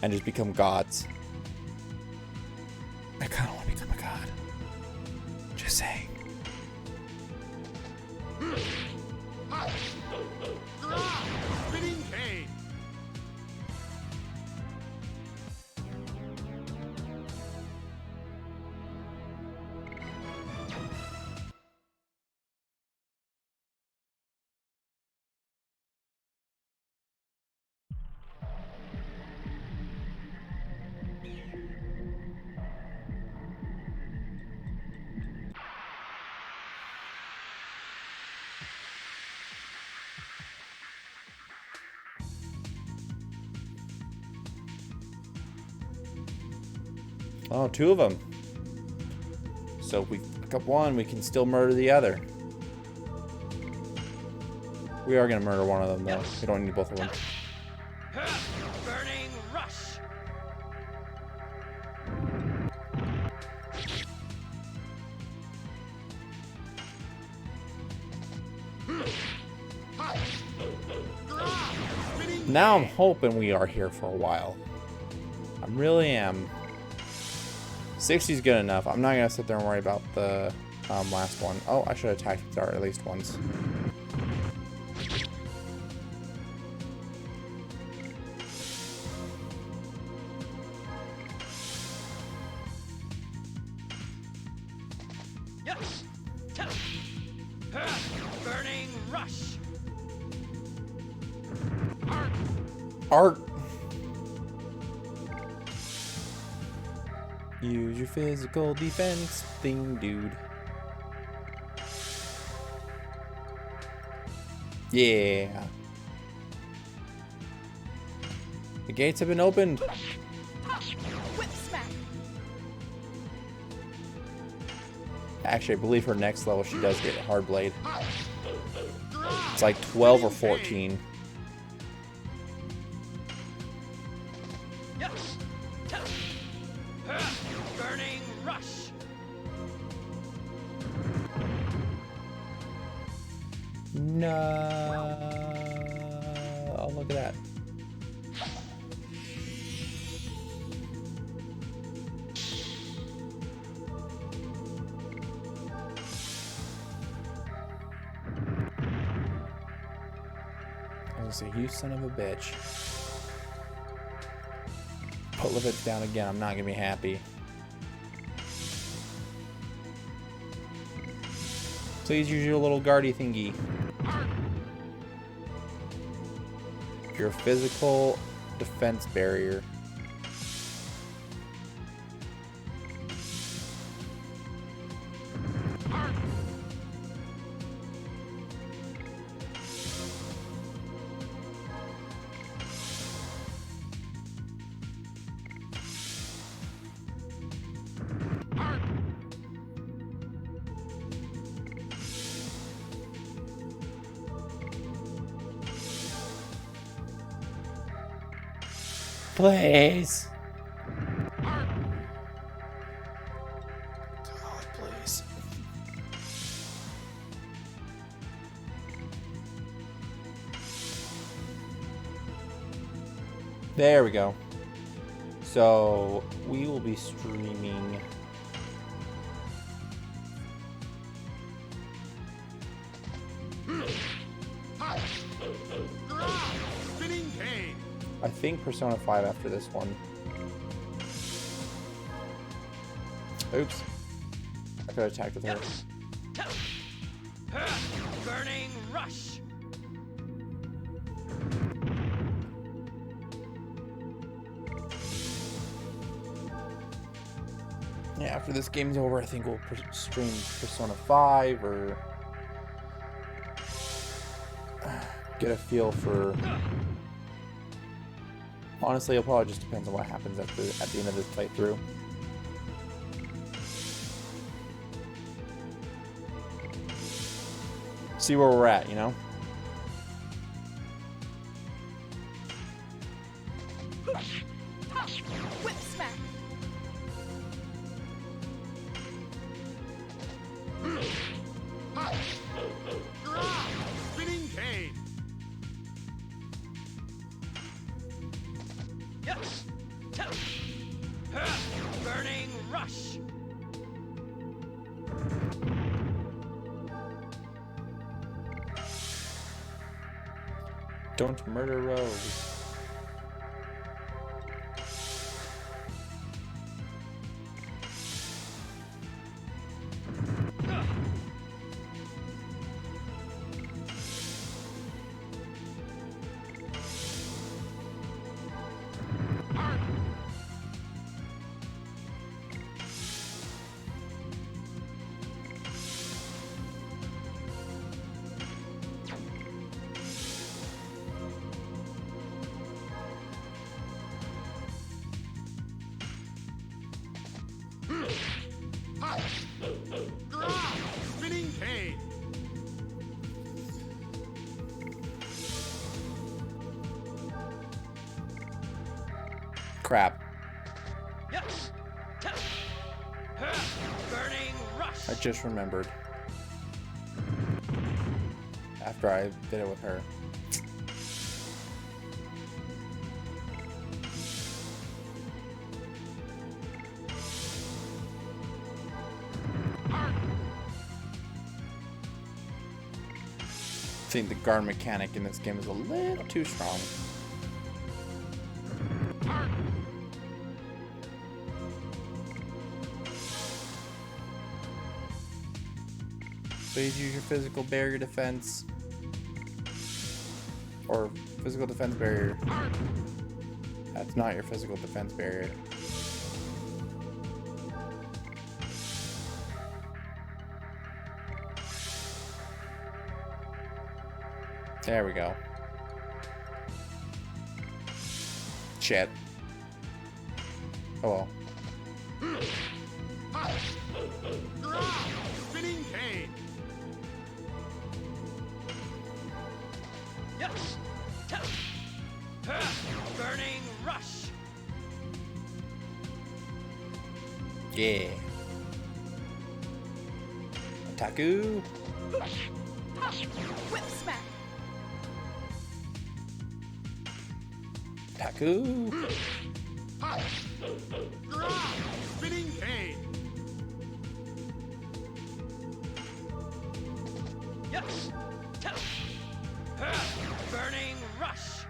and just become gods, I kind of want to become a god. Just saying. Spinning cane. Oh, two of them. So if we pick up one, we can still murder the other. We are going to murder one of them, though. We don't need both of them. Burning rush. Now I'm hoping we are here for a while. I really am. 60's good enough. I'm not going to sit there and worry about the last one. Oh, I should attack Dart at least once. Yes. Burning rush. Art. Use your physical defense thing, dude. Yeah. The gates have been opened. Whip smack. Actually, I believe her next level she does get Hard Blade. It's like 12 or 14. Yes. Burning rush. No. Oh, look at that. I was gonna say, you son of a bitch. Put Levitz down again. I'm not gonna be happy. Please use your little guardy thingy. Your physical defense barrier. Please. God, please. There we go. So we will be streaming. Spinning cane. I think Persona 5 after this one. Oops. I could have attacked with her. Burning rush. Yeah, after this game's over, I think we'll stream Persona 5 or get a feel for. Honestly, it probably just depends on what happens at the end of this playthrough. See where we're at, you know? Whip smack. Spinning cane. Yes. Burning rush. Don't murder Rose. Crap. Burning rush. I just remembered. After I did it with her. I think the guard mechanic in this game is a little too strong. Please use your physical barrier defense. Or physical defense barrier. That's not your physical defense barrier. There we go. Shit. Oh well. Spinning cane. Burning rush. Yeah. Taku. Whip smack. Taku. Spinning cane. Burning rush.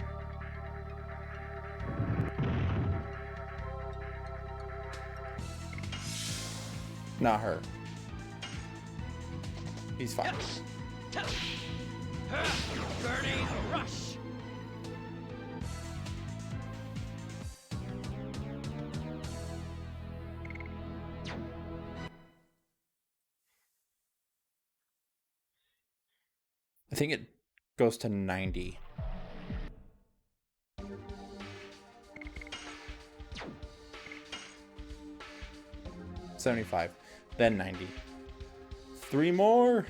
Not her. He's fine. Burning rush. I think it goes to 90. $75, then 90. 3 more.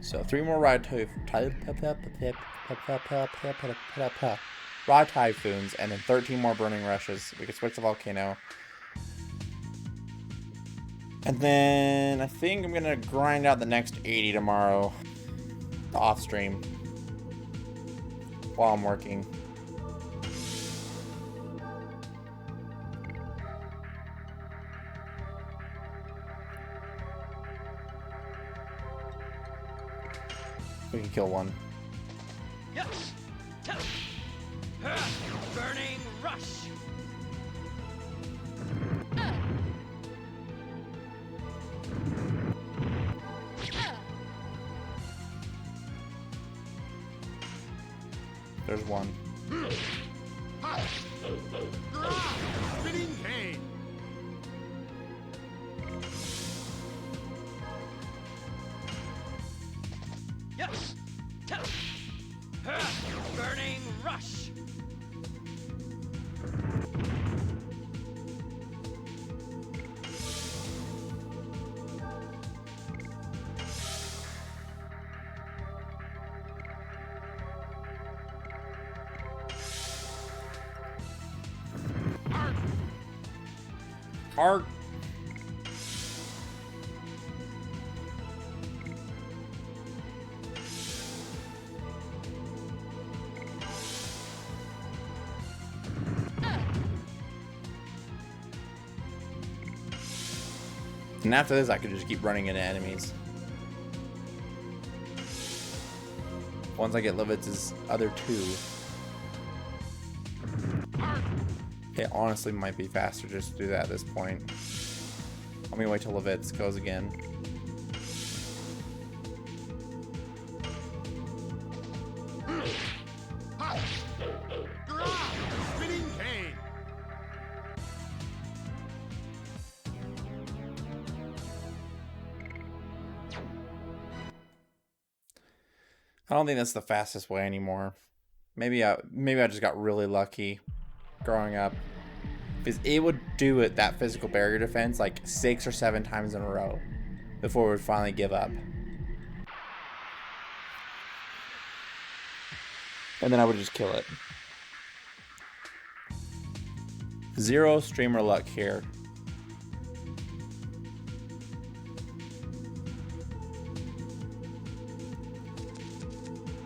So 3 more ride typhoons, and then 13 more burning rushes. We can switch the volcano. And then I think I'm gonna grind out the next 80 tomorrow, off stream, while I'm working. We can kill one. Burning rush. There's one. Spinning cane. Burning rush. Arc. And after this, I could just keep running into enemies. Once I get Levitz's other 2. It honestly might be faster just to do that at this point. Let me wait till Levitz goes again. Spinning cane. I don't think that's the fastest way anymore. Maybe I just got really lucky growing up, because it would do it, that physical barrier defense, like 6 or 7 times in a row before it would finally give up. And then I would just kill it. 0 streamer luck here.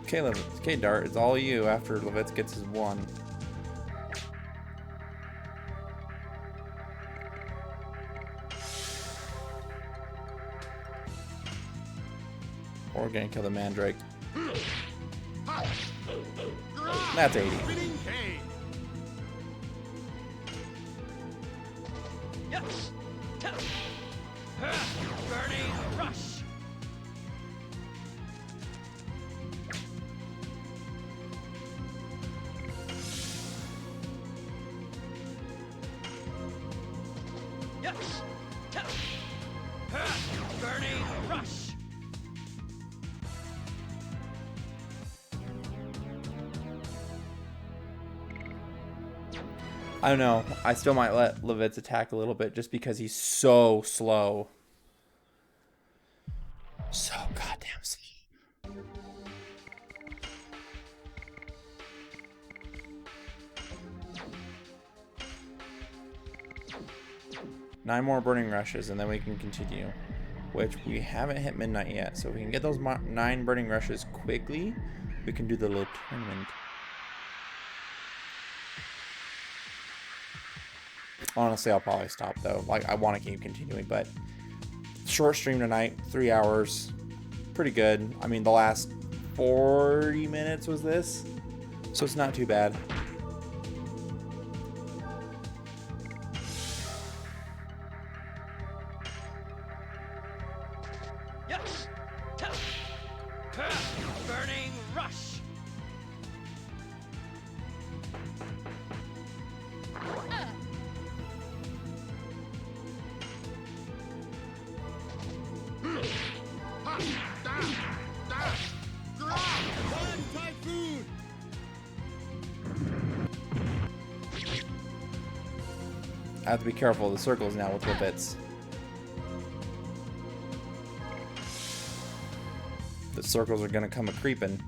Okay, okay, Dart, it's all you after Levitz gets his 1. Or we're gonna kill the Mandrake. That's 80. Spinning cane. Yes. Burning rush. Yes. Burning rush. I don't know. I still might let Levitz attack a little bit just because he's so slow. So goddamn slow. Nine more burning rushes and then we can continue. Which we haven't hit midnight yet. So if we can get those 9 burning rushes quickly, we can do the little tournament. Honestly, I'll probably stop though. Like, I want to keep continuing, but short stream tonight, 3 hours, pretty good. I mean, the last 40 minutes was this, so it's not too bad. Yes. Burning rush. One typhoon. I have to be careful of the circles now with Levitz. The circles are gonna come a creeping.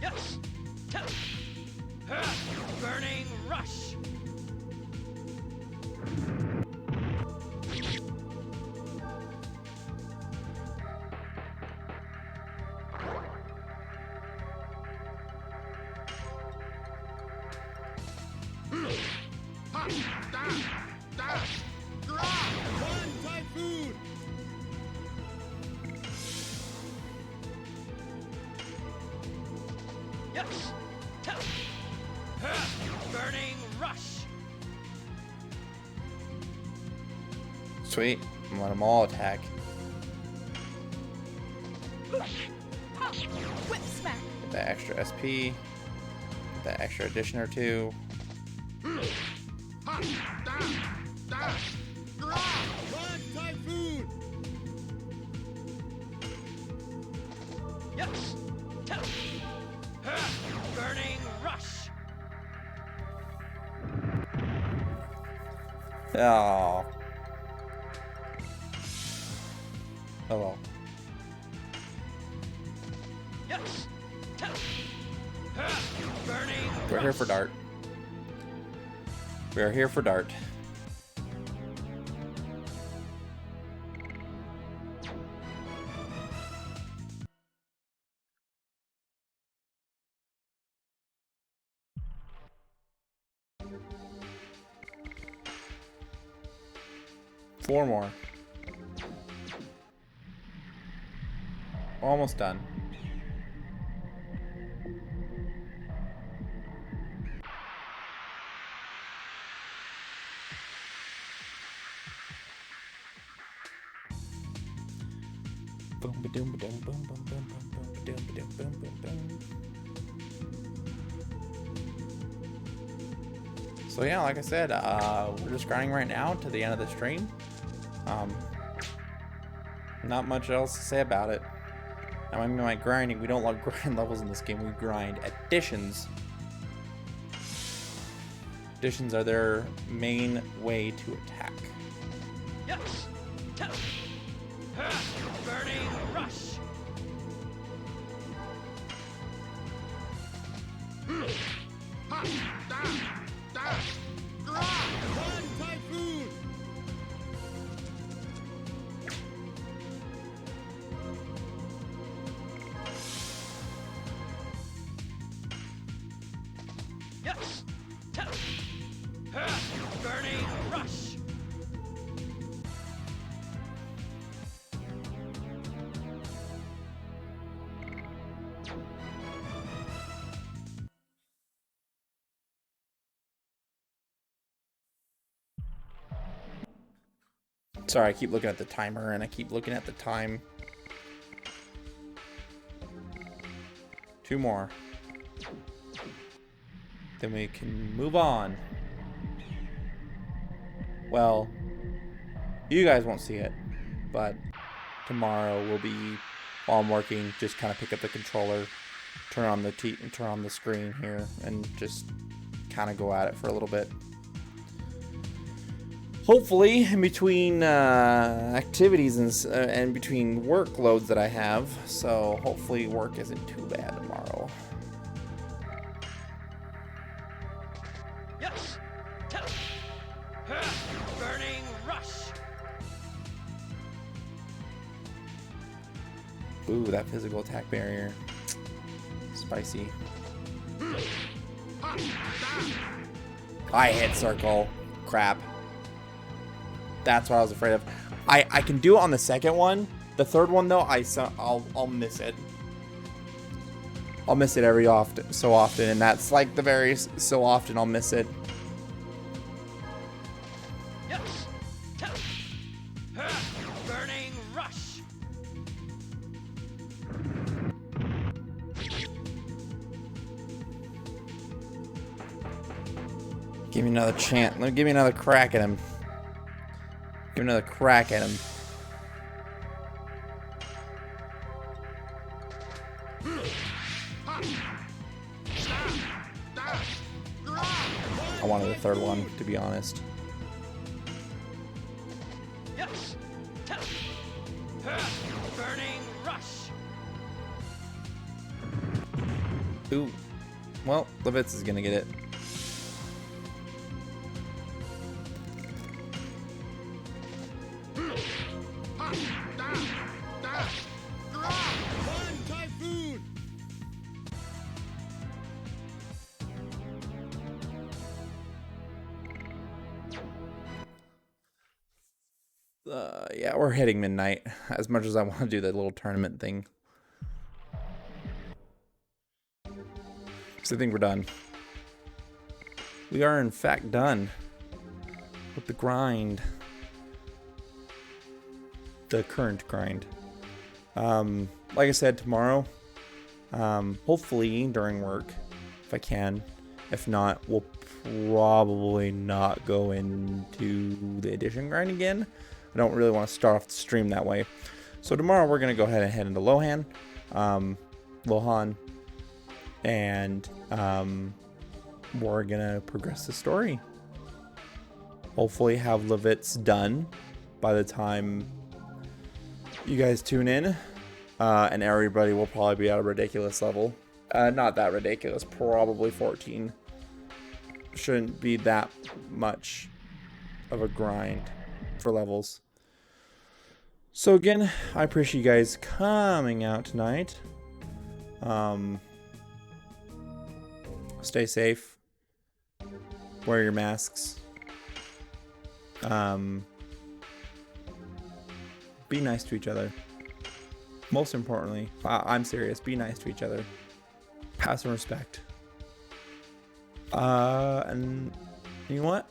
Yes. Burning rush. One typhoon. Yes. Burning rush. Sweet. I'm letting them all attack. Whip smack. Get that extra SP. Get that extra addition or 2. One typhoon. Yes. Burning rush. Oh. Oh well. Yes. Burning We're here for Dart. We are here for Dart. Four more. Almost done. Boom ba doom ba doom boom boom boom boom boom ba doom ba doom boom boom boom. So yeah, like I said, we're just grinding right now to the end of the stream. Not much else to say about it. I mean, like grinding, we don't like grind levels in this game. We grind additions. Additions are their main way to attack. Yes. Burning rush. Sorry, I keep looking at the timer and I keep looking at the time. 2 more. Then we can move on. Well, you guys won't see it, but tomorrow will be, while I'm working, just kind of pick up the controller, turn on the screen here, and just kind of go at it for a little bit. Hopefully, in between activities and between workloads that I have, so hopefully work isn't too bad tomorrow. Yes. Burning rush. Ooh, that physical attack barrier. Spicy. I hit circle. Crap. That's what I was afraid of. I can do it on the second one. The third one though, I'll miss it. I'll miss it so often, and that's like the very so often I'll miss it. Yes. Burning rush. Give me another chance. Give me another crack at him. Give me another crack at him. I wanted the third one, to be honest. Yes. Burning rush. Ooh. Well, Levitz is gonna get it. One typhoon. Yeah, we're hitting midnight. As much as I want to do that little tournament thing. So I think we're done. We are in fact done with the grind. The current grind. Like I said, tomorrow, hopefully during work, if I can. If not, we'll probably not go into the edition grind again. I don't really want to start off the stream that way. So tomorrow we're going to go ahead and head into Lohan, and we're going to progress the story. Hopefully have Levitz done by the time you guys tune in, and everybody will probably be at a ridiculous level. Not that ridiculous, probably 14. Shouldn't be that much of a grind for levels. So again, I appreciate you guys coming out tonight. Stay safe. Wear your masks. Be nice to each other. Most importantly, I'm serious. Be nice to each other. Have some respect. And you know what?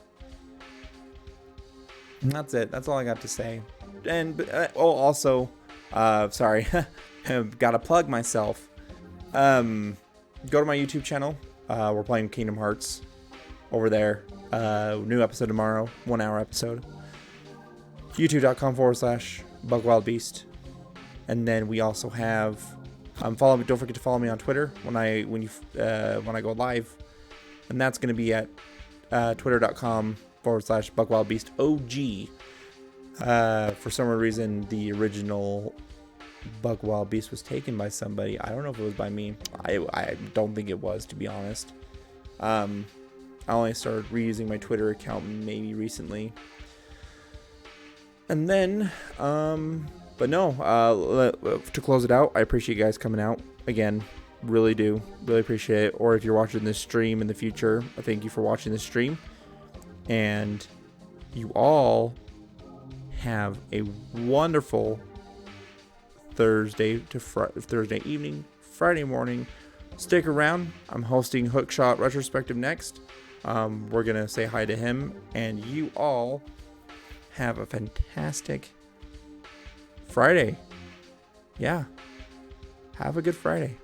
And that's it. That's all I got to say. And also, sorry, gotta plug myself. Go to my YouTube channel. We're playing Kingdom Hearts over there. New episode tomorrow, 1 hour episode. youtube.com/BugWildBeast. And then we also have follow me. Don't forget to follow me on Twitter when I go live, and that's going to be at twitter.com/BugWildBeastOG. For some reason, the original BugWildBeast was taken by somebody. I don't know if it was by me. I don't think it was, to be honest. I only started reusing my Twitter account maybe recently. And then, but no, to close it out, I appreciate you guys coming out again. Really do. Really appreciate it. Or if you're watching this stream in the future, I thank you for watching this stream. And you all have a wonderful Thursday evening, Friday morning. Stick around. I'm hosting Hookshot Retrospective next. We're going to say hi to him. And you all have a fantastic Friday. Yeah. Have a good Friday.